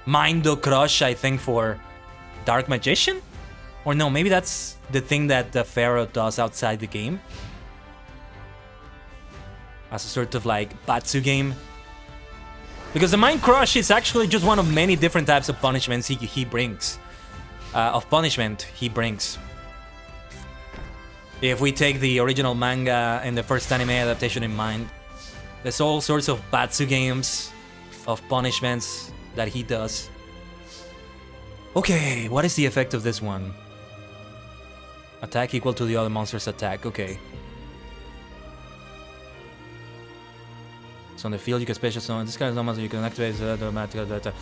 Mindo Crush, I think, for Dark Magician? Or no, maybe that's the thing that the Pharaoh does outside the game. As a sort of like Batsu game. Because the Mind Crush is actually just one of many different types of punishments he brings. If we take the original manga and the first anime adaptation in mind, there's all sorts of Batsu games of punishments that he does. Okay, what is the effect of this one? Attack equal to the other monster's attack, okay. So on the field you can special summon this kind of summons, you can activate the automatic data.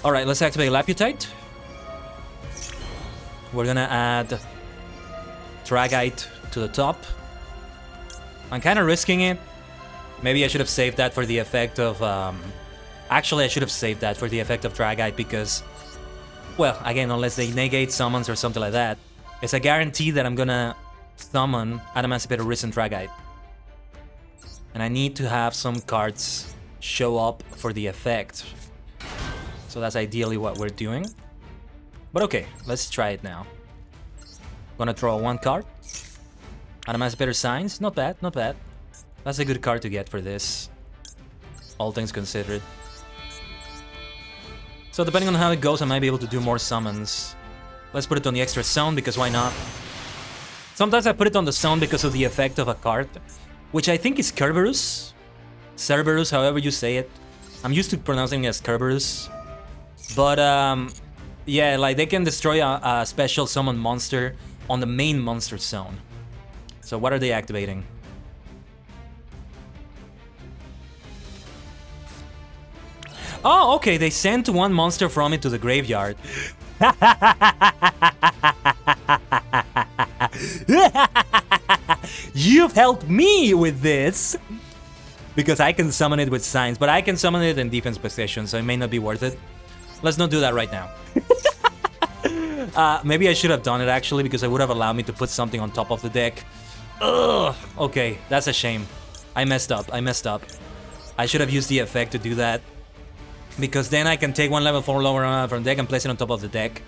Alright, let's activate Laputite. We're gonna add Dragite to the top. I'm kinda risking it. Maybe I should have saved that for the effect of actually I should have saved that for the effect of Dragite because, well, again, unless they negate summons or something like that, it's a guarantee that I'm gonna summon Adamantipated Risen Dragite. And I need to have some cards show up for the effect. So that's ideally what we're doing. But okay, let's try it now. Gonna draw one card. Emancipator Signs, not bad, not bad. That's a good card to get for this, all things considered. So depending on how it goes, I might be able to do more summons. Let's put it on the extra zone, because why not? Sometimes I put it on the zone because of the effect of a card, which I think is Kerberos. Cerberus, however you say it. I'm used to pronouncing it as Kerberos. But, yeah, like they can destroy a special summon monster on the main monster zone. So what are they activating? Oh, okay, they sent one monster from it to the graveyard. You've helped me with this! Because I can summon it with signs, but I can summon it in defense position, so it may not be worth it. Let's not do that right now. Maybe I should have done it actually, because it would have allowed me to put something on top of the deck. Ugh, okay, that's a shame. I messed up, I messed up. I should have used the effect to do that, because then I can take one level 4 lower from deck and place it on top of the deck.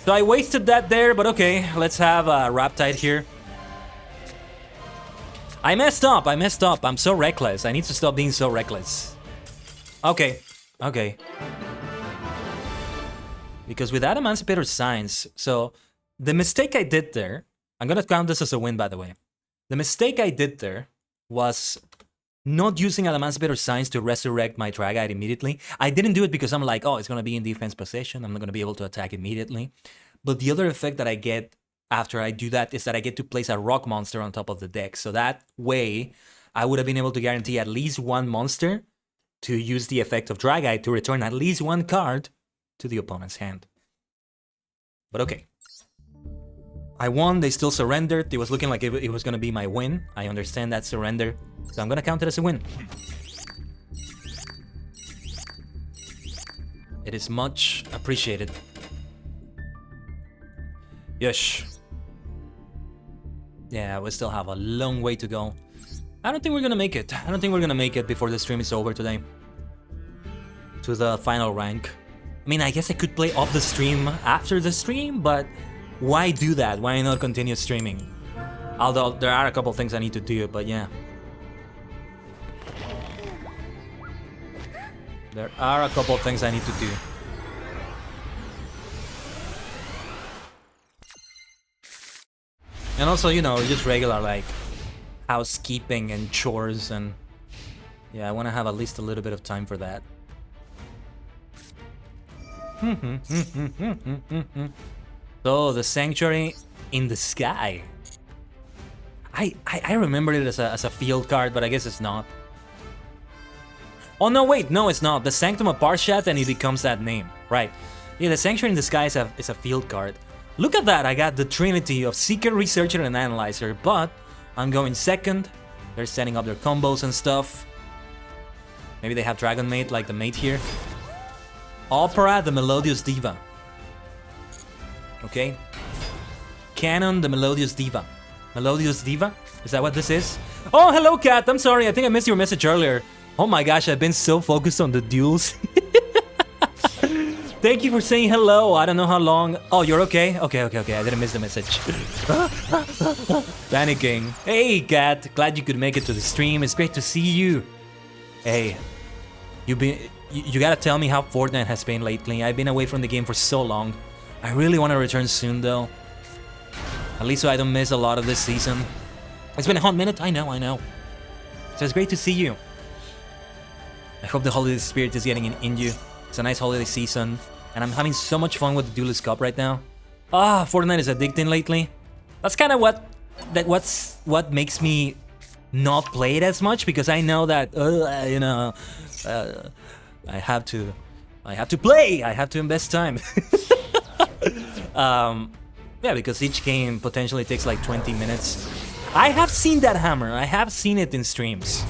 So I wasted that there, but okay, let's have Riptide here. I messed up, I'm so reckless. I need to stop being so reckless. Okay, okay. Because without Emancipator Signs, so the mistake I did there, I'm gonna count this as a win by the way. The mistake I did there was not using an Emancipator Signs to resurrect my Dragite immediately. I didn't do it because I'm like, oh, it's gonna be in defense position, I'm not gonna be able to attack immediately. But the other effect that I get after I do that is that I get to place a rock monster on top of the deck. So that way, I would have been able to guarantee at least one monster to use the effect of Dragite to return at least one card to the opponent's hand. But okay. I won, they still surrendered. It was looking like it was gonna be my win. I understand that surrender, so I'm gonna count it as a win. It is much appreciated. Yes. Yeah, we still have a long way to go. I don't think we're gonna make it. I don't think we're gonna make it before the stream is over today. To the final rank. I mean, I guess I could play off the stream after the stream, but why do that? Why not continue streaming? Although there are a couple things I need to do, but yeah. There are a couple things I need to do. And also, you know, just regular, like, housekeeping and chores, and yeah, I want to have at least a little bit of time for that. So, the Sanctuary in the Sky. I remembered it as a field card, but I guess it's not. Oh, no, wait, no, it's not. The Sanctum of Parshat, and it becomes that name. Right. Yeah, the Sanctuary in the Sky is a field card. Look at that, I got the trinity of Seeker, Researcher, and Analyzer, but I'm going second. They're setting up their combos and stuff. Maybe they have Dragon Mate, like the mate here. Opera, the Melodious Diva. Okay. Canon, the Melodious Diva. Melodious Diva? Is that what this is? Oh, hello, Kat. I'm sorry, I think I missed your message earlier. Oh my gosh, I've been so focused on the duels. Thank you for saying hello. I don't know how long. Oh, you're okay? Okay. I didn't miss the message. Panicking. Hey, Kat. Glad you could make it to the stream. It's great to see you. Hey, you gotta tell me how Fortnite has been lately. I've been away from the game for so long. I really want to return soon, though. At least so I don't miss a lot of this season. It's been a hot minute. I know. So it's great to see you. I hope the holiday spirit is getting in you. It's a nice holiday season, and I'm having so much fun with the Duelist Cup right now. Ah, Fortnite is addicting lately. That's kind of what makes me not play it as much, because I know that you know, I have to play. I have to invest time. Yeah, because each game potentially takes like 20 minutes. I have seen that hammer. I have seen it in streams.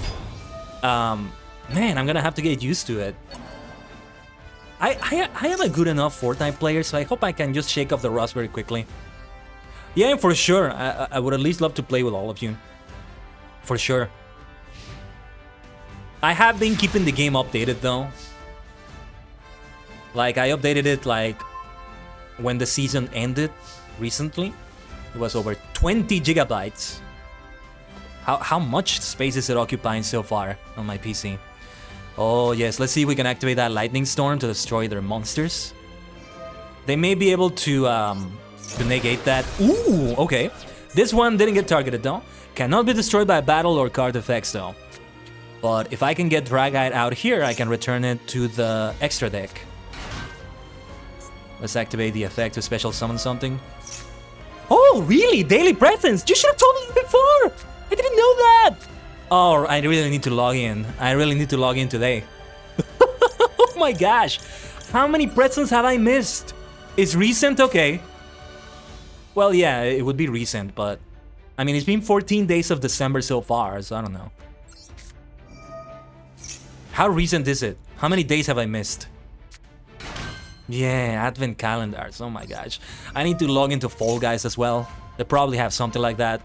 Man, I'm gonna have to get used to it. I am a good enough Fortnite player, so I hope I can just shake off the rust very quickly. Yeah, for sure. I would at least love to play with all of you. For sure. I have been keeping the game updated, though. Like, I updated it, like, when the season ended recently. It was over 20 gigabytes. How much space is it occupying so far on my PC? Oh yes, let's see if we can activate that lightning storm to destroy their monsters. They may be able to negate that. Ooh, okay. This one didn't get targeted though. Cannot be destroyed by battle or card effects though. But if I can get Dragite out here, I can return it to the extra deck. Let's activate the effect to special summon something. Oh, really? Daily presence? You should have told me before! I didn't know that! Oh, I really need to log in. I really need to log in today. Oh my gosh! How many presents have I missed? Is recent okay? Well, yeah, it would be recent, but... I mean, it's been 14 days of December so far, so I don't know. How recent is it? How many days have I missed? Yeah, advent calendars, oh my gosh. I need to log into Fall Guys as well. They probably have something like that.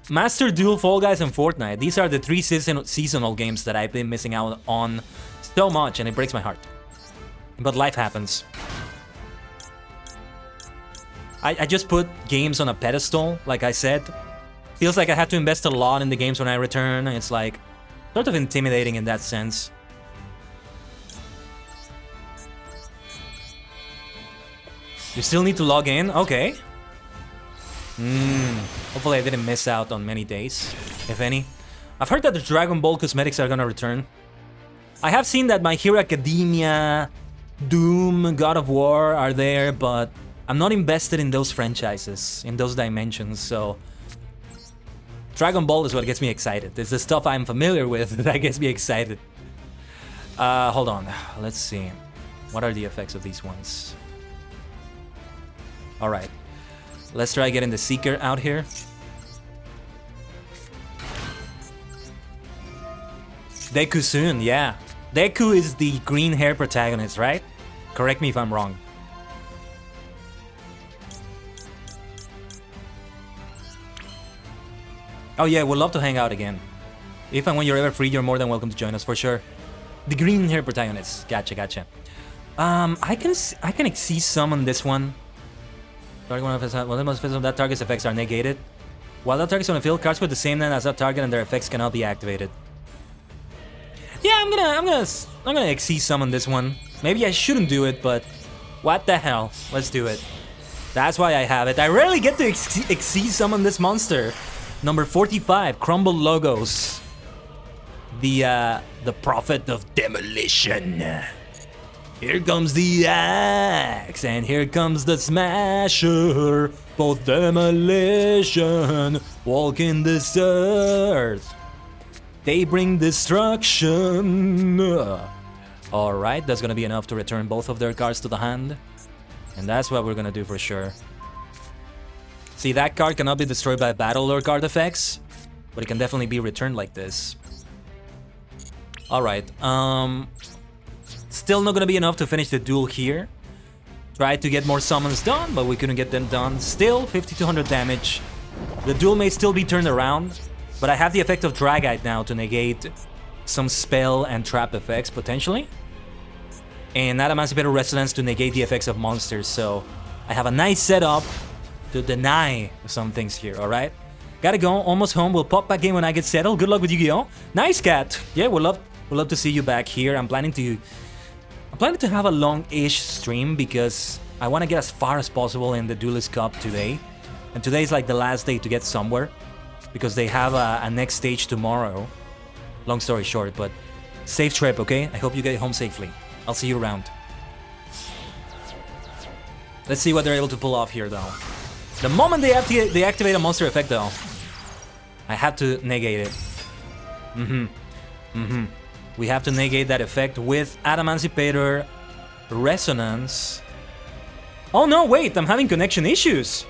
Master Duel, Fall Guys, and Fortnite. These are the 3 seasonal games that I've been missing out on so much, and it breaks my heart. But life happens. I just put games on a pedestal, like I said. Feels like I have to invest a lot in the games when I return. It's like sort of intimidating in that sense. You still need to log in? Okay. Hopefully I didn't miss out on many days, if any. I've heard that the Dragon Ball cosmetics are gonna return. I have seen that My Hero Academia, Doom, God of War are there, but I'm not invested in those franchises, in those dimensions, so... Dragon Ball is what gets me excited. It's the stuff I'm familiar with that gets me excited. Hold on, let's see. What are the effects of these ones? Alright. Let's try getting the Seeker out here. Deku soon, yeah. Deku is the green hair protagonist, right? Correct me if I'm wrong. Oh yeah, we'd love to hang out again. If and when you're ever free, you're more than welcome to join us for sure. The green hair protagonist. Gotcha, gotcha. I can exceed summon this one. Target one of that target's effects are negated. While that target's on the field, cards with the same name as that target and their effects cannot be activated. Yeah, I'm gonna exceed summon this one. Maybe I shouldn't do it, but what the hell? Let's do it. That's why I have it. I rarely get to exceed summon this monster. Number 45, Crumble Logos. The Prophet of Demolition. Here comes the axe, and here comes the smasher. Both demolition, walking this earth. They bring destruction. Alright, that's gonna be enough to return both of their cards to the hand. And that's what we're gonna do for sure. See, that card cannot be destroyed by battle or card effects, but it can definitely be returned like this. Alright, still not gonna be enough to finish the duel here. Tried to get more summons done, but we couldn't get them done. Still, 5200 damage. The duel may still be turned around, but I have the effect of Dragite now to negate some spell and trap effects, potentially. And Adamantipator Resonance to negate the effects of monsters, so I have a nice setup to deny some things here, alright? Gotta go, almost home. We'll pop back in when I get settled. Good luck with Yu-Gi-Oh! Nice, Cat! Yeah, we'll love to see you back here. I'm planning to have a long-ish stream because I want to get as far as possible in the Duelist Cup today. And today is like the last day to get somewhere because they have a next stage tomorrow. Long story short, but safe trip, okay? I hope you get home safely. I'll see you around. Let's see what they're able to pull off here, though. The moment they activate a monster effect, though, I have to negate it. We have to negate that effect with Adamantipator Resonance. Oh no, wait, I'm having connection issues.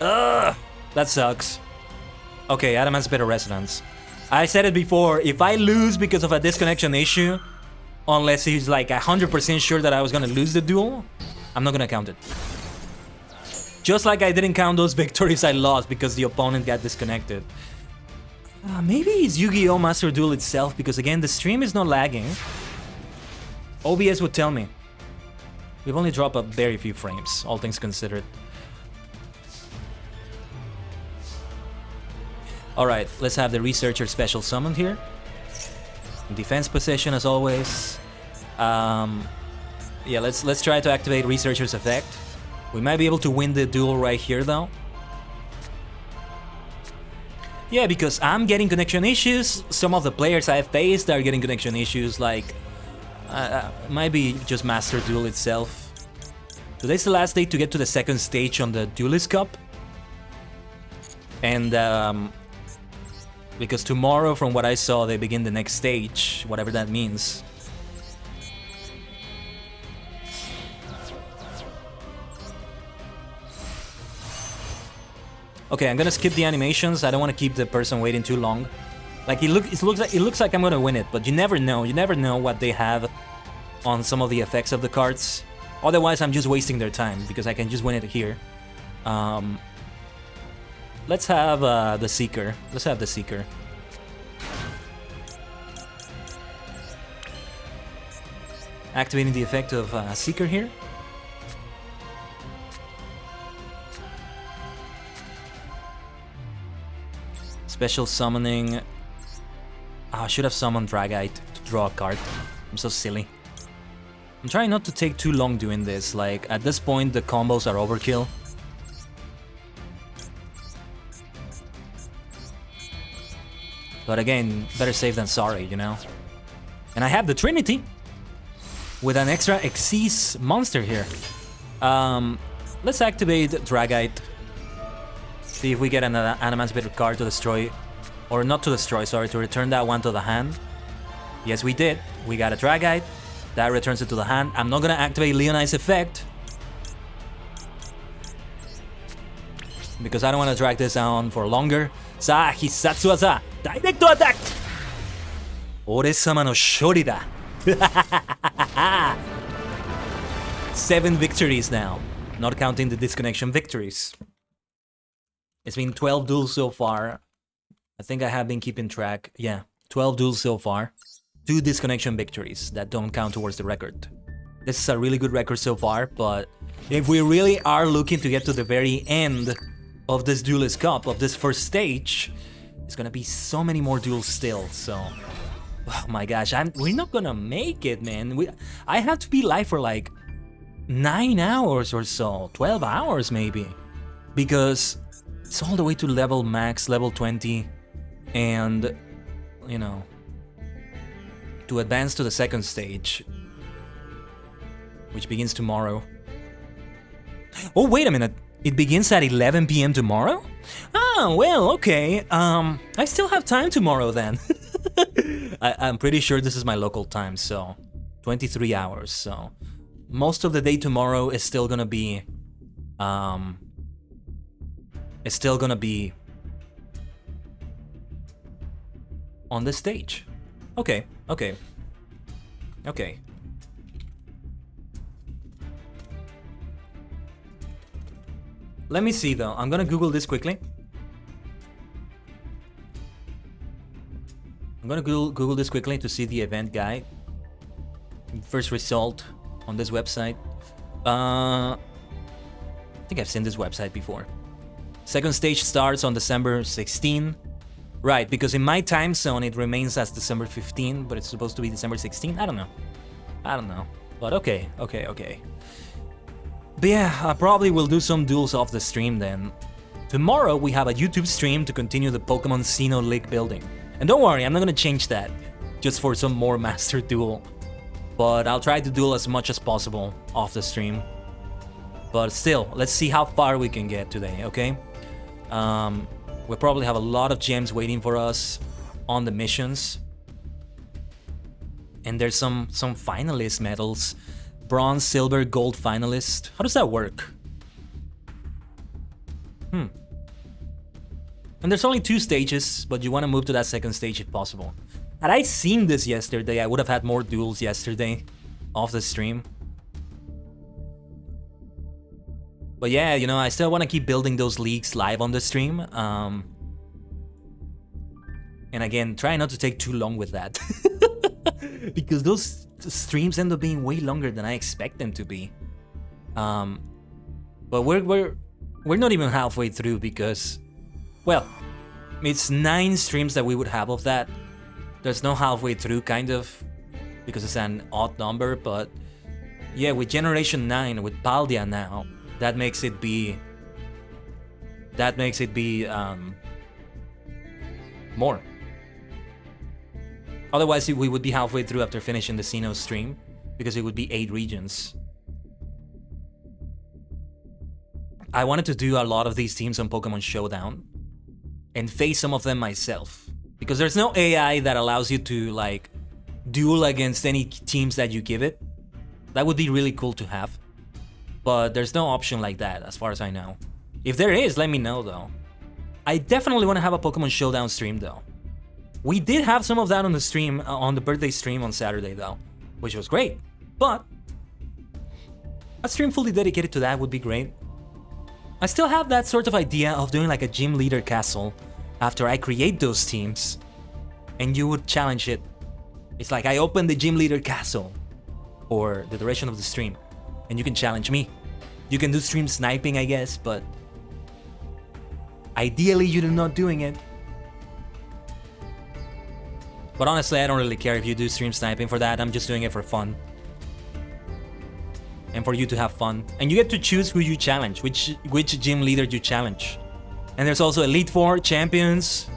Ugh, that sucks. Okay, Adamantipator Resonance. I said it before, if I lose because of a disconnection issue, unless he's like 100% sure that I was gonna lose the duel, I'm not gonna count it. Just like I didn't count those victories I lost because the opponent got disconnected. Maybe it's Yu-Gi-Oh! Master Duel itself, because again, the stream is not lagging. OBS would tell me. We've only dropped a very few frames, all things considered. Alright, let's have the researcher special summoned here. Defense position as always. Yeah, let's try to activate researcher's effect. We might be able to win the duel right here though. Yeah, because I'm getting connection issues. Some of the players I've faced are getting connection issues, like might be just Master Duel itself. Today's the last day to get to the second stage on the Duelist Cup. And because tomorrow, from what I saw, they begin the next stage, whatever that means. Okay, I'm gonna skip the animations. I don't want to keep the person waiting too long. Like it looks like I'm gonna win it, but you never know. You never know what they have on some of the effects of the cards. Otherwise, I'm just wasting their time because I can just win it here. Let's have the Seeker. Let's have the Seeker. Activating the effect of Seeker here. Special summoning. I should have summoned Dragite to draw a card. I'm so silly. I'm trying not to take too long doing this. Like, at this point, the combos are overkill. But again, better safe than sorry, you know? And I have the Trinity with an extra Xyz monster here. Let's activate Dragite. See if we get an Emancipator card to destroy, or not to destroy, sorry, to return that one to the hand. Yes, we did. We got a Dragite. That returns it to the hand. I'm not gonna activate Leoni's effect because I don't want to drag this on for longer. Sa Hisatsu Waza, direct attack! Ore-sama no shori da. 7 victories now, not counting the disconnection victories. It's been 12 duels so far. I think I have been keeping track. Yeah, 12 duels so far. 2 disconnection victories that don't count towards the record. This is a really good record so far, but if we really are looking to get to the very end of this Duelist Cup, of this first stage, it's gonna be so many more duels still, so... Oh my gosh, we're not gonna make it, man. I have to be live for like 9 hours or so, 12 hours maybe. Because it's all the way to level max, level 20, and, you know, to advance to the second stage, which begins tomorrow. Oh, wait a minute. It begins at 11 PM tomorrow? Ah, well, okay. I still have time tomorrow then. I'm pretty sure this is my local time, so 23 hours. So most of the day tomorrow is still gonna be, on the stage. Okay, okay, okay. Let me see though, I'm gonna Google this quickly. I'm gonna Google this quickly to see the event guide. First result on this website. I think I've seen this website before. Second stage starts on December 16. Right, because in my time zone it remains as December 15, but it's supposed to be December 16? I don't know. But okay. But yeah, I probably will do some duels off the stream then. Tomorrow we have a YouTube stream to continue the Pokemon Sinnoh League building. And don't worry, I'm not gonna change that just for some more Master Duel. But I'll try to duel as much as possible off the stream. But still, let's see how far we can get today, okay? We'll probably have a lot of gems waiting for us on the missions. And there's some finalist medals. Bronze, silver, gold finalist. How does that work? And there's only 2 stages, but you want to move to that second stage if possible. Had I seen this yesterday, I would have had more duels yesterday off the stream. But yeah, you know, I still want to keep building those leagues live on the stream. And again, try not to take too long with that. Because those streams end up being way longer than I expect them to be. But we're not even halfway through because, well, It's 9 streams that we would have of that. There's no halfway through, kind of, because it's an odd number, but yeah, with Generation 9, with Paldia now, that makes it be more. Otherwise, we would be halfway through after finishing the Xeno stream, because it would be 8 regions. I wanted to do a lot of these teams on Pokemon Showdown and face some of them myself, because there's no AI that allows you to like duel against any teams that you give it. That would be really cool to have, but there's no option like that as far as I know. If there is, let me know though. I definitely want to have a Pokemon Showdown stream though. We did have some of that on the stream, on the birthday stream on Saturday though, which was great, but a stream fully dedicated to that would be great. I still have that sort of idea of doing like a gym leader castle after I create those teams, and you would challenge it. It's like I open the gym leader castle for the duration of the stream, and you can challenge me. You can do stream sniping, I guess, but ideally you're not doing it. But honestly, I don't really care if you do stream sniping for that. I'm just doing it for fun. And for you to have fun. And you get to choose who you challenge, which gym leader you challenge. And there's also Elite Four, Champions,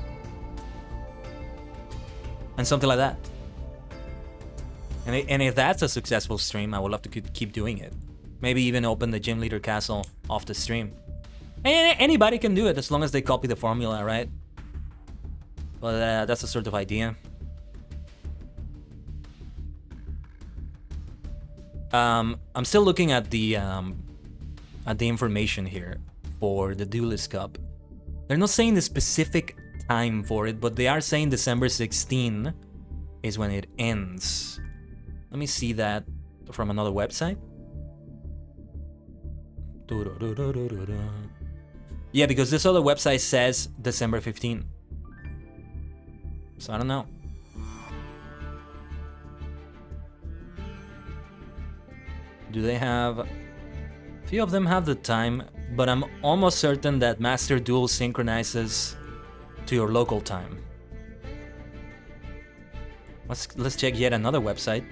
and something like that. And if that's a successful stream, I would love to keep doing it. Maybe even open the gym leader castle off the stream. And anybody can do it as long as they copy the formula, right? But that's the sort of idea. I'm still looking at the information here for the Duelist Cup. They're not saying the specific time for it, but they are saying December 16 is when it ends. Let me see that from another website. Yeah, because this other website says December 15. So I don't know. Do they have... A few of them have the time, but I'm almost certain that Master Duel synchronizes to your local time. Let's check yet another website.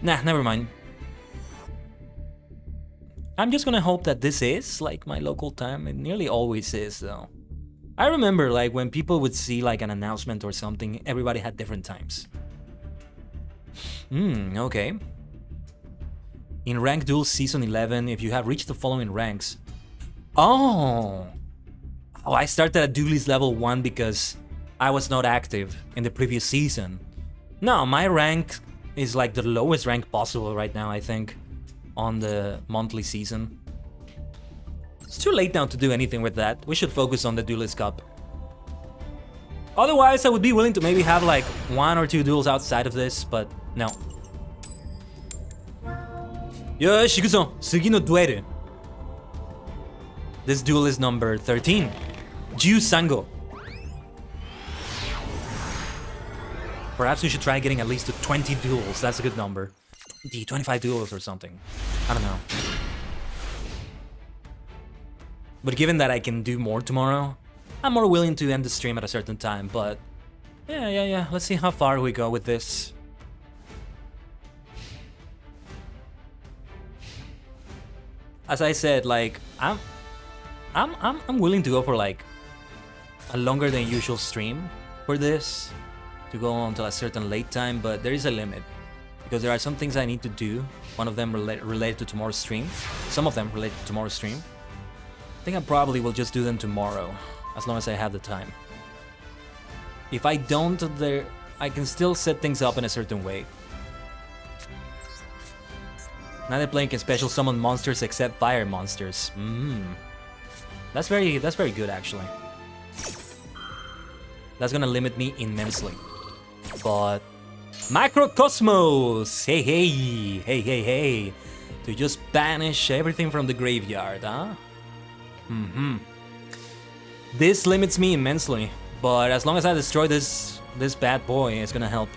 Nah, never mind. I'm just gonna hope that this is like my local time. It nearly always is though. I remember like when people would see like an announcement or something, everybody had different times. Okay. In Rank Duel Season 11, if you have reached the following ranks... Oh, I started at Duelist level 1 because I was not active in the previous season. No, my rank is like the lowest rank possible right now, I think, on the monthly season. It's too late now to do anything with that. We should focus on the Duelist Cup. Otherwise, I would be willing to maybe have like 1 or 2 duels outside of this, but no. Yoshi, sugi no duel. This duel is number 13. Jiu Sango. Perhaps we should try getting at least to 20 duels. That's a good number. 25 duels or something. I don't know. But given that I can do more tomorrow, I'm more willing to end the stream at a certain time, but... Yeah. Let's see how far we go with this. As I said, like, I'm willing to go for like a longer than usual stream for this, to go until a certain late time, but there is a limit because there are some things I need to do. One of them related to tomorrow's stream. Some of them related to tomorrow's stream. I think I probably will just do them tomorrow, as long as I have the time. If I don't, I can still set things up in a certain way. Now that playing can special summon monsters except fire monsters. That's very good actually. That's gonna limit me immensely. But Macrocosmos! Hey. To just banish everything from the graveyard, huh? This limits me immensely, but as long as I destroy this bad boy, it's gonna help.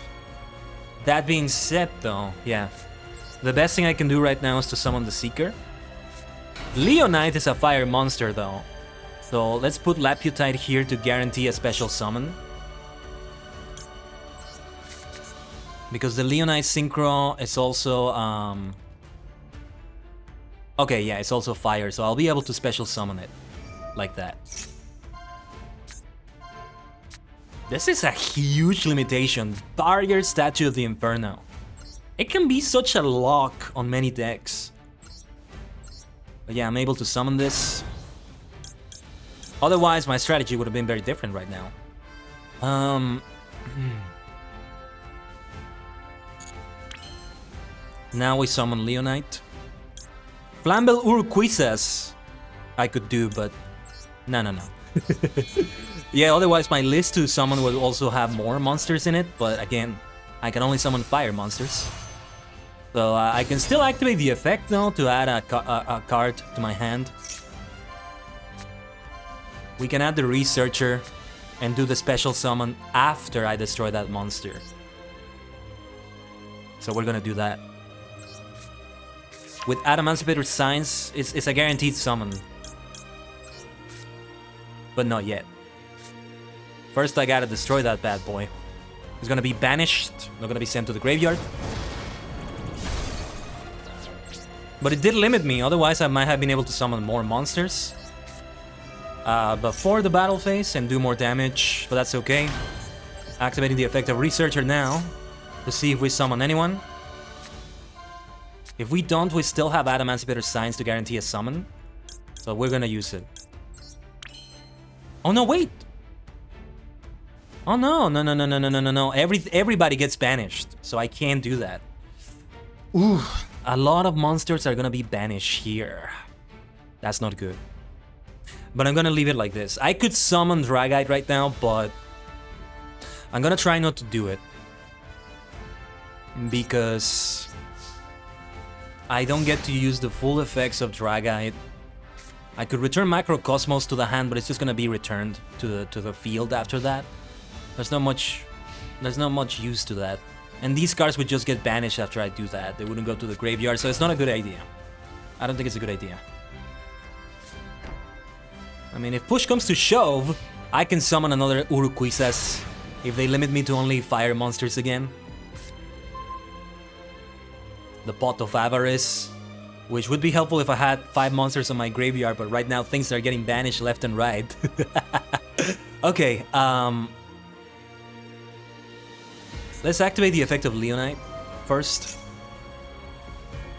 That being said though, yeah. The best thing I can do right now is to summon the Seeker. Leonite is a fire monster though. So let's put Laputite here to guarantee a special summon. Because the Leonite Synchro is also... Okay, yeah, it's also fire, so I'll be able to special summon it. Like that. This is a huge limitation. Barrier Statue of the Inferno. It can be such a lock on many decks. But yeah, I'm able to summon this. Otherwise, my strategy would have been very different right now. Now we summon Leonite. Flamble Urquiza I could do, but no. Yeah, otherwise my list to summon would also have more monsters in it, but again, I can only summon fire monsters. So I can still activate the effect though to add a card to my hand. We can add the Researcher and do the special summon after I destroy that monster. So we're gonna do that. With Adamantipator's Signs, it's a guaranteed summon. But not yet. First I gotta destroy that bad boy. He's gonna be banished, not gonna be sent to the graveyard. But it did limit me, otherwise I might have been able to summon more monsters. Before the battle phase and do more damage, but that's okay. Activating the effect of Researcher now to see if we summon anyone. If we don't, we still have Adamantipator's Signs to guarantee a summon. So we're gonna use it. Oh no, wait! Oh no. Everybody gets banished, so I can't do that. Ooh, a lot of monsters are gonna be banished here. That's not good. But I'm gonna leave it like this. I could summon Dragite right now, but I'm gonna try not to do it. Because I don't get to use the full effects of Dragite. I could return Macrocosmos to the hand, but it's just gonna be returned to the field after that. There's not much use to that. And these cards would just get banished after I do that. They wouldn't go to the graveyard, so it's not a good idea. I don't think it's a good idea. I mean, if push comes to shove, I can summon another Urquiza if they limit me to only fire monsters again. The Pot of Avarice, which would be helpful if I had 5 monsters on my graveyard, but right now things are getting banished left and right. Okay, let's activate the effect of Leonite first.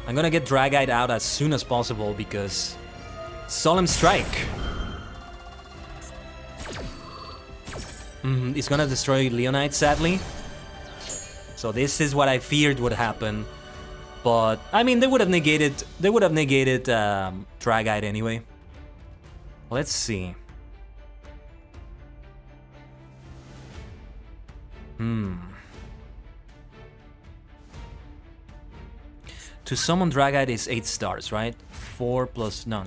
I'm gonna get Dragite out as soon as possible because Solemn Strike. It's gonna destroy Leonite, sadly. So this is what I feared would happen. But I mean, they would have negated Dragite anyway. Let's see. To summon Dragite is 8 stars, right? 4 plus... No.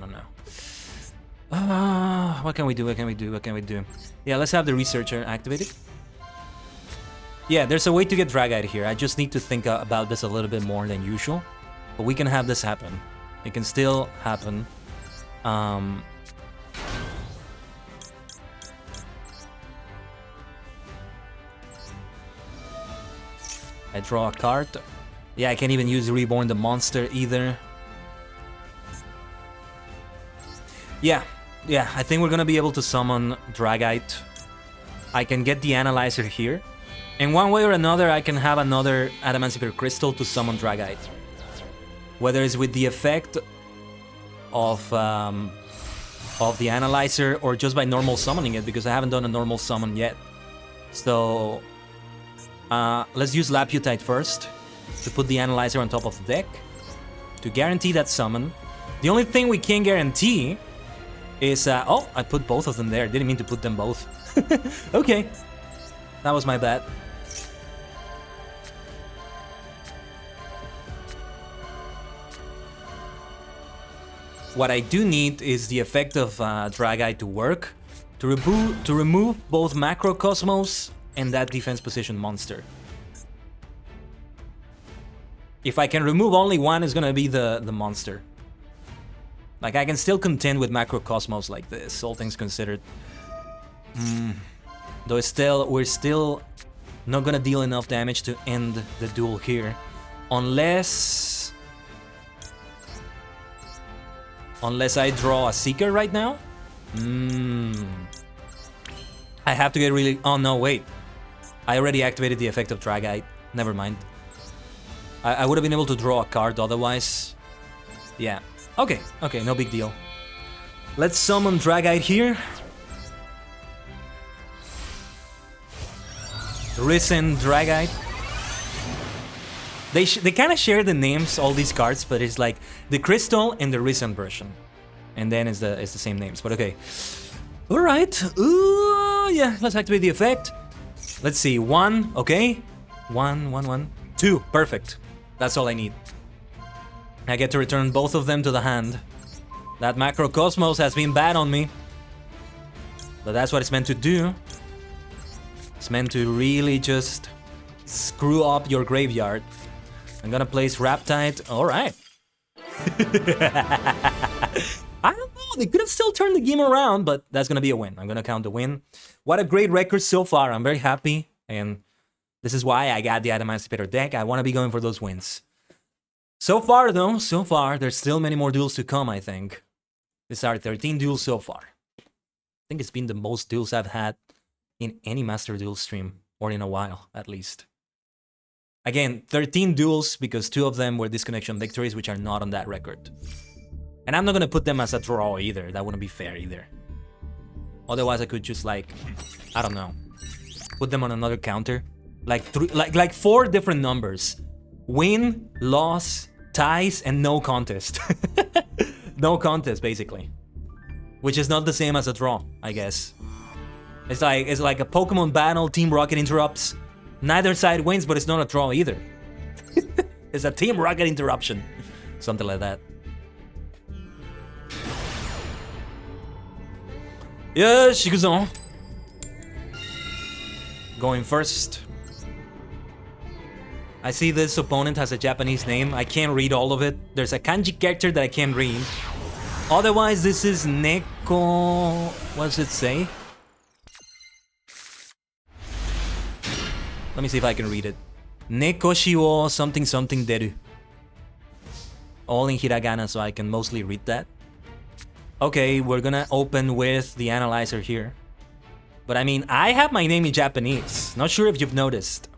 What can we do? Yeah, let's have the Researcher activated. Yeah, there's a way to get Dragite here. I just need to think about this a little bit more than usual. But we can have this happen. It can still happen. I draw a card. Yeah, I can't even use Reborn the Monster either. Yeah, I think we're gonna be able to summon Dragite. I can get the Analyzer here. And one way or another, I can have another Adamantipator Crystal to summon Dragite. Whether it's with the effect of the Analyzer or just by normal summoning it, because I haven't done a normal summon yet. So let's use Laputite first to put the Analyzer on top of the deck to guarantee that summon. The only thing we can guarantee is... oh, I put both of them there. Didn't mean to put them both. Okay. That was my bad. What I do need is the effect of Dragite to work, to remove both Macrocosmos and that defense position monster. If I can remove only one, it's gonna be the monster. Like, I can still contend with Macrocosmos like this, all things considered. Though we're still not gonna deal enough damage to end the duel here. Unless I draw a Seeker right now? I have to get really... Oh, no, wait. I already activated the effect of Dragite. Never mind. I would have been able to draw a card otherwise. Yeah. Okay, no big deal. Let's summon Dragite here. Risen Dragite. They kind of share the names, all these cards, but it's like the Crystal and the Risen version. And then it's the same names, but okay. Alright. Ooh, yeah, let's activate the effect. Let's see, 1, okay. 1, 2, perfect. That's all I need. I get to return both of them to the hand. That Macrocosmos has been bad on me. But that's what it's meant to do. It's meant to really just screw up your graveyard. I'm gonna place Raptide. Alright. I don't know, they could have still turned the game around, but that's gonna be a win. I'm gonna count the win. What a great record so far. I'm very happy, and this is why I got the Adamantipator deck. I want to be going for those wins. So far, though, there's still many more duels to come, I think. These are 13 duels so far. I think it's been the most duels I've had in any Master Duel stream, or in a while, at least. Again, 13 duels, because 2 of them were disconnection victories, which are not on that record. And I'm not gonna put them as a draw either, that wouldn't be fair either. Otherwise, I could just, like, I don't know, put them on another counter. Like 4 different numbers. Win, loss, ties, and no contest. No contest, basically. Which is not the same as a draw, I guess. It's like a Pokemon battle, Team Rocket interrupts. Neither side wins, but it's not a draw either. It's a Team Rocket interruption. Something like that. Yeah, Shikuzon. Going first. I see this opponent has a Japanese name. I can't read all of it. There's a kanji character that I can't read. Otherwise, this is Neko... What does it say? Let me see if I can read it. Nekoshi wo something something deru. All in hiragana, so I can mostly read that. Okay, we're gonna open with the analyzer here. But I mean, I have my name in Japanese. Not sure if you've noticed.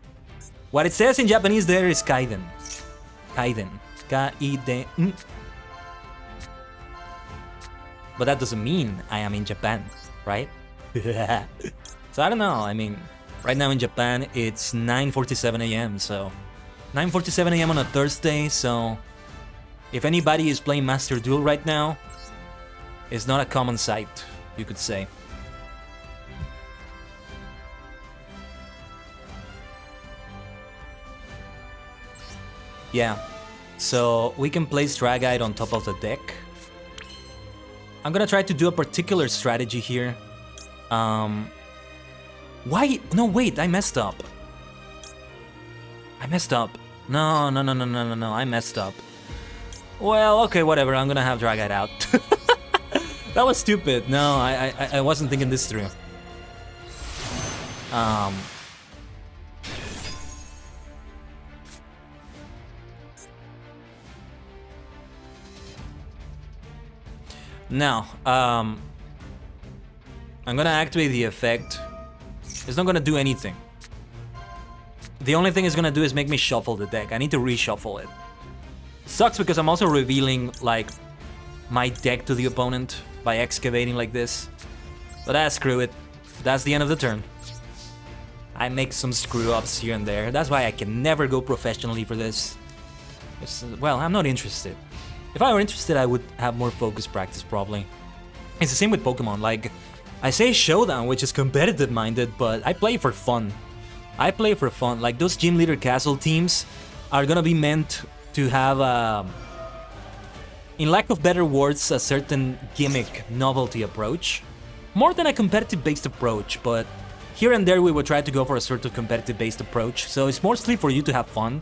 What it says in Japanese there is Kaiden. Kaiden. Kaiden. But that doesn't mean I am in Japan, right? So I don't know, I mean, right now in Japan it's 9:47 AM, so... 9:47 AM on a Thursday, so... If anybody is playing Master Duel right now, it's not a common sight, you could say. Yeah, so we can place Dragite on top of the deck. I'm gonna try to do a particular strategy here. Why? No, wait, I messed up. No, I messed up. Well, okay, whatever, I'm gonna have Dragite out. That was stupid. No, I wasn't thinking this through. Now, I'm gonna activate the effect. It's not gonna do anything. The only thing it's gonna do is make me shuffle the deck. I need to reshuffle it. Sucks because I'm also revealing, like, my deck to the opponent by excavating like this. But screw it. That's the end of the turn. I make some screw-ups here and there. That's why I can never go professionally for this. Well, I'm not interested. If I were interested, I would have more focused practice, probably. It's the same with Pokemon, like, I say Showdown, which is competitive-minded, but I play for fun. I play for fun, like, those Gym Leader Castle teams are gonna be meant to have, in lack of better words, a certain gimmick, novelty approach. More than a competitive-based approach, but here and there we would try to go for a sort of competitive-based approach, so it's mostly for you to have fun.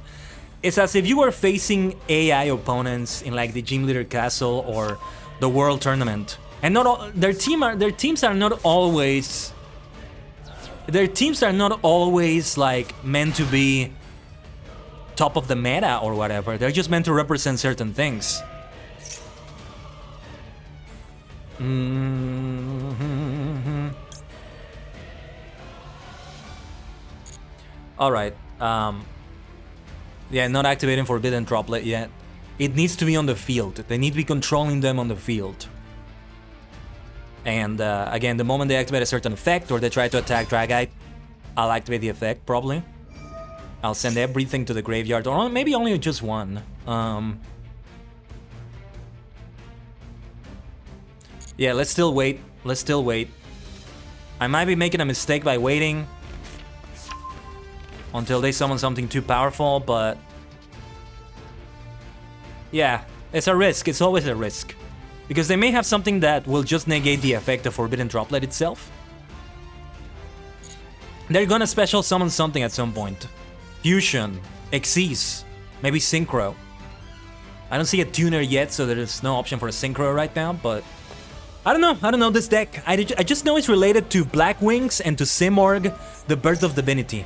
It's as if you were facing AI opponents in like the Gym Leader Castle or the World Tournament. And not all, their teams are not always like meant to be top of the meta or whatever. They're just meant to represent certain things. All right. Yeah, not activating Forbidden Droplet yet. It needs to be on the field. They need to be controlling them on the field. And again, the moment they activate a certain effect or they try to attack Dragite, I'll activate the effect, probably. I'll send everything to the graveyard, or maybe only just one. Yeah, let's still wait. Let's still wait. I might be making a mistake by waiting until they summon something too powerful, but... yeah, it's a risk. It's always a risk. Because they may have something that will just negate the effect of Forbidden Droplet itself. They're gonna special summon something at some point. Fusion, Xyz, maybe Synchro. I don't see a tuner yet, so there's no option for a Synchro right now, but... I don't know this deck. I just know it's related to Black Wings and to Simorg, the Birth of Divinity.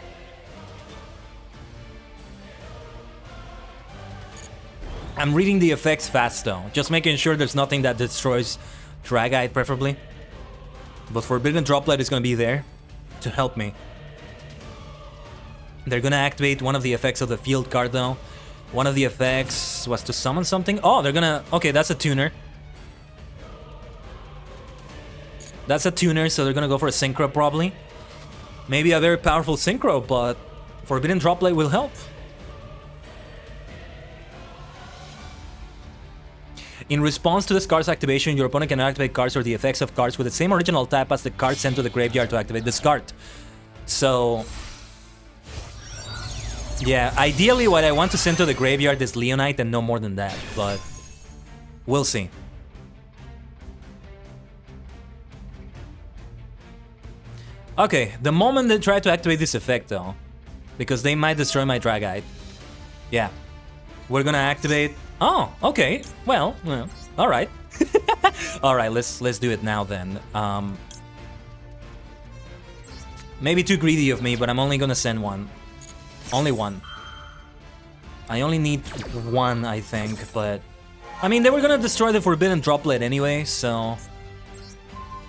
I'm reading the effects fast though, just making sure there's nothing that destroys Dragite preferably. But Forbidden Droplet is gonna be there to help me. They're gonna activate one of the effects of the field card though. One of the effects was to summon something. Oh, they're gonna... okay, that's a tuner. That's a tuner, so they're gonna go for a Synchro probably. Maybe a very powerful Synchro, but Forbidden Droplet will help. In response to this card's activation, your opponent can activate cards or the effects of cards with the same original type as the card sent to the graveyard to activate this card. So... yeah, ideally what I want to send to the graveyard is Leonite and no more than that, but... we'll see. Okay, the moment they try to activate this effect though, because they might destroy my Dragite. Yeah, we're gonna activate... oh, okay. Well, all right. All right, let's do it now then. Maybe too greedy of me, but I'm only gonna send one. Only one. I only need one, I think, but... I mean, they were gonna destroy the Forbidden Droplet anyway, so...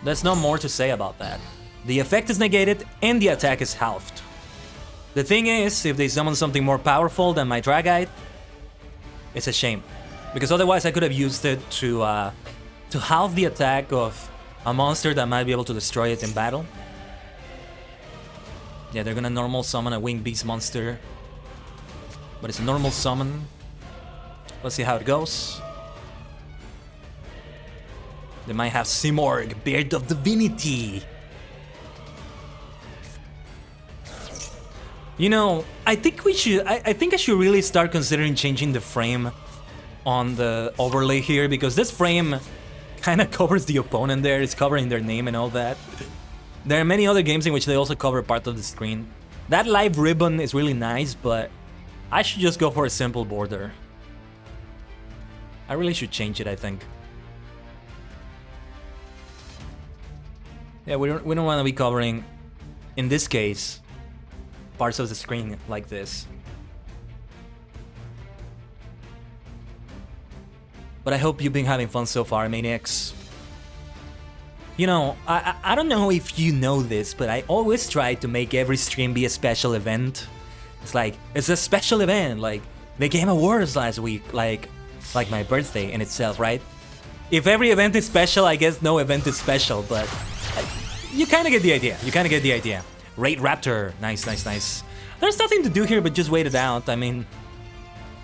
there's no more to say about that. The effect is negated, and the attack is halved. The thing is, if they summon something more powerful than my Dragite, it's a shame. Because otherwise I could have used it to halve the attack of a monster that might be able to destroy it in battle. Yeah, they're gonna normal summon a Winged Beast monster. But it's a normal summon. Let's see how it goes. They might have Simorg, Birth of Divinity. You know, I think we should... I think I should really start considering changing the frame on the overlay here, because this frame kind of covers the opponent there. It's covering their name and all that. There are many other games in which they also cover part of the screen. That live ribbon is really nice, but I should just go for a simple border. I really should change it, I think. Yeah, we don't want to be covering, in this case, parts of the screen like this. But I hope you've been having fun so far, Maniacs. You know, I don't know if you know this, but I always try to make every stream be a special event. It's like, it's a special event, like the Game Awards last week, like my birthday in itself, right? If every event is special, I guess no event is special, but you kind of get the idea. Raid Raptor, nice. There's nothing to do here but just wait it out. I mean,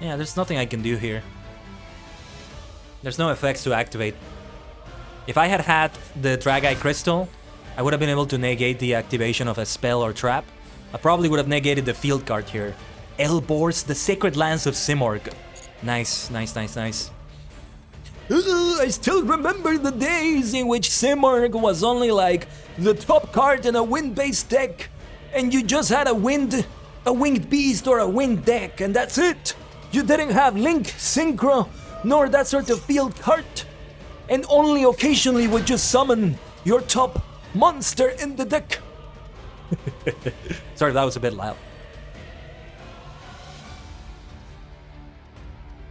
yeah, there's nothing I can do here. There's no effects to activate. If I had the Dragite Crystal, I would have been able to negate the activation of a spell or trap. I probably would have negated the field card here. Elborz, the Sacred Lands of Simorg. Nice. I still remember the days in which Simorg was only like the top card in a wind-based deck, and you just had a winged beast or a wind deck, and that's it. You didn't have Link, Synchro, nor that sort of field card. and only occasionally would you summon your top monster in the deck. Sorry, that was a bit loud.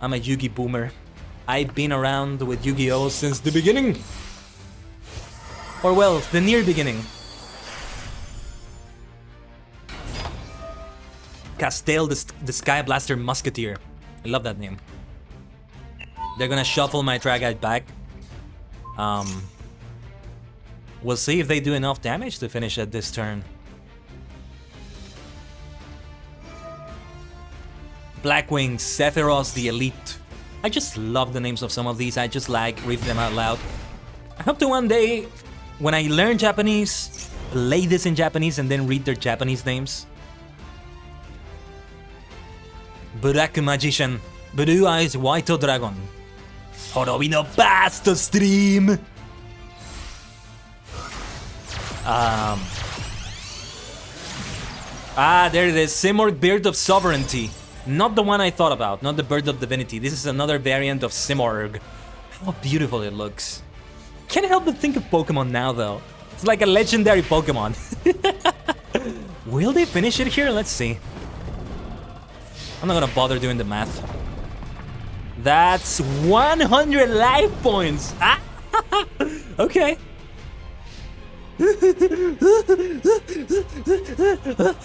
I'm a Yu-Gi boomer. I've been around with Yu-Gi-Oh since the beginning. Or well, the near beginning. Castell the Sky Blaster Musketeer. I love that name. They're gonna shuffle my Dragite back. We'll see if they do enough damage to finish at this turn. Blackwing, Sephiroth the Elite. I just love the names of some of these. I just like reading them out loud. I hope to one day, when I learn Japanese, play this in Japanese and then read their Japanese names. Black Magician, Blue Eyes White Dragon. Horobi no Past Stream. There it is. Simorgh, Beard of Sovereignty. Not the one I thought about, not the Bird of Divinity. This is another variant of Simorgh. How beautiful it looks. Can't help but think of Pokemon now, though. It's like a legendary Pokemon. Will they finish it here? Let's see. I'm not gonna bother doing the math. That's 100 life points. Ah! Okay.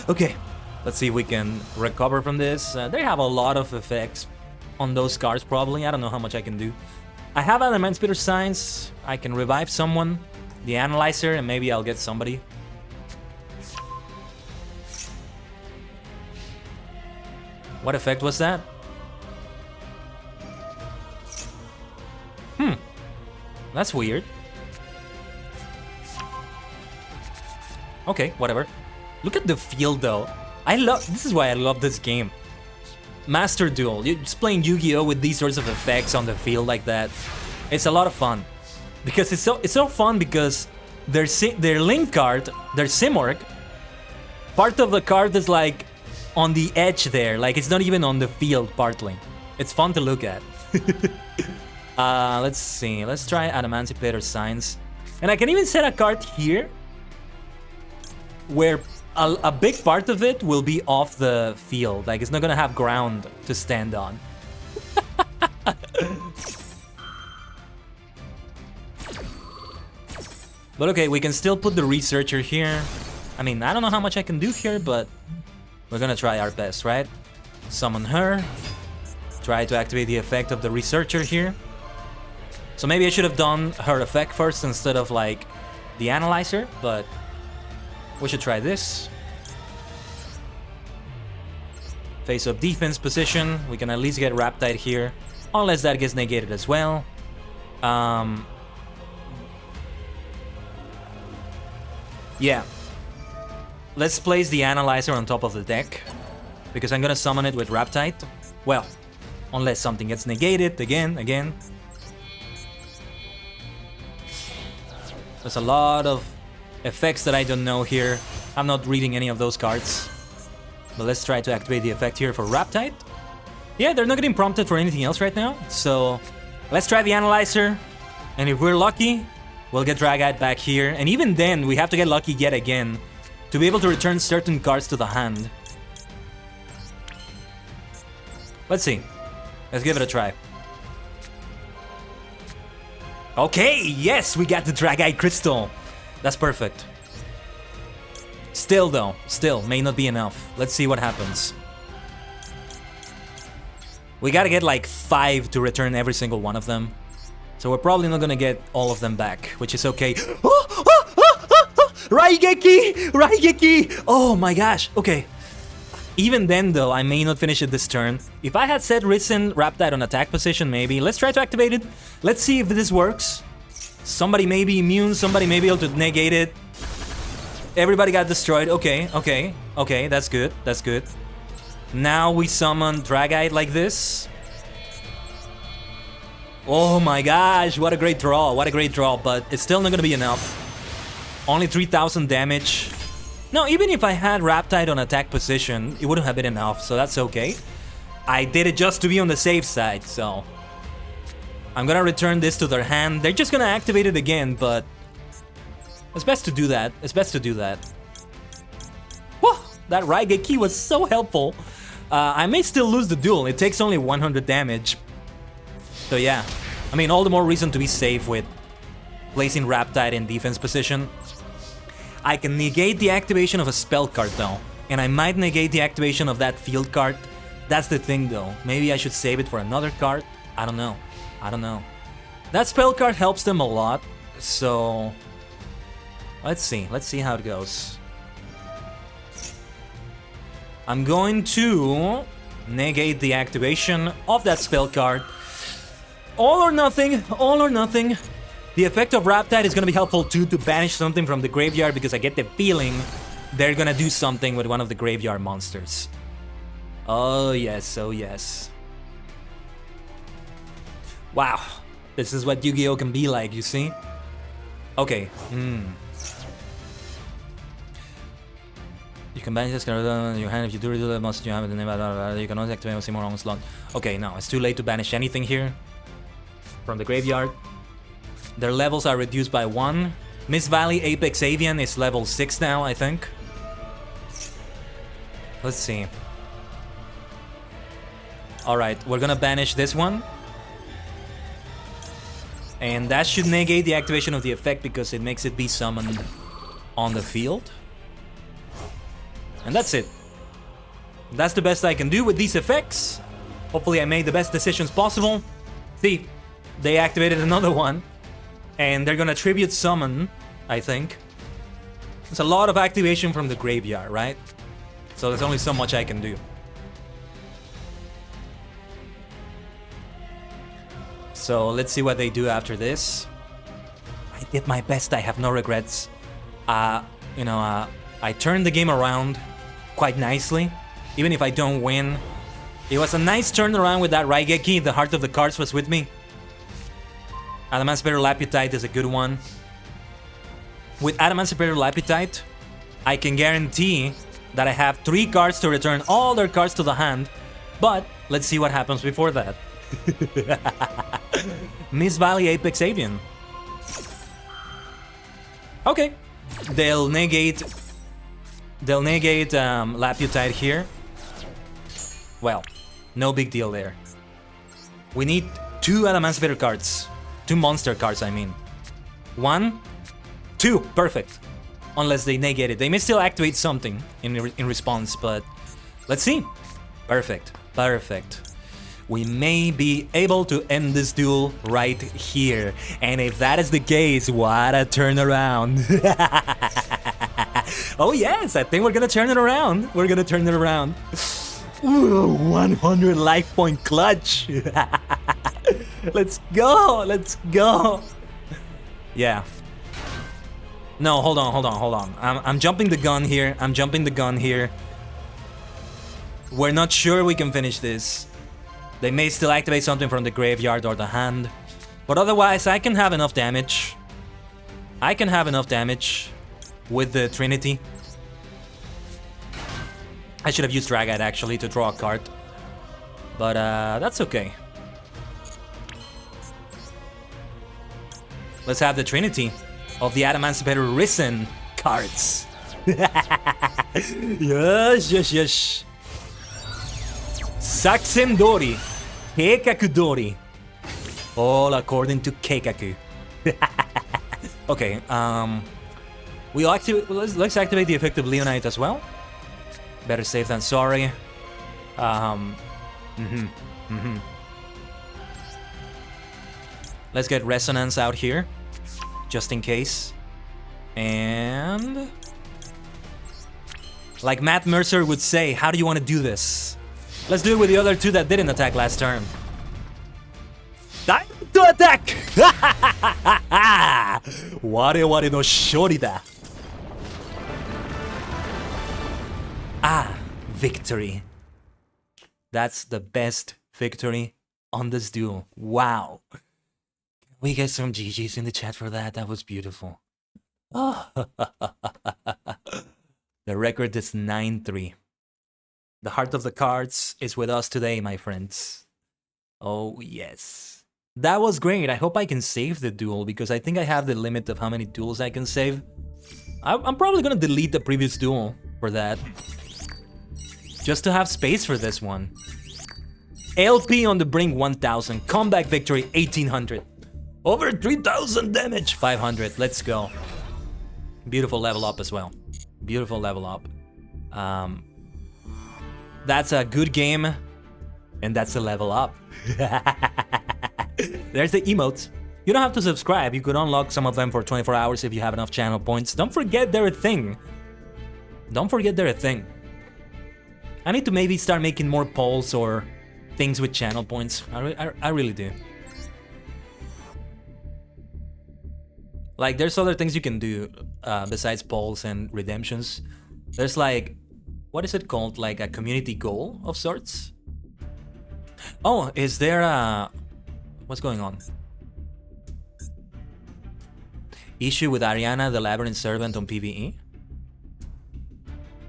Okay. Let's see if we can recover from this. They have a lot of effects on those cards, probably. I don't know how much I can do. I have Adamant Spitter Signs. I can revive someone. The Analyzer, and maybe I'll get somebody. What effect was that? That's weird. Okay, whatever. Look at the field, though. This is why I love this game. Master Duel. You're just playing Yu-Gi-Oh with these sorts of effects on the field like that. It's a lot of fun. Because it's so fun because their link card, their Simorgh, part of the card is like on the edge there. Like it's not even on the field partly. It's fun to look at. Let's see. Let's try Adamantipator Signs. And I can even set a card here where a big part of it will be off the field. Like, it's not gonna have ground to stand on. But okay, we can still put the Researcher here. I mean, I don't know how much I can do here, but we're gonna try our best, right? Summon her. Try to activate the effect of the Researcher here. So maybe I should have done her effect first instead of, like, the Analyzer, but we should try this. Face-up defense position. We can at least get Raptide here, unless that gets negated as well. Yeah. Let's place the Analyzer on top of the deck, because I'm gonna summon it with Raptide. Well, unless something gets negated again. There's a lot of effects that I don't know here. I'm not reading any of those cards. But let's try to activate the effect here for Raptide. Yeah, they're not getting prompted for anything else right now. So let's try the Analyzer. And if we're lucky, we'll get Dragite back here. And even then, we have to get lucky yet again to be able to return certain cards to the hand. Let's see. Let's give it a try. Okay, yes, we got the Dragite Crystal. That's perfect. Still though, may not be enough. Let's see what happens. We gotta get like 5 to return every single one of them. So we're probably not gonna get all of them back, which is okay. Raigeki! Oh my gosh, okay. Even then though, I may not finish it this turn. If I had set Risen Raptide on attack position, maybe. Let's try to activate it. Let's see if this works. Somebody may be immune, somebody may be able to negate it. Everybody got destroyed. Okay, that's good. Now we summon Dragite like this. Oh my gosh, what a great draw, but it's still not gonna be enough. Only 3,000 damage. No, even if I had Raptide on attack position, it wouldn't have been enough, so that's okay. I did it just to be on the safe side, so I'm gonna return this to their hand. They're just gonna activate it again, but it's best to do that. It's best to do that. Whew, that Raigeki was so helpful. I may still lose the duel. It takes only 100 damage. So yeah, I mean, all the more reason to be safe with placing Riptide in defense position. I can negate the activation of a spell card though, and I might negate the activation of that field card. That's the thing though. Maybe I should save it for another card. I don't know. I don't know. That spell card helps them a lot, so let's see. Let's see how it goes. I'm going to negate the activation of that spell card. All or nothing, all or nothing. The effect of Riptide is going to be helpful too to banish something from the graveyard, because I get the feeling they're going to do something with one of the graveyard monsters. Oh yes, oh yes. Wow, this is what Yu-Gi-Oh! Can be like, you see? Okay, You can banish this card in your hand. If you do the monster you have in the name, you can only activate a single wrong slot. Okay, no, it's too late to banish anything here from the graveyard. Their levels are reduced by 1. Miss Valley Apex Avian is level 6 now, I think. Let's see. Alright, we're gonna banish this one. And that should negate the activation of the effect because it makes it be summoned on the field. And that's it. That's the best I can do with these effects. Hopefully I made the best decisions possible. See, they activated another one. And they're gonna tribute summon, I think. It's a lot of activation from the graveyard, right? So there's only so much I can do. So let's see what they do after this. I did my best, I have no regrets. I turned the game around quite nicely. Even if I don't win. It was a nice turnaround with that Raigeki. The heart of the cards was with me. Adamant Spirit Laputite is a good one. With Adamant Spirit Laputite, I can guarantee that I have 3 cards to return all their cards to the hand. But let's see what happens before that. Miss Valley Apex Avian. Okay. They'll negate Laputite here. Well, no big deal there. We need 2 Adamant Spirit cards. 2 monster cards, I mean. 1, 2, perfect. Unless they negate it. They may still activate something in response, but let's see. Perfect, perfect. We may be able to end this duel right here. And if that is the case, what a turnaround. Oh yes, I think we're gonna turn it around. We're gonna turn it around. Ooh, 100 life point clutch. Let's go, let's go. Yeah. No, hold on. I'm jumping the gun here. I'm jumping the gun here. We're not sure we can finish this. They may still activate something from the graveyard or the hand. But otherwise, I can have enough damage. I can have enough damage with the Trinity. I should have used Dragite actually to draw a card. But that's okay. Let's have the Trinity of the Adamantipator Risen cards. Yes, yes, yes. Saxen Dori, Keikaku Dori. All according to Keikaku. Okay, let's activate the effect of Leonite as well. Better safe than sorry. Let's get Resonance out here, just in case. And like Matt Mercer would say, how do you want to do this? Let's do it with the other 2 that didn't attack last turn. Time to attack! Ware ware no shori da. Ah, victory. That's the best victory on this duel. Wow. We get some GGs in the chat for that. That was beautiful. Oh. The record is 9-3. The heart of the cards is with us today, my friends. Oh, yes. That was great. I hope I can save the duel, because I think I have the limit of how many duels I can save. I'm probably gonna delete the previous duel for that. Just to have space for this one. LP on the brink 1000. Comeback victory 1800. Over 3000 damage 500. Let's go. Beautiful level up as well. Beautiful level up. That's a good game. And that's a level up. There's the emotes. You don't have to subscribe. You could unlock some of them for 24 hours if you have enough channel points. Don't forget they're a thing. Don't forget they're a thing. I need to maybe start making more polls or things with channel points. I really do. Like, there's other things you can do besides polls and redemptions. There's like, what is it called? Like a community goal of sorts? Oh, is there a... What's going on? Issue with Ariana, the Labyrinth Servant on PvE?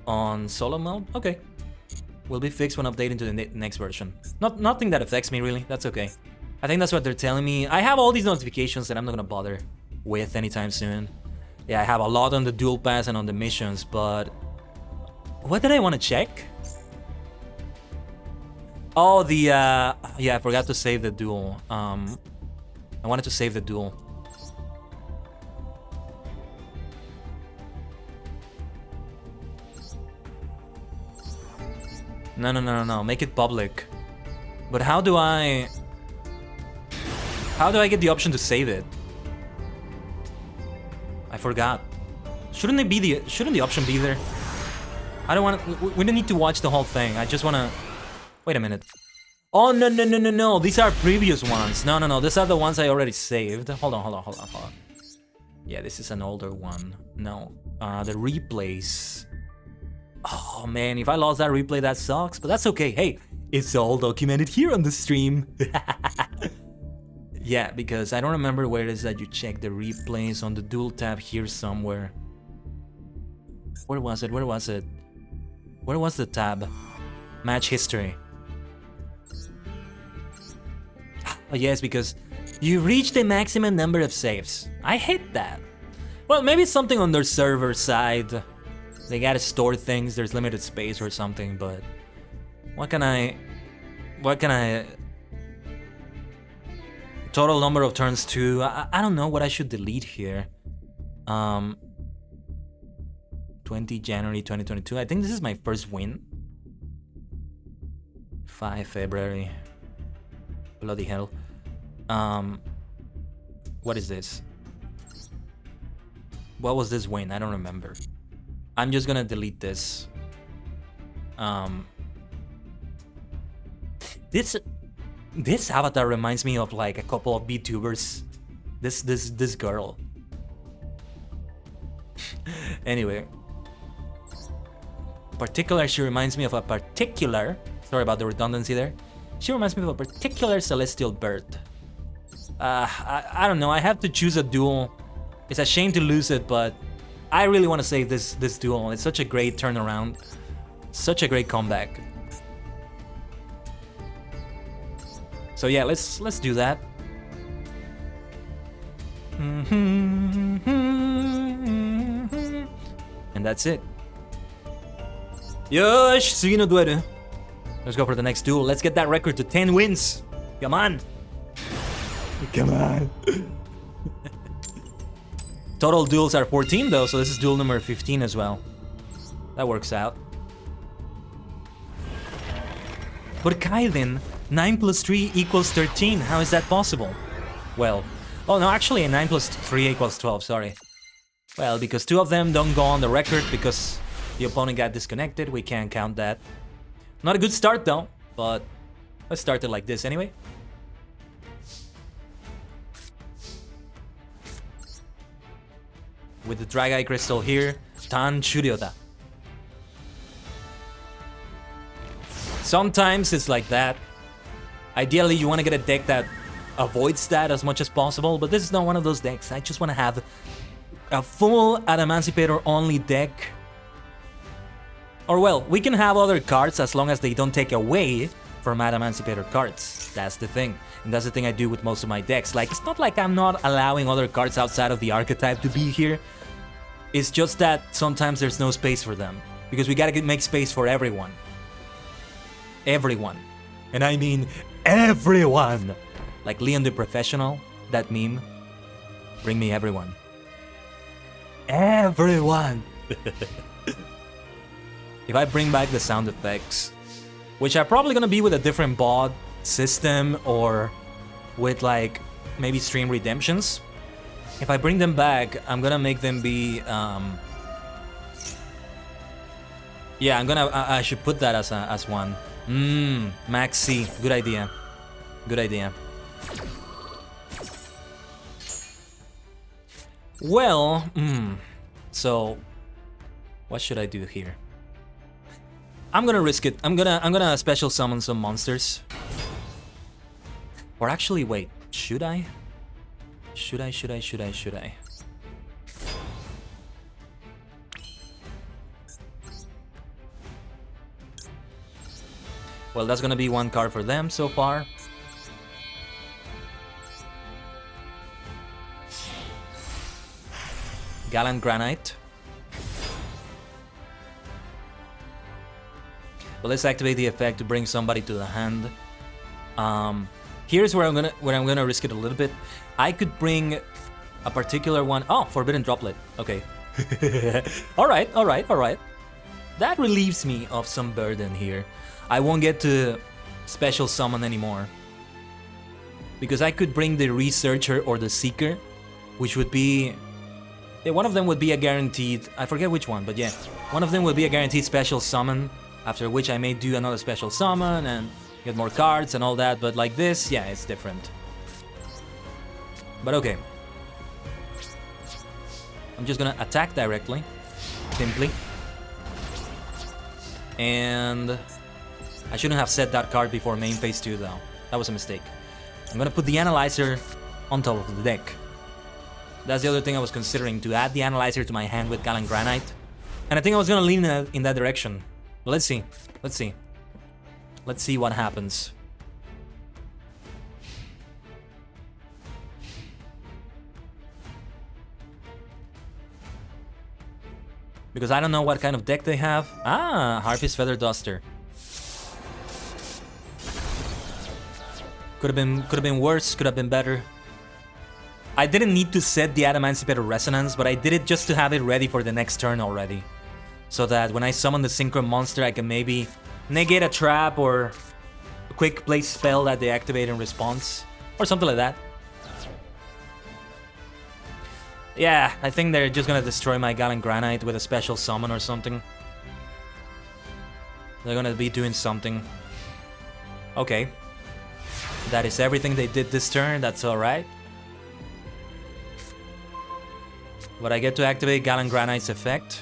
On solo mode? Okay. Will be fixed when updating to the next version. Nothing that affects me, really. That's okay. I think that's what they're telling me. I have all these notifications that I'm not gonna bother with anytime soon. Yeah, I have a lot on the duel pass and on the missions, but... What did I want to check? Oh, the... Yeah, I forgot to save the duel. I wanted to save the duel. No. Make it public. But how do I get the option to save it? I forgot. Shouldn't the option be there? I don't want to... We don't need to watch the whole thing. I just want to... Wait a minute. Oh, no. These are previous ones. No. These are the ones I already saved. Hold on. Yeah, this is an older one. No. The replays. Oh man, if I lost that replay, that sucks, but that's okay. Hey, it's all documented here on the stream. Yeah, because I don't remember where it is that you check the replays. On the duel tab here somewhere. Where was it? Where was the tab? Match history. Oh yes, because you reached the maximum number of saves. I hate that. Well, maybe it's something on their server side. They gotta store things, there's limited space or something, but... What can I... Total number of turns 2... I don't know what I should delete here. 20 January 2022. I think this is my first win. 5 February. Bloody hell. What is this? What was this win? I don't remember. I'm just gonna delete this. This avatar reminds me of like a couple of VTubers. This girl. Anyway. She reminds me of a particular... Sorry about the redundancy there. She reminds me of a particular celestial bird. I don't know, I have to choose a duel. It's a shame to lose it, but... I really want to save this duel. It's such a great turnaround. Such a great comeback. So yeah, let's do that. And that's it. Yosh, sige no duele. Let's go for the next duel. Let's get that record to 10 wins. Come on. Come on. Total duels are 14 though, so this is duel number 15 as well. That works out. But Kaiden, 9 plus 3 equals 13. How is that possible? Well, oh no, actually 9 plus 3 equals 12, sorry. Well, because 2 of them don't go on the record because the opponent got disconnected, we can't count that. Not a good start though, but let's start it like this anyway. With the Drag Eye Crystal here, Tan Shuryoda. Sometimes it's like that. Ideally, you want to get a deck that avoids that as much as possible, but this is not one of those decks. I just want to have a full Adamancipator only deck. Or well, we can have other cards as long as they don't take away from Emancipator cards. That's the thing. And that's the thing I do with most of my decks. Like, it's not like I'm not allowing other cards outside of the archetype to be here. It's just that sometimes there's no space for them. Because we gotta make space for everyone. Everyone. And I mean everyone! Like Leon the Professional, that meme. Bring me everyone. Everyone! If I bring back the sound effects, which are probably gonna be with a different bot system or with like maybe stream redemptions. If I bring them back, I'm gonna make them be yeah, I should put that as one. Maxi, good idea. Good idea. Well, so what should I do here? I'm gonna risk it. I'm gonna special summon some monsters. Or actually, wait, should I? Should I? Well, that's gonna be one card for them so far. Gallant Granite. But let's activate the effect to bring somebody to the hand. Here's where I'm gonna risk it a little bit. I could bring a particular one. Oh, Forbidden Droplet. Okay. All right. That relieves me of some burden here. I won't get to special summon anymore. Because I could bring the Researcher or the Seeker, which would be... Yeah, one of them would be a guaranteed... I forget which one, but yeah. One of them would be a guaranteed special summon, after which I may do another special summon and get more cards and all that, but like this, yeah, it's different. But okay. I'm just gonna attack directly, simply. And I shouldn't have set that card before main phase 2 though. That was a mistake. I'm gonna put the Analyzer on top of the deck. That's the other thing I was considering, to add the Analyzer to my hand with Gallant Granite. And I think I was gonna lean in that direction. But let's see. Let's see what happens. Because I don't know what kind of deck they have. Ah, Harpy's Feather Duster. Could have been worse, could have been better. I didn't need to set the Emancipator Resonance, but I did it just to have it ready for the next turn already. So that when I summon the Synchro monster, I can maybe negate a trap or a quick play spell that they activate in response. Or something like that. Yeah, I think they're just gonna destroy my Gallant Granite with a special summon or something. They're gonna be doing something. Okay. That is everything they did this turn, that's alright. But I get to activate Gallant Granite's effect.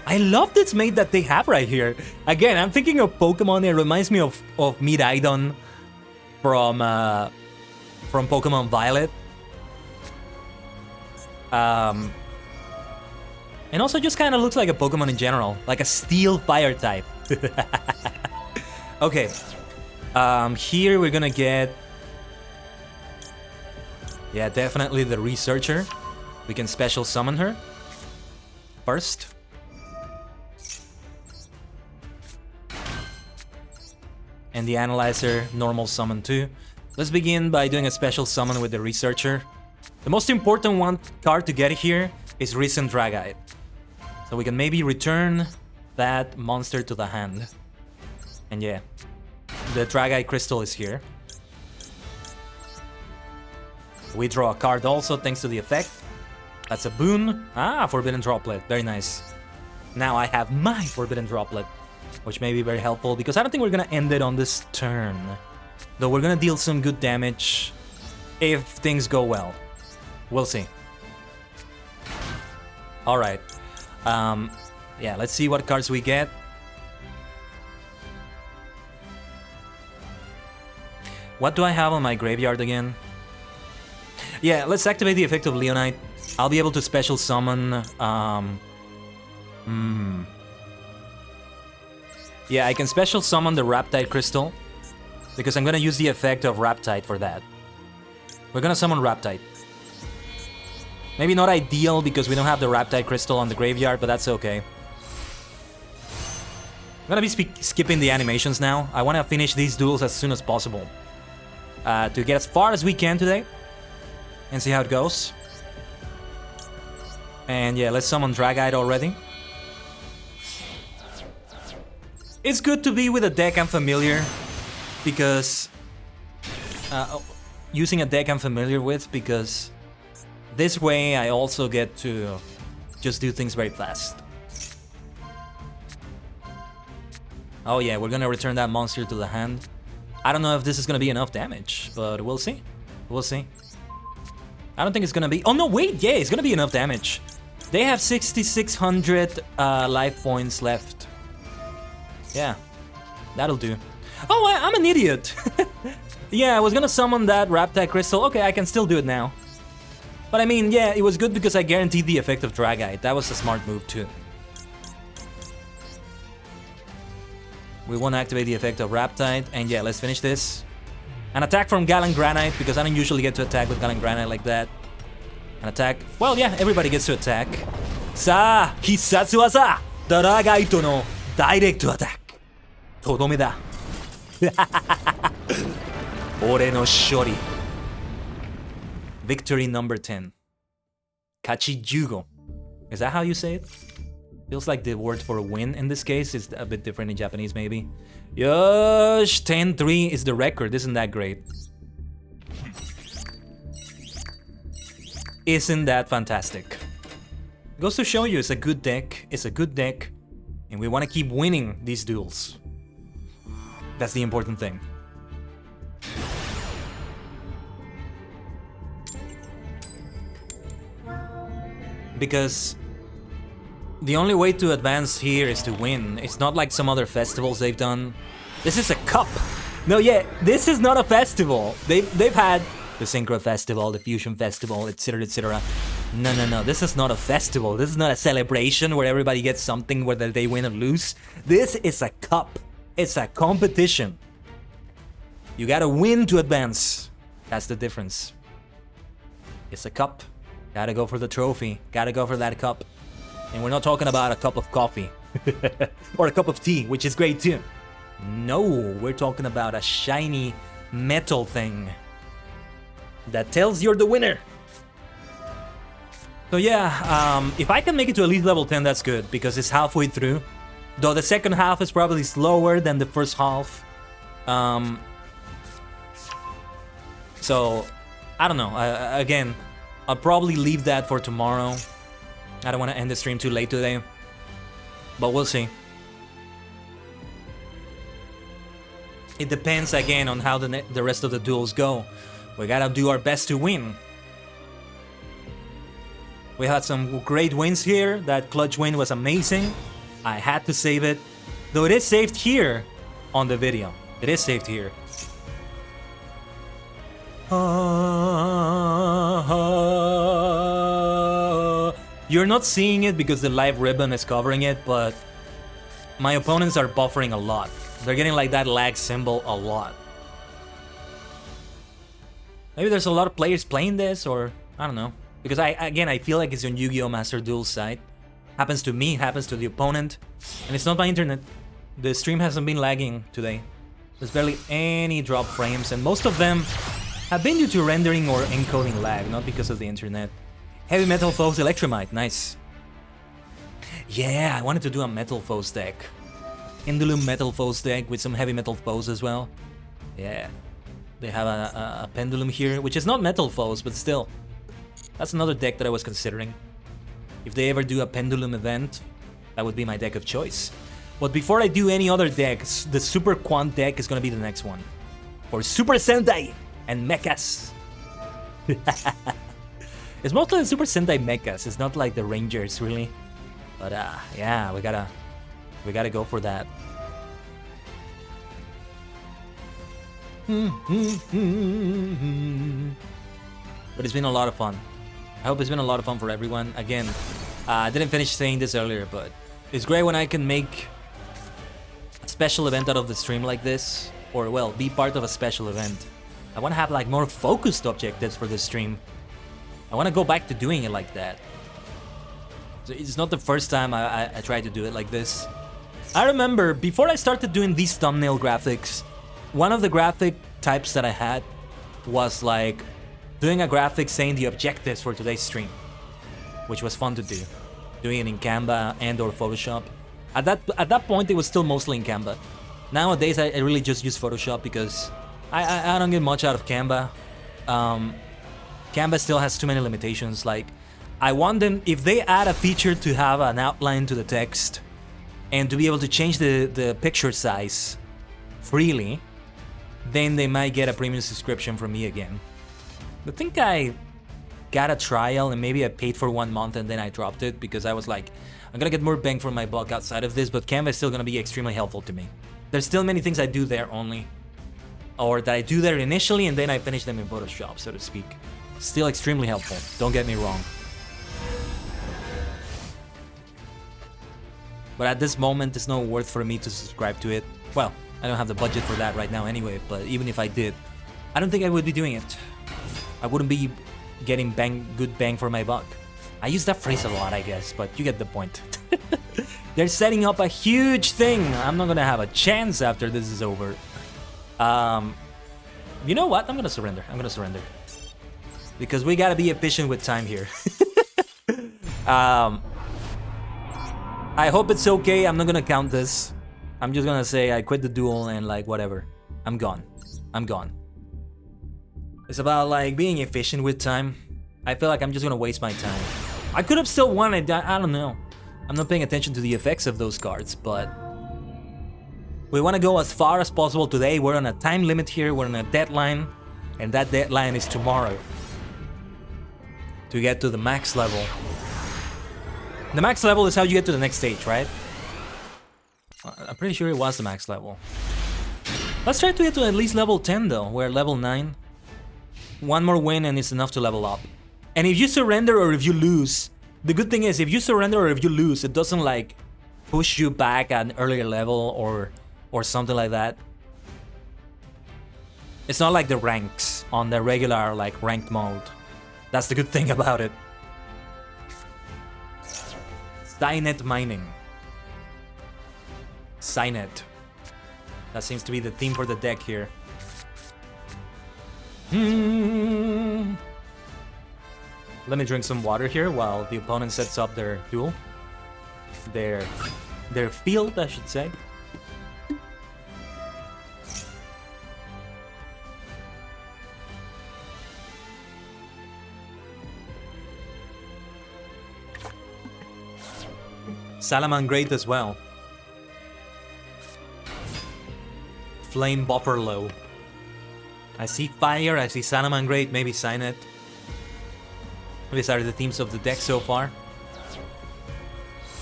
I love this mate that they have right here. Again, I'm thinking of Pokemon. It reminds me of Miraidon from Pokemon Violet. And also just kind of looks like a Pokemon in general, like a Steel Fire type. Okay. Here we're gonna get... Yeah, definitely the Researcher. We can special summon her first. And the Analyzer, normal summon too. Let's begin by doing a special summon with the Researcher. The most important card to get here is Recent Dragite. So we can maybe return that monster to the hand. And yeah, the Dragite Crystal is here. We draw a card also thanks to the effect. That's a boon. Ah, Forbidden Droplet, very nice. Now I have my Forbidden Droplet, which may be very helpful because I don't think we're gonna end it on this turn. Though we're gonna deal some good damage if things go well. We'll see. Alright. Yeah, let's see what cards we get. What do I have on my graveyard again? Yeah, let's activate the effect of Leonite. I'll be able to special summon... Yeah, I can special summon the Riptide Crystal, because I'm gonna use the effect of Riptide for that. We're gonna summon Riptide. Maybe not ideal because we don't have the Riptide Crystal on the graveyard, but that's okay. I'm gonna be skipping the animations now. I wanna finish these duels as soon as possible. To get as far as we can today. And see how it goes. And yeah, let's summon Dragite already. It's good to be with a deck I'm familiar. Because... using a deck I'm familiar with, because... this way I also get to just do things very fast. Oh yeah, we're gonna return that monster to the hand. I don't know if this is gonna be enough damage, but we'll see. We'll see. I don't think it's gonna be... oh no, wait, yeah, it's gonna be enough damage. They have 6,600 life points left. Yeah, that'll do. Oh, I'm an idiot. Yeah, I was gonna summon that Riptide Crystal. Okay, I can still do it now. But I mean, yeah, it was good because I guaranteed the effect of Dragite. That was a smart move too. We won't activate the effect of Riptide, and yeah, let's finish this. An attack from Gallant Granite, because I don't usually get to attack with Gallant Granite like that. An attack... well, yeah, everybody gets to attack. Sa, Hissatsu wa sa, Dragite no direct attack. Todome da. Ore no shori. Victory number 10. Kachi Jugo. Is that how you say it? Feels like the word for a win in this case is a bit different in Japanese, maybe. Yosh, 10-3 is the record. Isn't that great? Isn't that fantastic? Goes to show you it's a good deck. It's a good deck. And we want to keep winning these duels. That's the important thing. Because the only way to advance here is to win. It's not like some other festivals they've done. This is a cup. No, yeah, this is not a festival. They've had the Synchro Festival, the Fusion Festival, etc, etc. No. This is not a festival. This is not a celebration where everybody gets something whether they win or lose. This is a cup. It's a competition. You gotta win to advance. That's the difference. It's a cup. Gotta go for the trophy. Gotta go for that cup. And we're not talking about a cup of coffee. Or a cup of tea, which is great too. No, we're talking about a shiny metal thing that tells you're the winner. So yeah, if I can make it to at least level 10, that's good, because it's halfway through. Though the second half is probably slower than the first half. So, I don't know. Again, I'll probably leave that for tomorrow. I don't want to end the stream too late today. But we'll see. It depends again on how the rest of the duels go. We gotta do our best to win. We had some great wins here. That clutch win was amazing. I had to save it. Though it is saved here on the video. It is saved here. You're not seeing it because the live ribbon is covering it, but my opponents are buffering a lot. They're getting like that lag symbol a lot. Maybe there's a lot of players playing this, or I don't know. Because I feel like it's on Yu-Gi-Oh! Master Duel side. Happens to me, happens to the opponent. And it's not my internet. The stream hasn't been lagging today. There's barely any drop frames, and most of them have been due to rendering or encoding lag, not because of the internet. Heavy Metal Foes Electromite, nice. Yeah, I wanted to do a Metal Foes deck. Indolum Metal Foes deck with some Heavy Metal Foes as well. Yeah. They have a Pendulum here, which is not Metal Foes, but still. That's another deck that I was considering. If they ever do a Pendulum event, that would be my deck of choice. But before I do any other decks, the Super Quant deck is gonna be the next one. For Super Sentai and Mechas. It's mostly the Super Sentai Mechas, it's not like the Rangers, really. But yeah, we gotta go for that. But it's been a lot of fun. I hope it's been a lot of fun for everyone. Again, I didn't finish saying this earlier, but it's great when I can make special event out of the stream like this, or well, be part of a special event. I want to have like more focused objectives for the stream. I want to go back to doing it like that. So it's not the first time I tried to do it like this. I remember before I started doing these thumbnail graphics, one of the graphic types that I had was like doing a graphic saying the objectives for today's stream, which was fun to do. Doing it in Canva and or Photoshop. At that point, it was still mostly in Canva. Nowadays, I really just use Photoshop because I don't get much out of Canva. Canva still has too many limitations. Like, I want them, if they add a feature to have an outline to the text and to be able to change the picture size freely, then they might get a premium subscription from me again. I think I got a trial and maybe I paid for 1 month and then I dropped it because I was like, I'm gonna get more bang for my buck outside of this, but Canva is still gonna be extremely helpful to me. There's still many things I do there only, or that I do there initially and then I finish them in Photoshop, so to speak. Still extremely helpful, don't get me wrong. But at this moment, it's not worth for me to subscribe to it. Well, I don't have the budget for that right now anyway, but even if I did, I don't think I would be doing it. I wouldn't be getting good bang for my buck. I use that phrase a lot, I guess, but you get the point. They're setting up a huge thing. I'm not gonna have a chance after this is over. You know what? I'm gonna surrender. Because we gotta be efficient with time here. I hope it's okay. I'm not gonna count this. I'm just gonna say I quit the duel and like whatever. I'm gone. It's about like being efficient with time. I feel like I'm just gonna waste my time. I could have still won it. I don't know. I'm not paying attention to the effects of those cards, but we want to go as far as possible today. We're on a time limit here. We're on a deadline, and that deadline is tomorrow to get to the max level. The max level is how you get to the next stage, right? I'm pretty sure it was the max level. Let's try to get to at least level 10 though. We're at level 9. One more win and it's enough to level up. And if you surrender or if you lose, the good thing is if you surrender or if you lose, it doesn't like push you back at an earlier level or something like that. It's not like the ranks on the regular like ranked mode. That's the good thing about it. Cynet mining. Cynet. That seems to be the theme for the deck here. Let me drink some water here while the opponent sets up their duel. Their field, I should say. Salamangreat as well. Flame buffer low. I see fire, I see Salamangreat, maybe Cynet. These are the themes of the deck so far.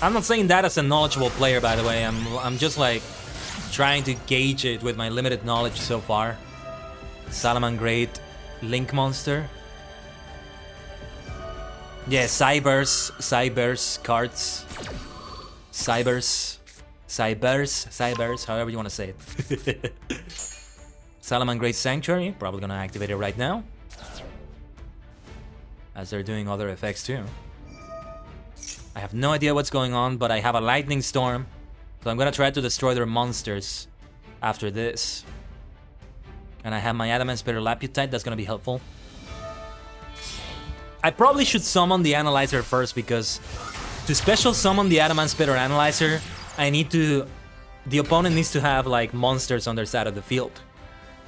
I'm not saying that as a knowledgeable player, by the way. I'm just like trying to gauge it with my limited knowledge so far. Salamangreat, Link monster. Yeah, Cybers cards. Cybers, however you want to say it. Salamangreat Sanctuary, probably gonna activate it right now. As they're doing other effects too. I have no idea what's going on, but I have a lightning storm. So I'm gonna try to destroy their monsters after this. And I have my Adamant Spitter Laputite, that's gonna be helpful. I probably should summon the Analyzer first because to special summon the Adamant Spitter Analyzer, the opponent needs to have like monsters on their side of the field.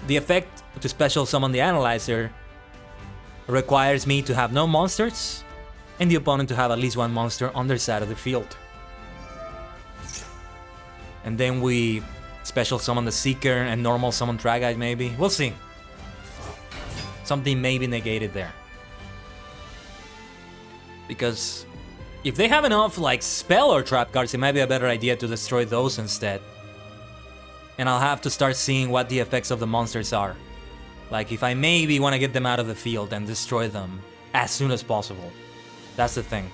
The effect to special summon the Analyzer requires me to have no monsters and the opponent to have at least one monster on their side of the field. And then we special summon the Seeker and normal summon Tragite maybe. We'll see. Something may be negated there. Because if they have enough like spell or trap cards, it might be a better idea to destroy those instead. And I'll have to start seeing what the effects of the monsters are. Like if I maybe want to get them out of the field and destroy them as soon as possible. That's the thing.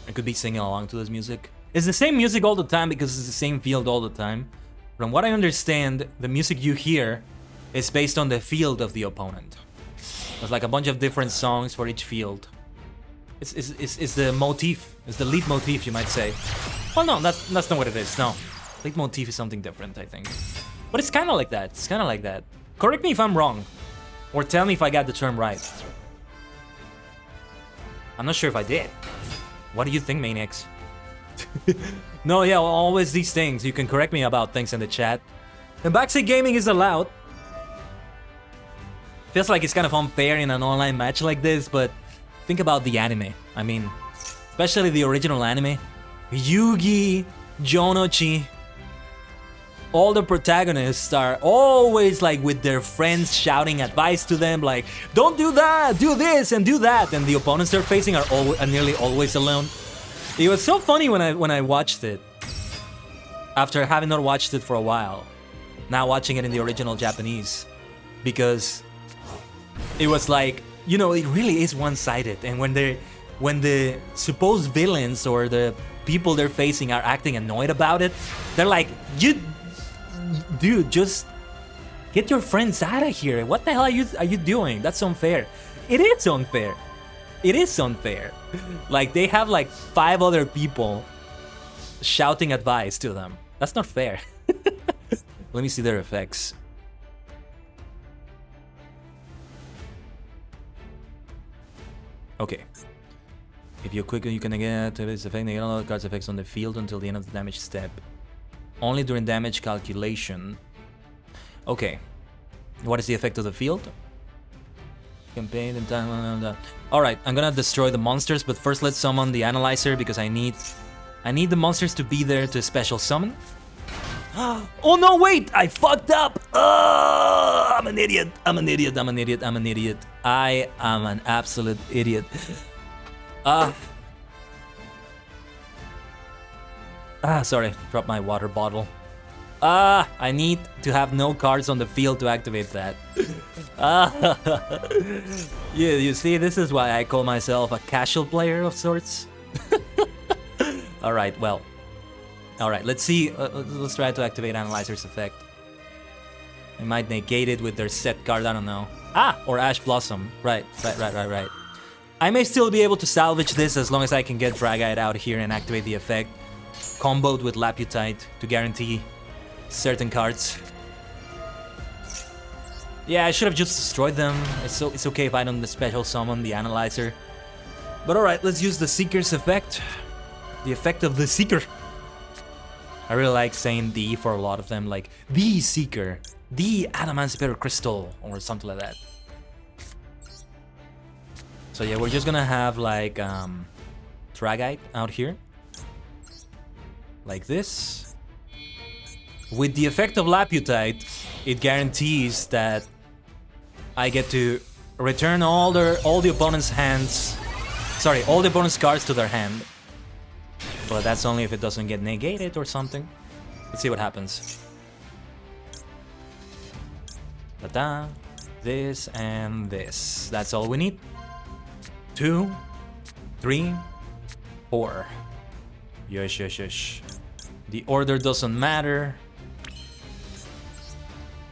I could be singing along to this music. It's the same music all the time because it's the same field all the time. From what I understand, the music you hear is based on the field of the opponent. There's like a bunch of different songs for each field. It's the motif. It's the lead motif, you might say. Well, no, that's not what it is. No, lead motif is something different, I think. But it's kind of like that. It's kind of like that. Correct me if I'm wrong, or tell me if I got the term right. I'm not sure if I did. What do you think, Maniacs? No, yeah, always these things. You can correct me about things in the chat. And backseat gaming is allowed. Feels like it's kind of unfair in an online match like this, but think about the anime. I mean, especially the original anime. Yugi, Jonochi. All the protagonists are always like with their friends shouting advice to them like, don't do that, do this and do that. And the opponents they're facing are nearly always alone. It was so funny when I watched it. After having not watched it for a while. Now watching it in the original Japanese. Because it was like, you know, it really is one-sided. And when the supposed villains or the people they're facing are acting annoyed about it, they're like, dude, just get your friends out of here. What the hell are you doing? That's unfair. It is unfair. It is unfair. Like, they have like 5 other people shouting advice to them. That's not fair. Let me see their effects. Okay. If you quickly, you can get this effect, negating all the card's effects on the field until the end of the damage step. Only during damage calculation. Okay. What is the effect of the field? Campaign and time. Alright, I'm gonna destroy the monsters, but first let's summon the analyzer because I need the monsters to be there to special summon. Oh no, wait! I fucked up! I'm an idiot. I'm an idiot. I'm an idiot. I'm an idiot. I am an absolute idiot. Sorry, dropped my water bottle. I need to have no cards on the field to activate that. Yeah, you see, this is why I call myself a casual player of sorts. Alright, well. Alright, let's see. Let's try to activate Analyzer's effect. They might negate it with their set card, I don't know. Or Ash Blossom. Right. I may still be able to salvage this as long as I can get Dragite out here and activate the effect. Comboed with Laputite to guarantee certain cards. Yeah, I should have just destroyed them. It's okay if I don't special summon the Analyzer. But alright, let's use the Seeker's effect. The effect of the Seeker. I really like saying the for a lot of them, like the Seeker, the Adamancipator Crystal, or something like that. So yeah, we're just gonna have like Dragite out here. Like this. With the effect of Laputite, it guarantees that I get to return all the opponent's hands. Sorry, all the opponent's cards to their hand. But that's only if it doesn't get negated or something. Let's see what happens. Ta-da. This and this. That's all we need. 2, 3, 4. Yush. The order doesn't matter.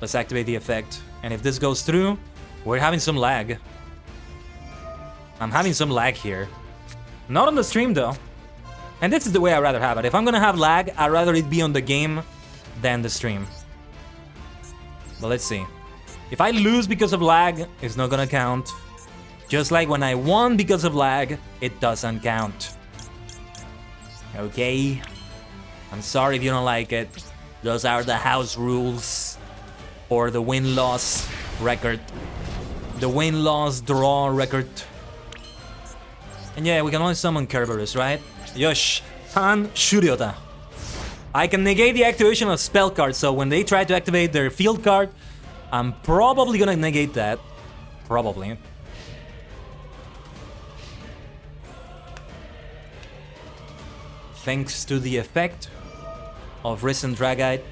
Let's activate the effect. And if this goes through, we're having some lag. I'm having some lag here. Not on the stream though. And this is the way I'd rather have it. If I'm gonna have lag, I'd rather it be on the game than the stream. But let's see. If I lose because of lag, it's not gonna count. Just like when I won because of lag, it doesn't count. Okay? I'm sorry if you don't like it. Those are the house rules. Or the win-loss record. The win-loss draw record. And yeah, we can only summon Kerberos, right? Yosh, Han Shuryota. I can negate the activation of spell cards, so when they try to activate their field card, I'm probably gonna negate that. Probably. Thanks to the effect of Risen Dragite.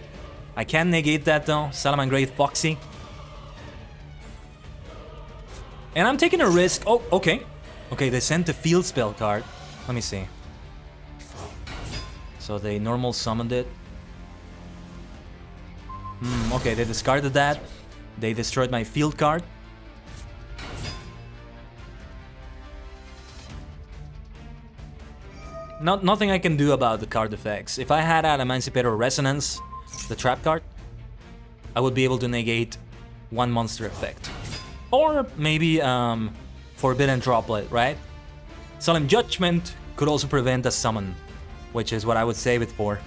I can negate that though, Salamangreat Foxy. And I'm taking a risk. Oh, okay. Okay, they sent the field spell card. Let me see. So they normal summoned it. Okay, they discarded that. They destroyed my field card. Nothing I can do about the card effects. If I had Emancipator Resonance, the trap card, I would be able to negate one monster effect. Or maybe Forbidden Droplet, right? Solemn Judgment could also prevent a summon, which is what I would save it for.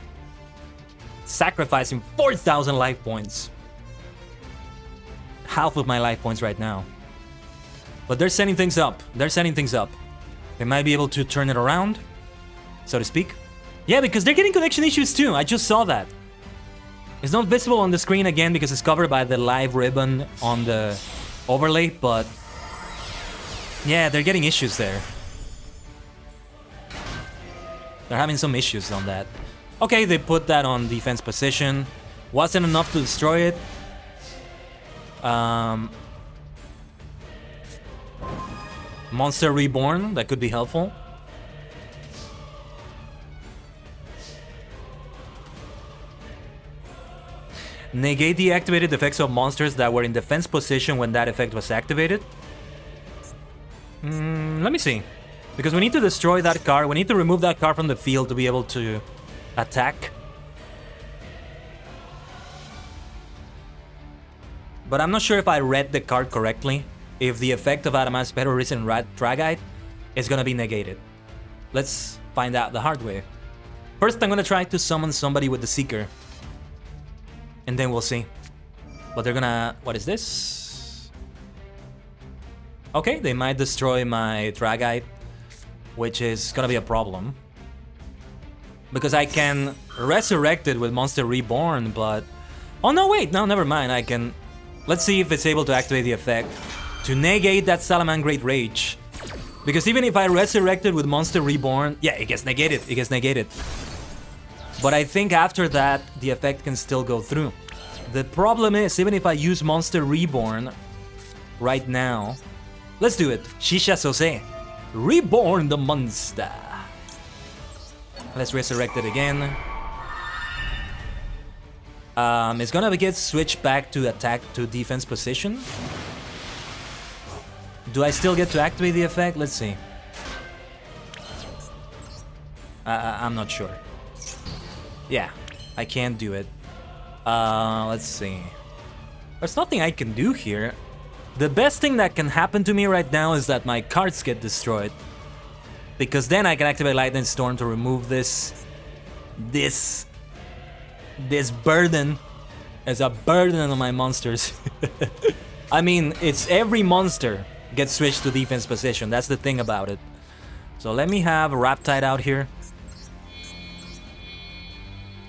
Sacrificing 4,000 life points. Half of my life points right now. But they're setting things up. They're setting things up. They might be able to turn it around, so to speak. Yeah, because they're getting connection issues too. I just saw that. It's not visible on the screen again because it's covered by the live ribbon on the overlay, but yeah, they're getting issues there. They're having some issues on that. Okay, they put that on defense position. Wasn't enough to destroy it. Monster Reborn, that could be helpful. Negate the activated effects of monsters that were in defense position when that effect was activated. Let me see. Because we need to destroy that card. We need to remove that card from the field to be able to attack. But I'm not sure if I read the card correctly. If the effect of Emancipator Risen Dragite is gonna be negated. Let's find out the hard way. First, I'm gonna try to summon somebody with the Seeker. And then we'll see. But they're gonna... What is this? Okay, they might destroy my Dragite, which is gonna be a problem. Because I can resurrect it with Monster Reborn, but... Oh no, wait, no, never mind, I can... Let's see if it's able to activate the effect to negate that Salamangreat Rage. Because even if I resurrect it with Monster Reborn... Yeah, it gets negated, it gets negated. But I think after that, the effect can still go through. The problem is, even if I use Monster Reborn right now... Let's do it. Shisha Sose. Reborn the monster. Let's resurrect it again. It's gonna get switched back to attack to defense position. Do I still get to activate the effect? Let's see. I'm not sure. Yeah, I can't do it. Let's see. There's nothing I can do here. The best thing that can happen to me right now is that my cards get destroyed. Because then I can activate Lightning Storm to remove this burden as a burden on my monsters. I mean, it's every monster gets switched to defense position. That's the thing about it. So let me have Raptide out here.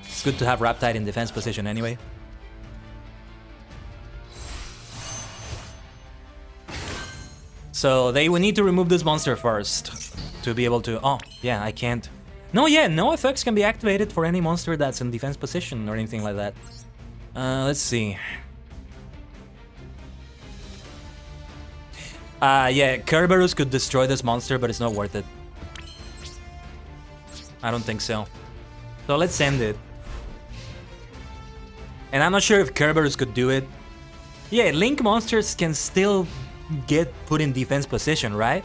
It's good to have Raptide in defense position anyway. So they will need to remove this monster first to be able to... Oh, yeah, I can't. No, yeah, no effects can be activated for any monster that's in defense position or anything like that. Let's see. Yeah, Kerberos could destroy this monster, but it's not worth it. I don't think so. So let's end it. And I'm not sure if Kerberos could do it. Yeah, Link monsters can still get put in defense position, right?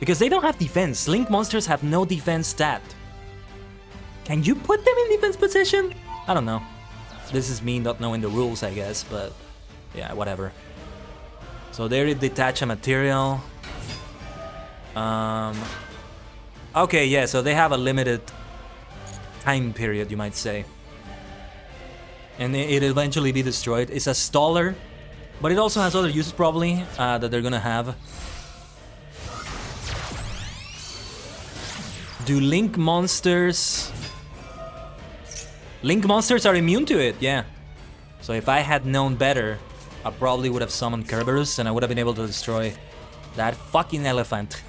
Because they don't have defense. Link monsters have no defense stat. Can you put them in defense position? I don't know. This is me not knowing the rules, I guess, but yeah, whatever. So they detach a material. Okay, yeah, so they have a limited time period, you might say. And it'll eventually be destroyed. It's a staller, but it also has other uses probably that they're gonna have. Do Link monsters... Link monsters are immune to it, yeah. So if I had known better, I probably would have summoned Kerberos and I would have been able to destroy that fucking elephant.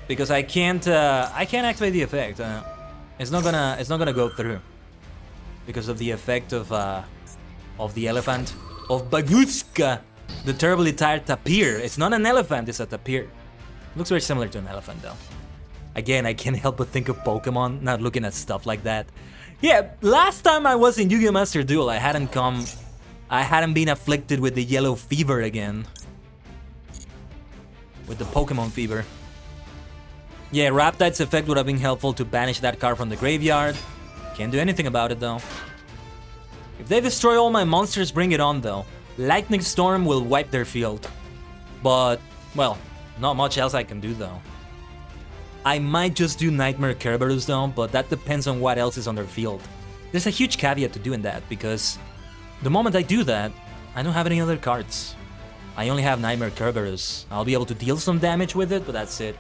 Because I can't activate the effect. It's not gonna go through because of the effect of the elephant. of Baguska, the terribly tired tapir. It's not an elephant, it's a tapir. Looks very similar to an elephant though. Again, I can't help but think of Pokemon, not looking at stuff like that. Yeah, last time I was in Yu-Gi-Oh! Master Duel, I hadn't been afflicted with the yellow fever again. With the Pokemon fever. Yeah, Raptide's effect would have been helpful to banish that card from the graveyard. Can't do anything about it though. If they destroy all my monsters, bring it on though. Lightning Storm will wipe their field. But, well, not much else I can do though. I might just do Nightmare Kerberos though, but that depends on what else is on their field. There's a huge caveat to doing that, because the moment I do that, I don't have any other cards. I only have Nightmare Kerberos. I'll be able to deal some damage with it, but that's it.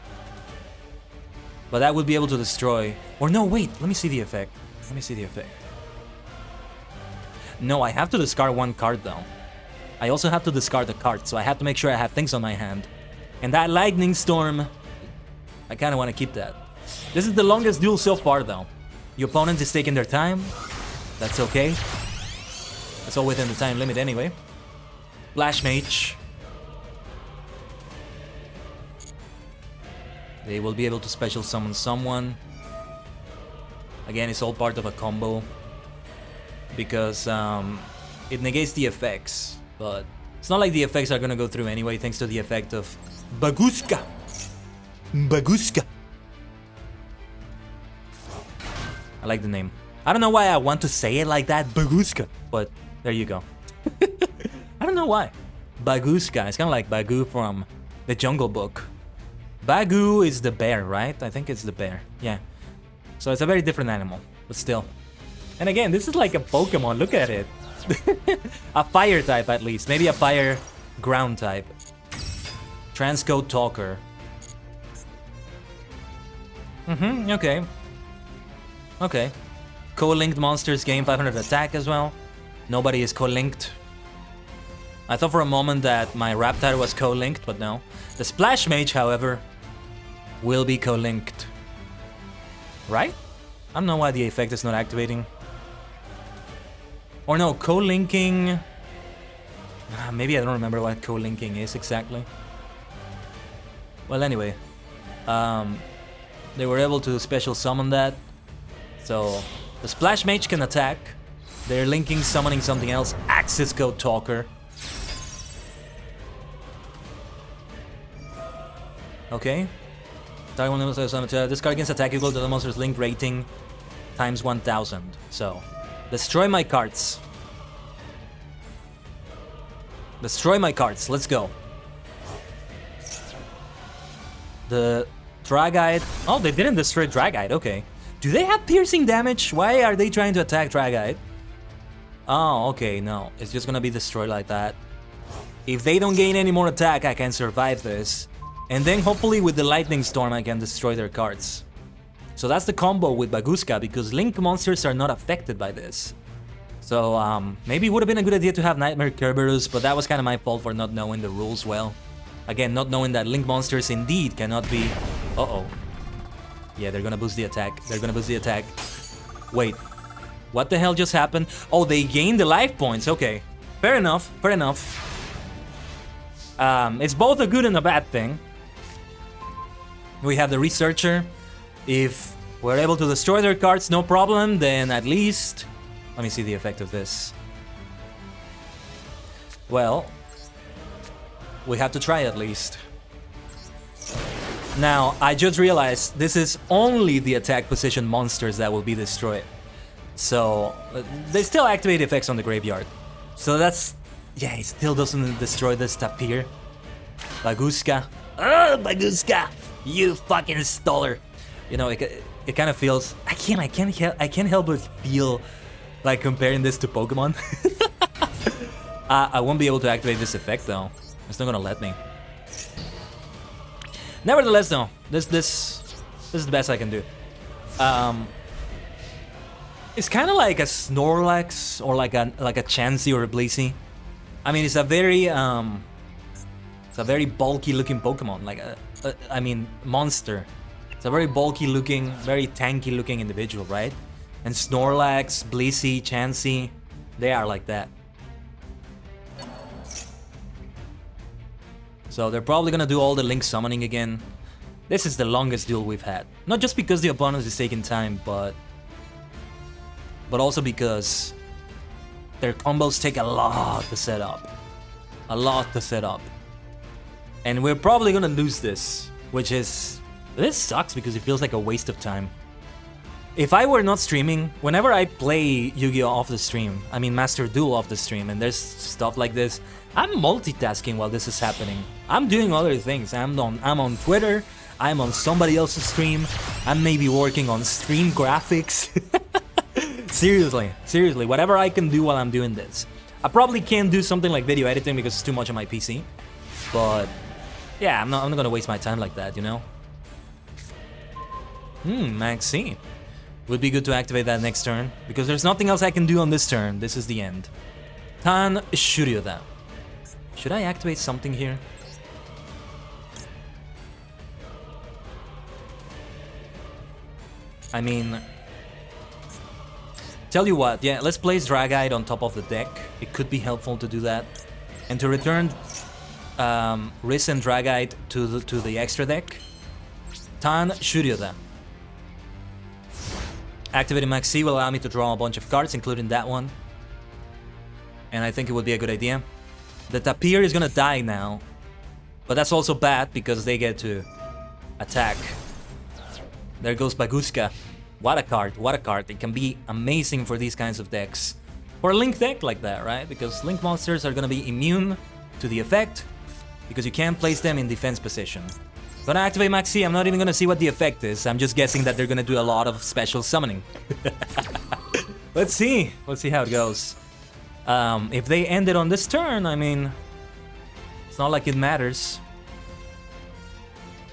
But that would be able to destroy... Or no, wait, let me see the effect. Let me see the effect. No, I have to discard one card though. I also have to discard a card, so I have to make sure I have things on my hand. And that Lightning Storm, I kind of want to keep that. This is the longest duel so far though. Your opponent is taking their time. That's okay. It's all within the time limit anyway. Flash Mage. They will be able to special summon someone. Again, it's all part of a combo. Because it negates the effects. But it's not like the effects are gonna go through anyway, thanks to the effect of Baguska. Baguska. I like the name. I don't know why I want to say it like that, Baguska. But there you go. I don't know why. Baguska. It's kind of like Bagu from the Jungle Book. Bagu is the bear, right? I think it's the bear. Yeah. So it's a very different animal, but still. And again, this is like a Pokemon. Look at it. A fire type at least. Maybe a fire ground type. Transcode Talker. Okay. Okay. Co-linked monsters gain 500 attack as well. Nobody is co-linked. I thought for a moment that my Raptide was co-linked, but no. The Splash Mage, however, will be co-linked. Right? I don't know why the effect is not activating. Or no, co-linking... Maybe I don't remember what co-linking is exactly. Well, anyway. They were able to special summon that. So, the Splash Mage can attack. They're linking, summoning something else. Access Code Talker. Okay. This card gains attack equal to the monster's link rating times 1000. So, destroy my cards. Destroy my cards. Let's go. The Dragite. Oh, they didn't destroy Dragite. Okay. Do they have piercing damage? Why are they trying to attack Dragite? Oh, okay. No. It's just gonna be destroyed like that. If they don't gain any more attack, I can survive this. And then hopefully with the Lightning Storm, I can destroy their cards. So that's the combo with Baguska, because Link monsters are not affected by this. So maybe it would have been a good idea to have Nightmare Kerberos, but that was kind of my fault for not knowing the rules well. Again, not knowing that Link monsters indeed cannot be... Uh-oh. Yeah, they're gonna boost the attack. They're gonna boost the attack. Wait. What the hell just happened? Oh, they gained the life points. Okay. Fair enough. Fair enough. It's both a good and a bad thing. We have the Researcher. If we're able to destroy their cards, no problem, then at least... Let me see the effect of this. Well, we have to try at least. Now, I just realized this is only the attack position monsters that will be destroyed. So, they still activate effects on the graveyard. So that's... Yeah, it still doesn't destroy this tapir. Baguska. Oh, Baguska! You fucking stoler! You know, it kind of feels... I can't help but feel like comparing this to Pokemon. I won't be able to activate this effect though. It's not gonna let me. Nevertheless, though, this is the best I can do. It's kind of like a Snorlax or like a Chansey or a Blissey. I mean, it's a very bulky looking Pokemon, like I mean monster. It's a very bulky looking, very tanky looking individual, right? And Snorlax, Blissey, Chansey, they are like that. So they're probably gonna do all the link summoning again. This is the longest duel we've had. Not just because the opponent is taking time, but also because their combos take a lot to set up. A lot to set up. And we're probably gonna lose this, which is... This sucks because it feels like a waste of time. If I were not streaming, whenever I play Yu-Gi-Oh! Off the stream, I mean Master Duel off the stream, and there's stuff like this, I'm multitasking while this is happening. I'm doing other things. I'm on Twitter, I'm on somebody else's stream, I'm maybe working on stream graphics. Seriously, whatever I can do while I'm doing this. I probably can't do something like video editing because it's too much on my PC. But yeah, I'm not gonna waste my time like that, you know? Maxi. Would be good to activate that next turn, because there's nothing else I can do on this turn. This is the end. Tan Shuryoda. Should I activate something here? I mean... Tell you what, yeah, let's place Dragite on top of the deck. It could be helpful to do that. And to return Riz and Dragite to the extra deck, Tan Shuryoda. Activating Maxi will allow me to draw a bunch of cards, including that one. And I think it would be a good idea. The Tapir is gonna die now. But that's also bad, because they get to attack. There goes Baguska. What a card, what a card. It can be amazing for these kinds of decks. For a Link deck like that, right? Because Link monsters are gonna be immune to the effect, because you can't place them in defense position. Gonna activate Maxi, I'm not even gonna see what the effect is. I'm just guessing that they're gonna do a lot of special summoning. Let's see how it goes. If they end it on this turn, I mean, it's not like it matters.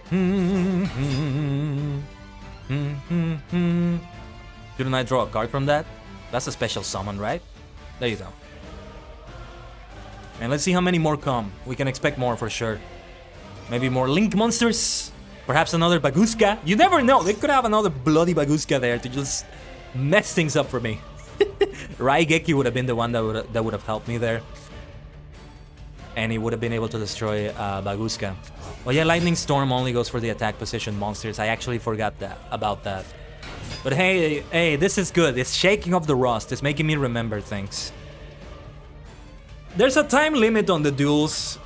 Shouldn't I draw a card from that? That's a special summon, right? There you go. And let's see how many more come. We can expect more for sure. Maybe more Link monsters? Perhaps another Baguska? You never know, they could have another bloody Baguska there to just mess things up for me. Raigeki would have been the one that would have helped me there. And he would have been able to destroy Baguska. Well, yeah, Lightning Storm only goes for the attack position monsters. I actually forgot about that. But hey, this is good. It's shaking up the rust. It's making me remember things. There's a time limit on the duels,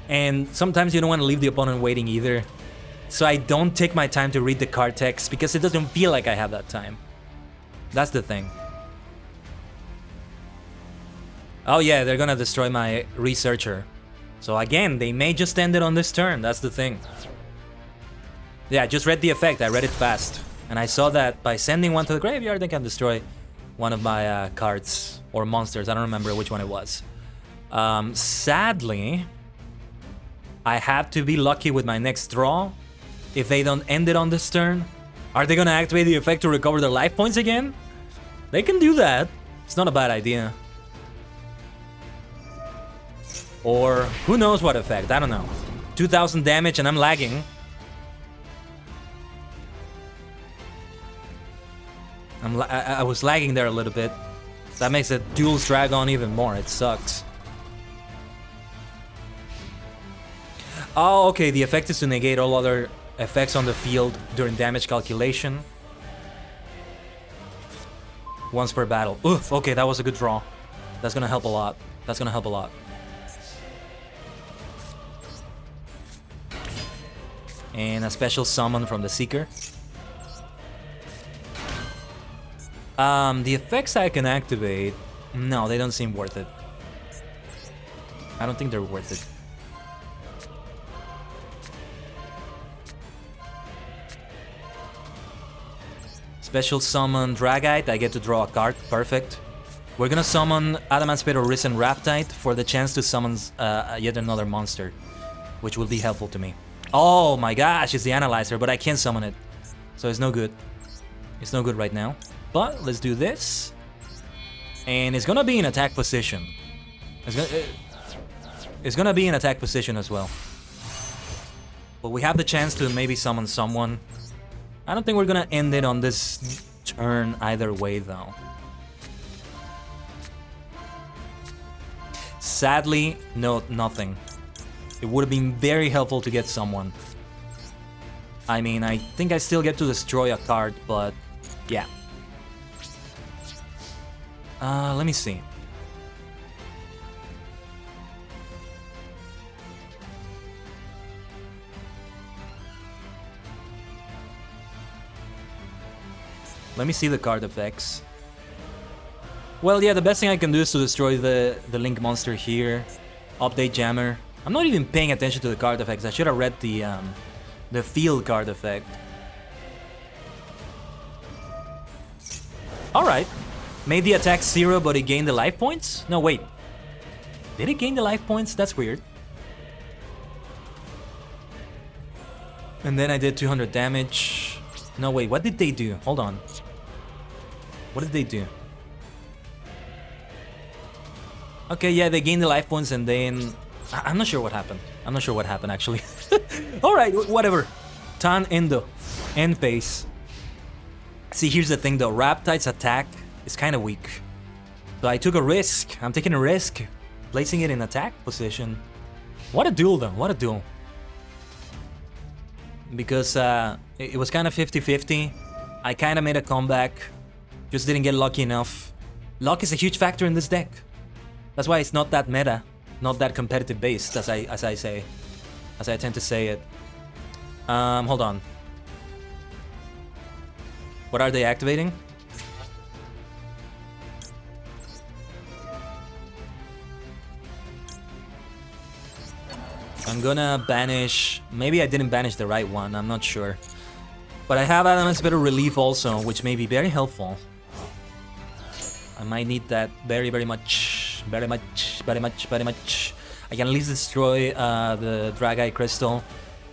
and sometimes you don't want to leave the opponent waiting either. So I don't take my time to read the card text because it doesn't feel like I have that time. That's the thing. Oh yeah, they're gonna destroy my researcher. So again, they may just end it on this turn, that's the thing. Yeah, I just read the effect, I read it fast. And I saw that by sending one to the graveyard, they can destroy one of my cards or monsters. I don't remember which one it was. Sadly, I have to be lucky with my next draw. If they don't end it on this turn, are they gonna activate the effect to recover their life points again? They can do that. It's not a bad idea. Or who knows what effect, I don't know. 2000 damage and I'm lagging. I was lagging there a little bit. That makes the duels drag on even more, it sucks. Oh, okay, the effect is to negate all other effects on the field during damage calculation. Once per battle. Oof, okay, that was a good draw. That's gonna help a lot. That's gonna help a lot. And a special summon from the Seeker. The effects I can activate... No, they don't seem worth it. I don't think they're worth it. Special summon Dragite, I get to draw a card, perfect. We're gonna summon Adamant Spade or Risen Raptite for the chance to summon yet another monster, which will be helpful to me. Oh my gosh, it's the Analyzer, but I can't summon it. So it's no good. It's no good right now. But let's do this. And it's gonna be in attack position. It's gonna be in attack position as well. But we have the chance to maybe summon someone. I don't think we're gonna end it on this turn either way though. Sadly, no, nothing. It would have been very helpful to get someone. I mean, I think I still get to destroy a card, but yeah. Let me see. Let me see the card effects. Well, yeah, the best thing I can do is to destroy the Link monster here. Update Jammer. I'm not even paying attention to the card effects. I should have read the field card effect. Alright. Made the attack 0, but it gained the life points? No, wait. Did it gain the life points? That's weird. And then I did 200 damage. No, wait, what did they do? Hold on. What did they do? Okay, yeah, they gained the life points and then... I'm not sure what happened. I'm not sure what happened, actually. Alright, whatever. Tan Endo. End phase. See, here's the thing though. Raptide's attack is kind of weak. So I took a risk. I'm taking a risk. Placing it in attack position. What a duel though. What a duel. Because it was kind of 50-50. I kind of made a comeback. Just didn't get lucky enough. Luck is a huge factor in this deck. That's why it's not that meta. Not that competitive based, as I tend to say it. Hold on. What are they activating? I'm gonna banish... Maybe I didn't banish the right one, I'm not sure. But I have Adamant's Better Relief also, which may be very helpful. I might need that very, very much. Very much, very much, very much. I can at least destroy the Drag-Eye Crystal.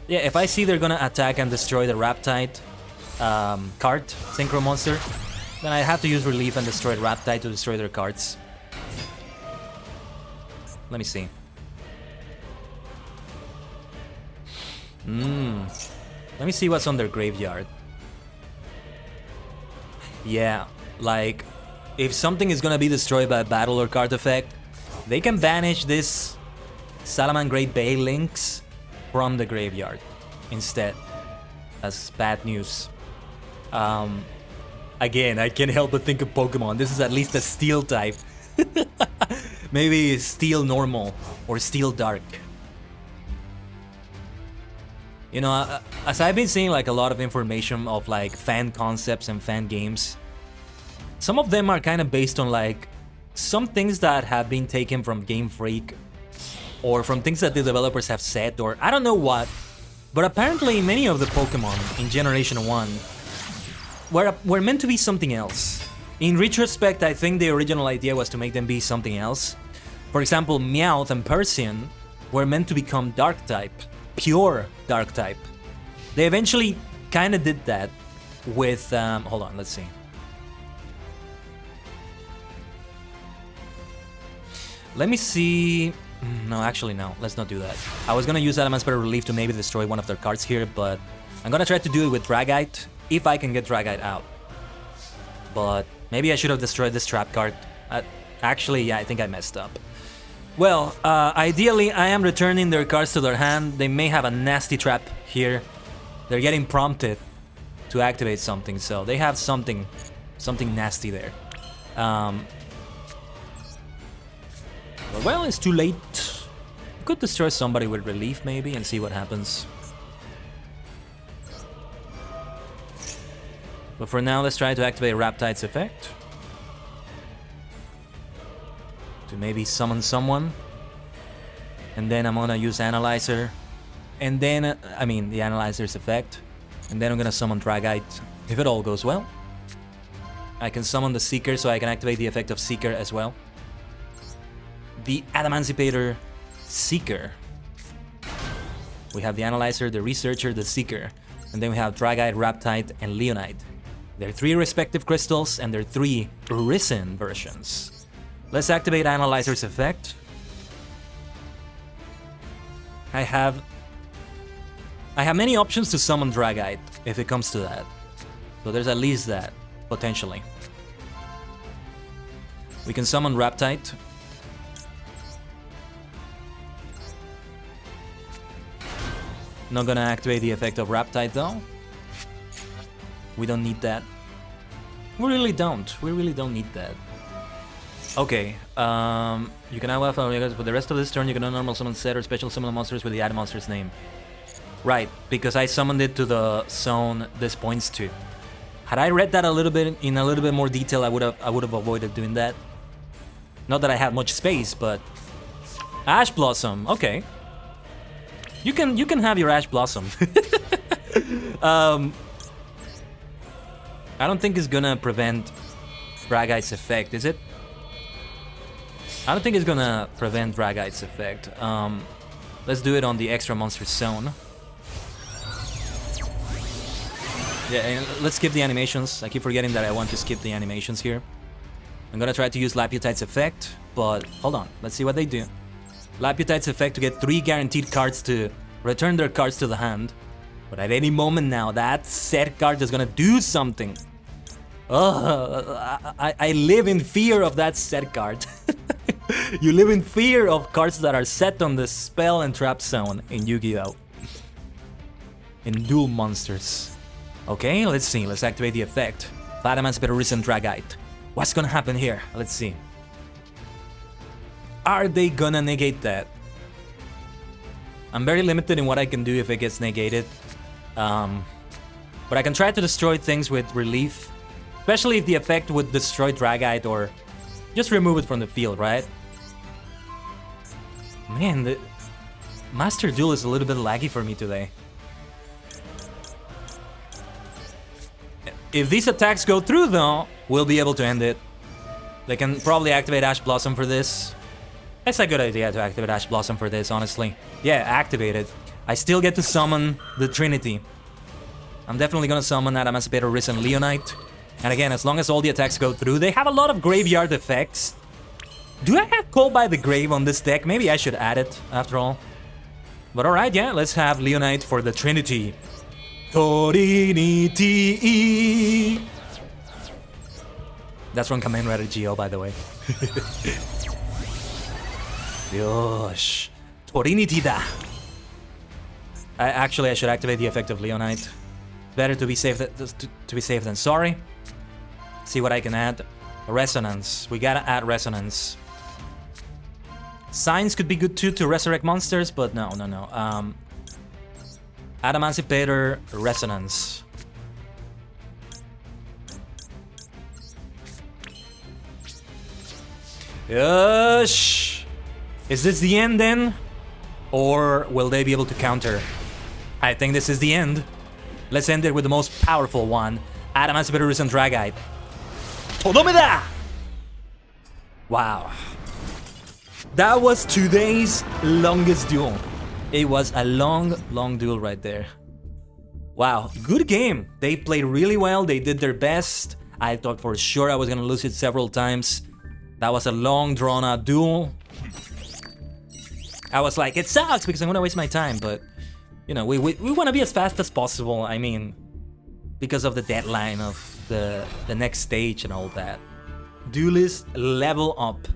Yeah, if I see they're gonna attack and destroy the Raptide card, Synchro Monster, then I have to use Relief and destroy Raptide to destroy their cards. Let me see. Let me see what's on their graveyard. Yeah, like, if something is gonna be destroyed by a battle or card effect, they can banish this Salamangreat Bay Lynx from the graveyard instead. That's bad news. Again, I can't help but think of Pokemon. This is at least a Steel type. Maybe Steel Normal or Steel Dark. You know, as I've been seeing like a lot of information of like fan concepts and fan games, some of them are kind of based on like some things that have been taken from Game Freak or from things that the developers have said, or I don't know what, but apparently many of the Pokemon in Generation 1 were meant to be something else. In retrospect, I think the original idea was to make them be something else. For example, Meowth and Persian were meant to become Dark type, pure Dark type. They eventually kind of did that with, hold on, let's see. Let me see... No, actually, no. Let's not do that. I was gonna use Adamant's Better Relief to maybe destroy one of their cards here, but I'm gonna try to do it with Dragite, if I can get Dragite out. But maybe I should have destroyed this trap card. Actually, yeah, I think I messed up. Well, ideally, I am returning their cards to their hand. They may have a nasty trap here. They're getting prompted to activate something, so they have something nasty there. Well, it's too late. Could destroy somebody with Relief maybe and see what happens. But for now, let's try to activate Raptide's effect. To maybe summon someone. And then I'm gonna use Analyzer. And then, I mean, the Analyzer's effect. And then I'm gonna summon Dragite, if it all goes well. I can summon the Seeker, so I can activate the effect of Seeker as well. The Adamancipator Seeker. We have the Analyzer, the Researcher, the Seeker. And then we have Dragite, Raptide, and Leonite. They're 3 respective crystals, and they're 3 Risen versions. Let's activate Analyzer's effect. I have many options to summon Dragite, if it comes to that. So there's at least that, potentially. We can summon Raptide. Not gonna activate the effect of Riptide though. We don't need that. We really don't. We really don't need that. Okay, you can now have for the rest of this turn you can normal summon set or special summon monsters with the added monster's name. Right, because I summoned it to the zone this points to. Had I read that a little bit in a little bit more detail, I would have avoided doing that. Not that I had much space, but Ash Blossom, okay. You can have your Ash Blossom. I don't think it's gonna prevent Dragite's effect, is it? I don't think it's gonna prevent Dragite's effect. Let's do it on the extra monster zone. Yeah, and let's skip the animations. I keep forgetting that I want to skip the animations here. I'm gonna try to use Laputide's effect, but hold on, let's see what they do. Laputide's effect to get 3 guaranteed cards to return their cards to the hand. But at any moment now, that set card is gonna do something. I live in fear of that set card. You live in fear of cards that are set on the spell and trap zone in Yu-Gi-Oh! In Duel Monsters. Okay, let's see. Let's activate the effect. Adamantipator Risen Dragite. What's gonna happen here? Let's see. Are they gonna negate that? I'm very limited in what I can do if it gets negated. But I can try to destroy things with relief. Especially if the effect would destroy Dragite or just remove it from the field, right? Man, the Master Duel is a little bit laggy for me today. If these attacks go through though, we'll be able to end it. They can probably activate Ash Blossom for this. It's a good idea to activate Ash Blossom for this, honestly. Yeah, activate it. I still get to summon the Trinity. I'm definitely gonna summon that Emancipator Risen Leonite. And again, as long as all the attacks go through, they have a lot of graveyard effects. Do I have Call by the Grave on this deck? Maybe I should add it, after all. But alright, yeah, let's have Leonite for the Trinity. Trinity. That's from Kamen Rider Geo, by the way. Yosh. Trinity da. Actually, I should activate the effect of Leonite. Better to be safe than sorry. See what I can add. Resonance. We gotta add Resonance. Signs could be good too to resurrect monsters, but no. Adamantipator Resonance. Yosh! Is this the end then? Or will they be able to counter? I think this is the end. Let's end it with the most powerful one. Adamantipator Risen Dragite. Todomeda! Wow. That was today's longest duel. It was a long duel right there. Wow, good game. They played really well. They did their best. I thought for sure I was gonna lose it several times. That was a long, drawn-out duel. I was like, it sucks because I'm gonna waste my time, but you know, we want to be as fast as possible. I mean, because of the deadline of the next stage and all that. Duelist level up.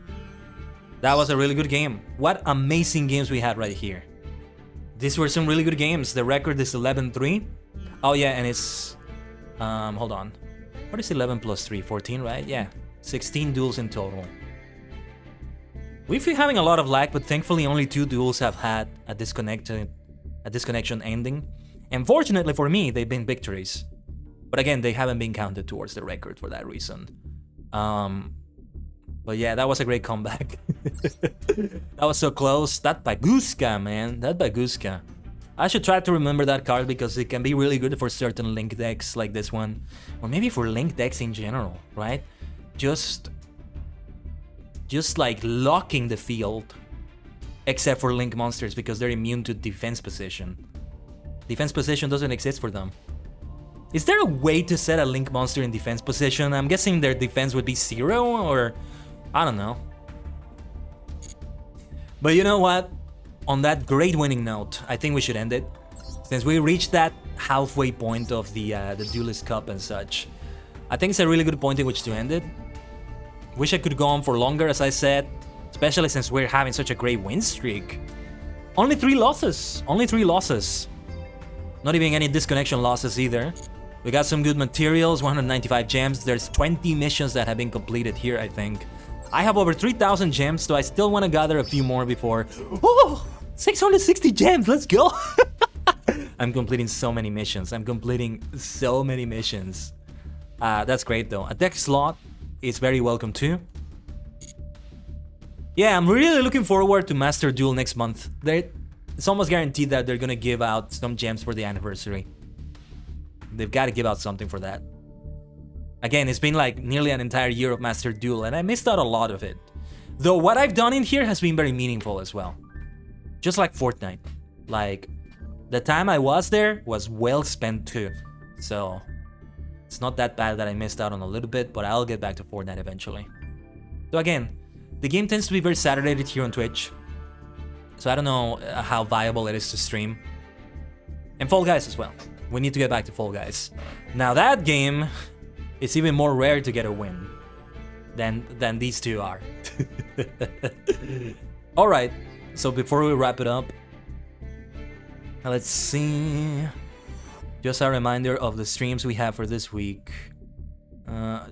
That was a really good game. What amazing games we had right here. These were some really good games. The record is 11-3. Oh yeah, and it's hold on. What is 11 plus 3? 14, right? Yeah. 16 duels in total. We've been having a lot of lag, but thankfully only 2 duels have had a disconnection ending. And fortunately for me, they've been victories. But again, they haven't been counted towards the record for that reason. But yeah, that was a great comeback. That was so close. That Baguska, man. That Baguska. I should try to remember that card because it can be really good for certain Link decks like this one. Or maybe for Link decks in general, right? Just like locking the field. Except for Link monsters because they're immune to defense position. Defense position doesn't exist for them. Is there a way to set a Link monster in defense position? I'm guessing their defense would be 0 or... I don't know. But you know what? On that great winning note, I think we should end it. Since we reached that halfway point of the Duelist Cup and such. I think it's a really good point in which to end it. Wish I could go on for longer, as I said. Especially since we're having such a great win streak. Only 3 losses. Only 3 losses. Not even any disconnection losses either. We got some good materials, 195 gems. There's 20 missions that have been completed here, I think. I have over 3,000 gems, so I still want to gather a few more before... Oh! 660 gems, let's go! I'm completing so many missions. That's great though. A deck slot is very welcome too. Yeah, I'm really looking forward to Master Duel next month. It's almost guaranteed that they're gonna give out some gems for the anniversary. They've got to give out something for that. Again, it's been like nearly an entire year of Master Duel, and I missed out a lot of it. Though what I've done in here has been very meaningful as well. Just like Fortnite. Like, the time I was there was well spent too. So, it's not that bad that I missed out on a little bit, but I'll get back to Fortnite eventually. So again, the game tends to be very saturated here on Twitch. So I don't know how viable it is to stream. And Fall Guys as well. We need to get back to Fall Guys. Now that game, it's even more rare to get a win than these two are. Alright, so before we wrap it up, let's see. Just a reminder of the streams we have for this week.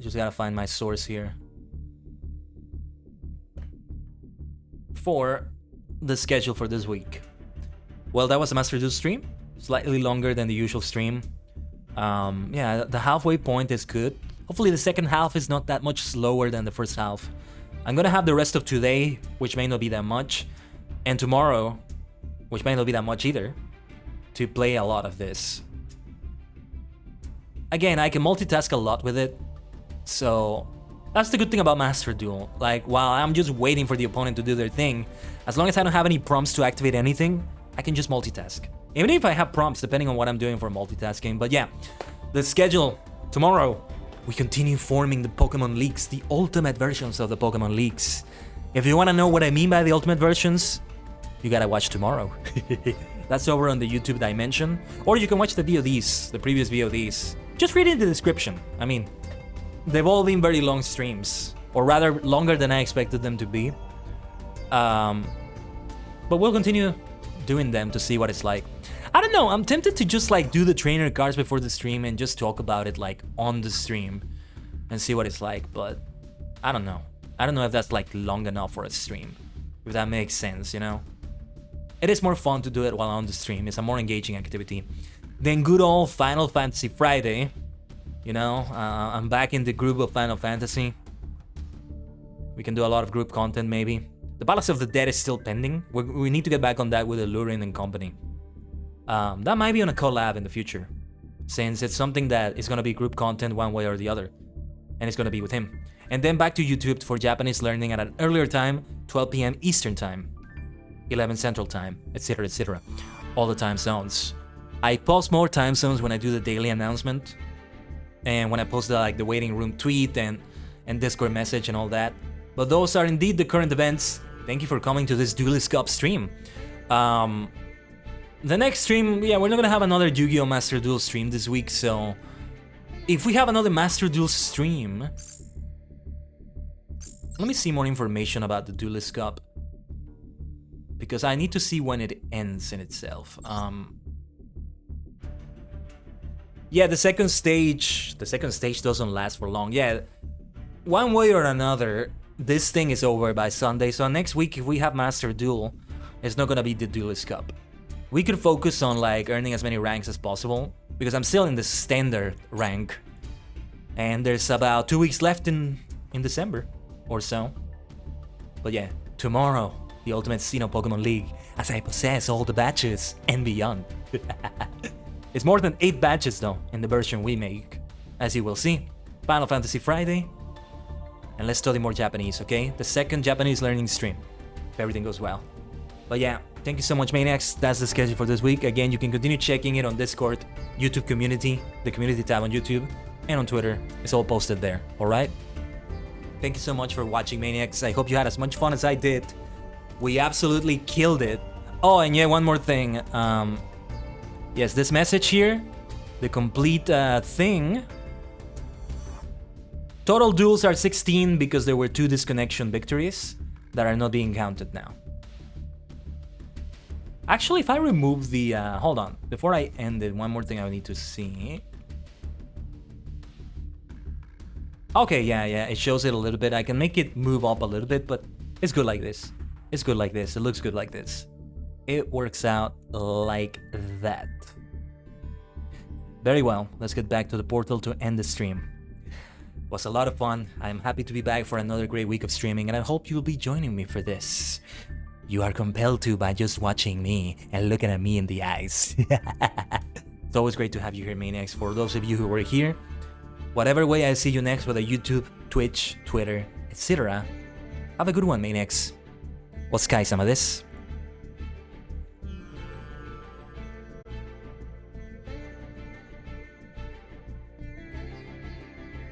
Just gotta find my source here. For the schedule for this week. Well, that was a Master Duel stream. Slightly longer than the usual stream. Yeah, the halfway point is good. Hopefully the second half is not that much slower than the first half. I'm gonna have the rest of today, which may not be that much, and tomorrow, which may not be that much either, to play a lot of this. Again, I can multitask a lot with it, so that's the good thing about Master Duel. Like, while I'm just waiting for the opponent to do their thing, as long as I don't have any prompts to activate anything, I can just multitask. Even if I have prompts, depending on what I'm doing for multitasking. But yeah, the schedule. Tomorrow, we continue forming the Pokemon Leagues, the ultimate versions of the Pokemon Leagues. If you want to know what I mean by the ultimate versions, you gotta watch tomorrow. That's over on the YouTube dimension. Or you can watch the VODs, the previous VODs. Just read in the description. I mean, they've all been very long streams. Or rather, longer than I expected them to be. But we'll continue doing them to see what it's like. I don't know, I'm tempted to just like do the trainer cards before the stream and just talk about it like on the stream and see what it's like, but I don't know. I don't know if that's like long enough for a stream, if that makes sense, you know? It is more fun to do it while on the stream. It's a more engaging activity than good old Final Fantasy Friday, you know? I'm back in the group of Final Fantasy. We can do a lot of group content maybe. The Palace of the Dead is still pending. We need to get back on that with Allurin and company. That might be on a collab in the future, since it's something that is going to be group content one way or the other, and it's going to be with him. And then back to YouTube for Japanese learning at an earlier time, 12 p.m. Eastern time, 11 Central time, etc, etc. All the time zones. I post more time zones when I do the daily announcement, and when I post the waiting room tweet and Discord message and all that. But those are indeed the current events. Thank you for coming to this Duelist Cup stream. The next stream, yeah, we're not gonna have another Yu-Gi-Oh! Master Duel stream this week, so if we have another Master Duel stream, let me see more information about the Duelist Cup, because I need to see when it ends in itself. Yeah, the second stage doesn't last for long. Yeah, one way or another, this thing is over by Sunday, so next week if we have Master Duel, it's not gonna be the Duelist Cup. We could focus on like earning as many ranks as possible, because I'm still in the standard rank, and there's about 2 weeks left in December or so. But yeah, tomorrow, the Ultimate Xeno Pokemon League, as I possess all the badges and beyond. It's more than 8 badges though in the version we make, as you will see. Final Fantasy Friday, and let's study more Japanese, okay? The second Japanese learning stream, if everything goes well. But yeah, thank you so much, Maniacs. That's the schedule for this week. Again, you can continue checking it on Discord, YouTube community, the community tab on YouTube, and on Twitter. It's all posted there, alright? Thank you so much for watching, Maniacs. I hope you had as much fun as I did. We absolutely killed it. Oh, and yeah, one more thing. Yes, this message here, the complete thing. Total duels are 16 because there were 2 disconnection victories that are not being counted now. Actually, if I remove the... hold on. Before I end it, one more thing I need to see. Okay, yeah, it shows it a little bit. I can make it move up a little bit, but it's good like this. It's good like this. It looks good like this. It works out like that. Very well. Let's get back to the portal to end the stream. It was a lot of fun. I'm happy to be back for another great week of streaming, and I hope you'll be joining me for this. You are compelled to by just watching me and looking at me in the eyes. It's always great to have you here, Maniacs. For those of you who were here, whatever way I see you next, whether YouTube, Twitch, Twitter, etc., have a good one, Maniacs. お疲れ様です。